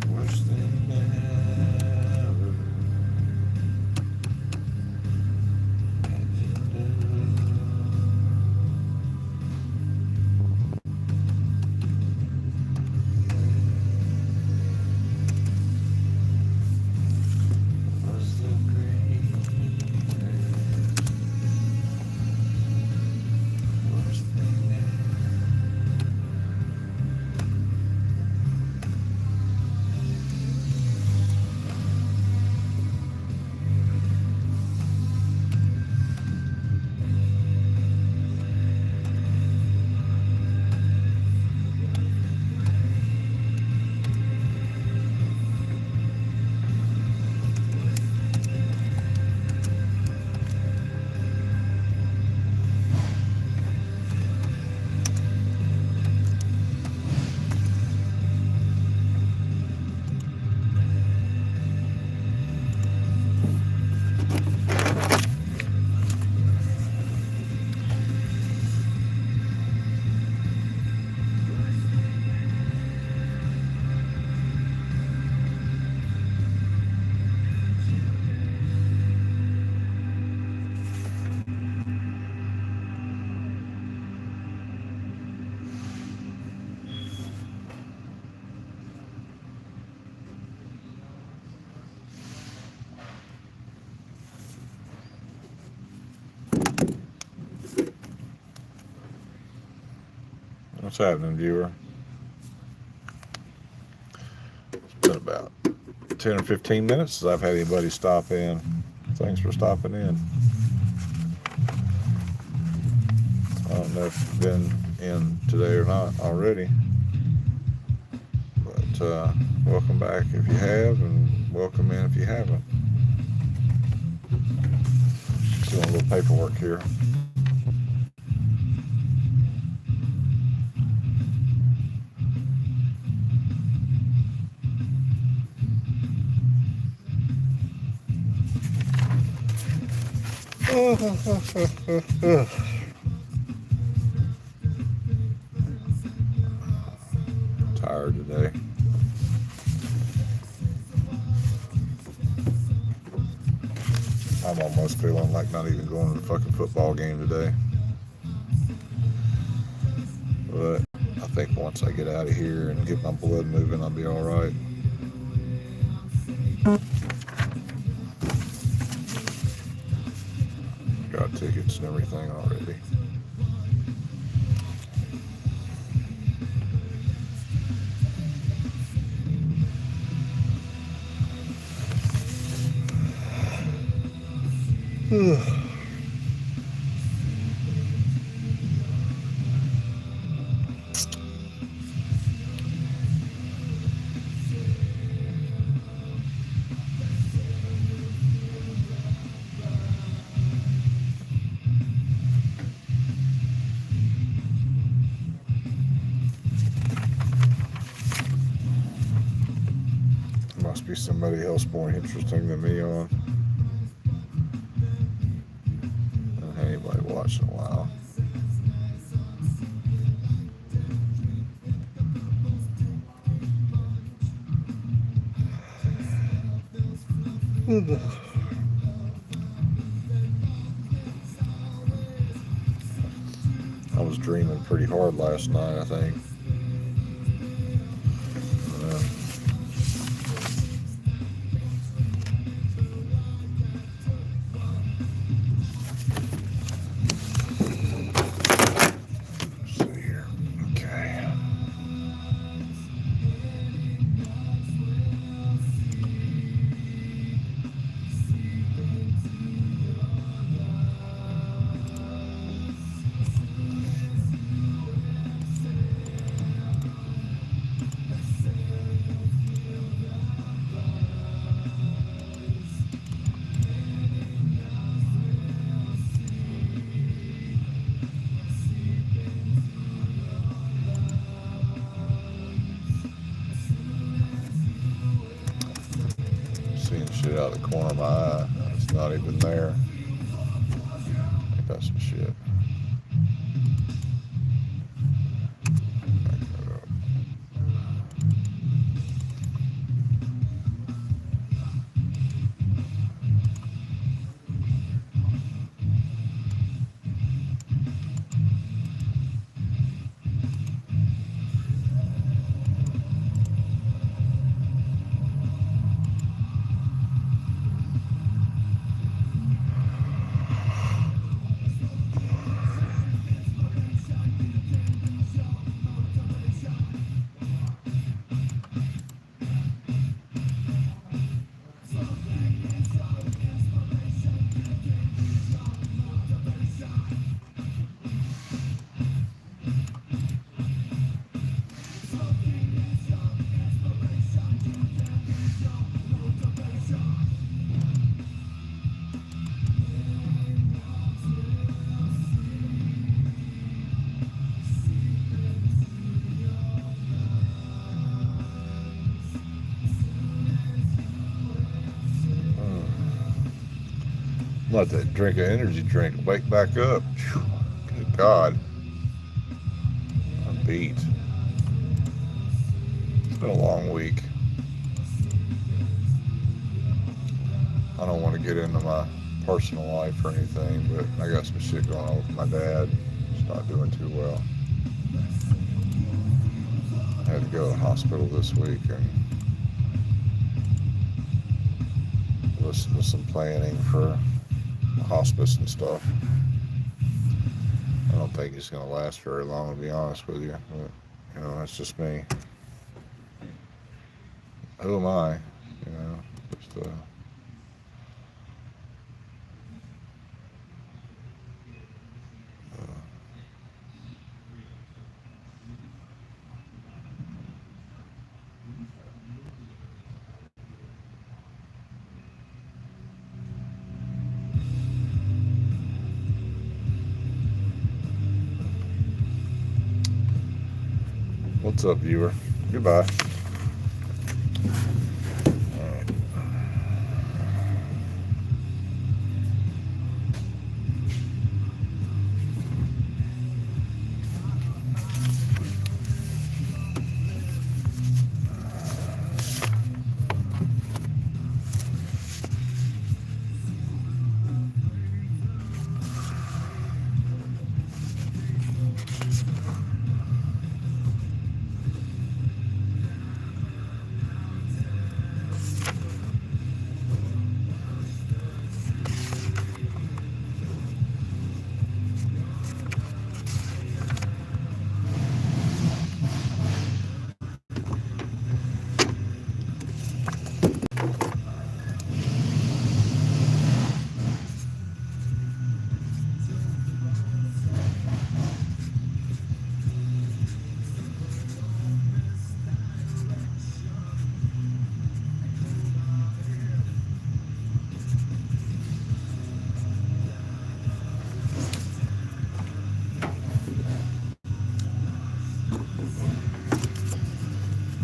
Worse than ever. Was the greatest? Worse than ever. What's happening, viewer? It's been about 10 or 15 minutes since I've had anybody stop in. Thanks for stopping in. I don't know if you've been in today or not already. But welcome back if you have, and welcome in if you haven't. Doing a little paperwork here. Tired today. I'm almost feeling like not even going to the fucking football game today. But I think once I get out of here and get my blood moving, I'll be all right. Got tickets and everything already. Must be somebody else more interesting than me on. I haven't had anybody watch in a while. I was dreaming pretty hard last night, I think. See here. Okay. Seeing shit out of the corner of my eye. It's not even there. I think that's some shit. Let that drink an energy drink wake back up. Phew. Good God. I'm beat. It's been a long week. I don't want to get into my personal life or anything, but I got some shit going on with my dad. He's not doing too well. I had to go to the hospital this week and listen to some planning for hospice and stuff. I don't think he's going to last very long, to be honest with you. But, you know, that's just me. Who am I? You know, just what's up, viewer? Goodbye. All right.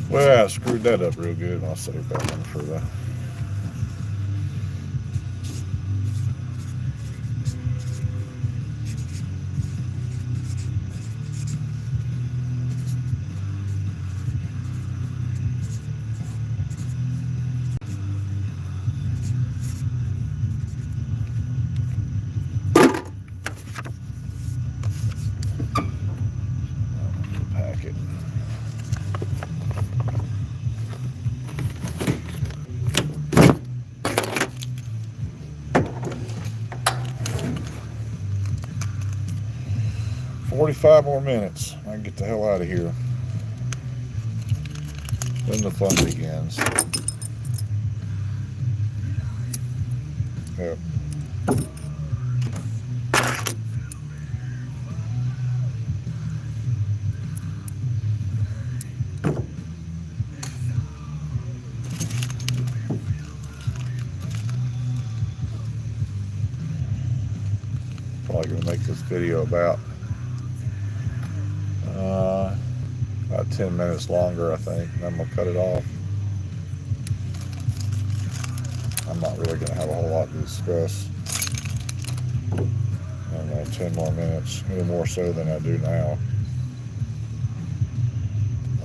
Well, I screwed that up real good. I'll save that one for the. Packet. "45 more minutes. I can get the hell out of here. Then the fun begins." Yep. Probably gonna make this video about 10 minutes longer, I think, and I'm gonna cut it off. I'm not really gonna have a whole lot to discuss. I don't know, 10 more minutes, a little more so than I do now.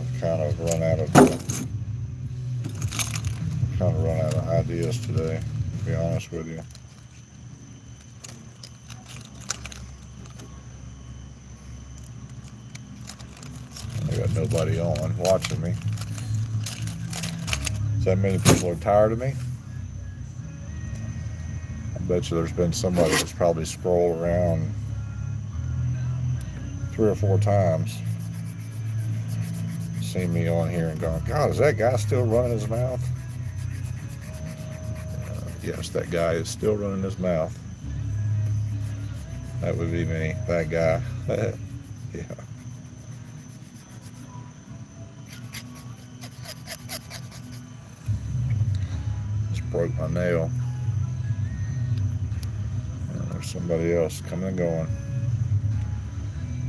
I've kind of run out of ideas today, to be honest with you. I got nobody on watching me. So that many people are tired of me? I bet you there's been somebody that's probably scrolled around 3 or 4 times, seen me on here and gone, "God, is that guy still running his mouth?" Yes, that guy is still running his mouth. That would be me, that guy. Yeah. Broke my nail. And there's somebody else coming and going.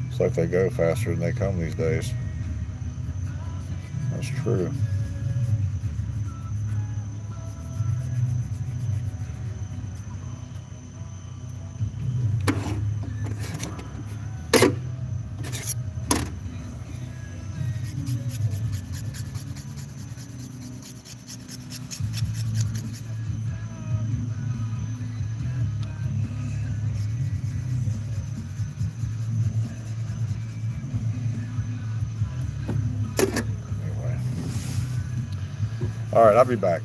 It's like they go faster than they come these days. That's true. All right, I'll be back.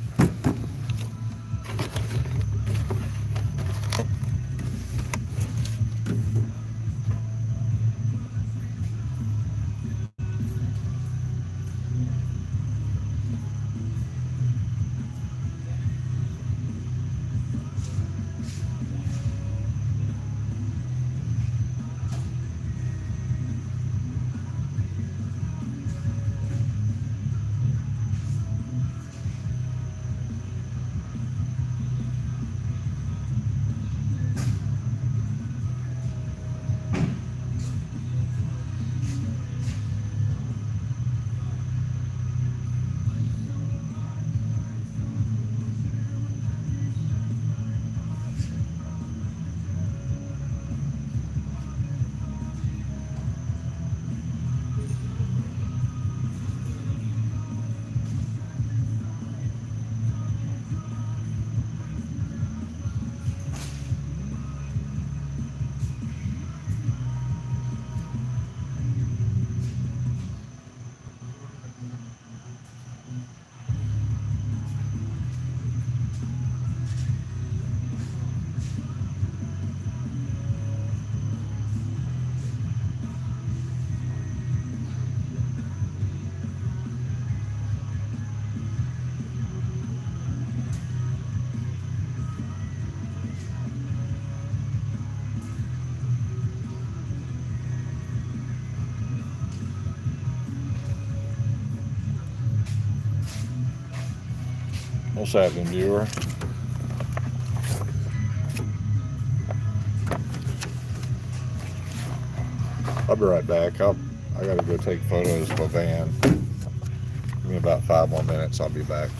What's happening, viewer? I'll be right back. I gotta go take photos of a van. Give me about 5 more minutes. I'll be back.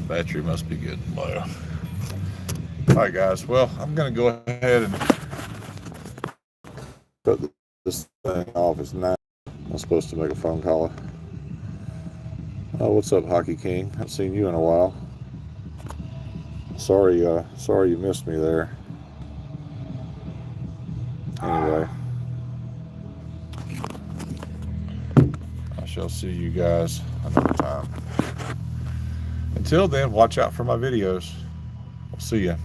Battery must be getting low. All right, guys. Well, I'm going to go ahead and cut this thing off. It's 9. I'm supposed to make a phone call. Oh, what's up, Hockey King? Haven't seen you in a while. Sorry you missed me there. Anyway, I shall see you guys another time. Until then, watch out for my videos. I'll see ya.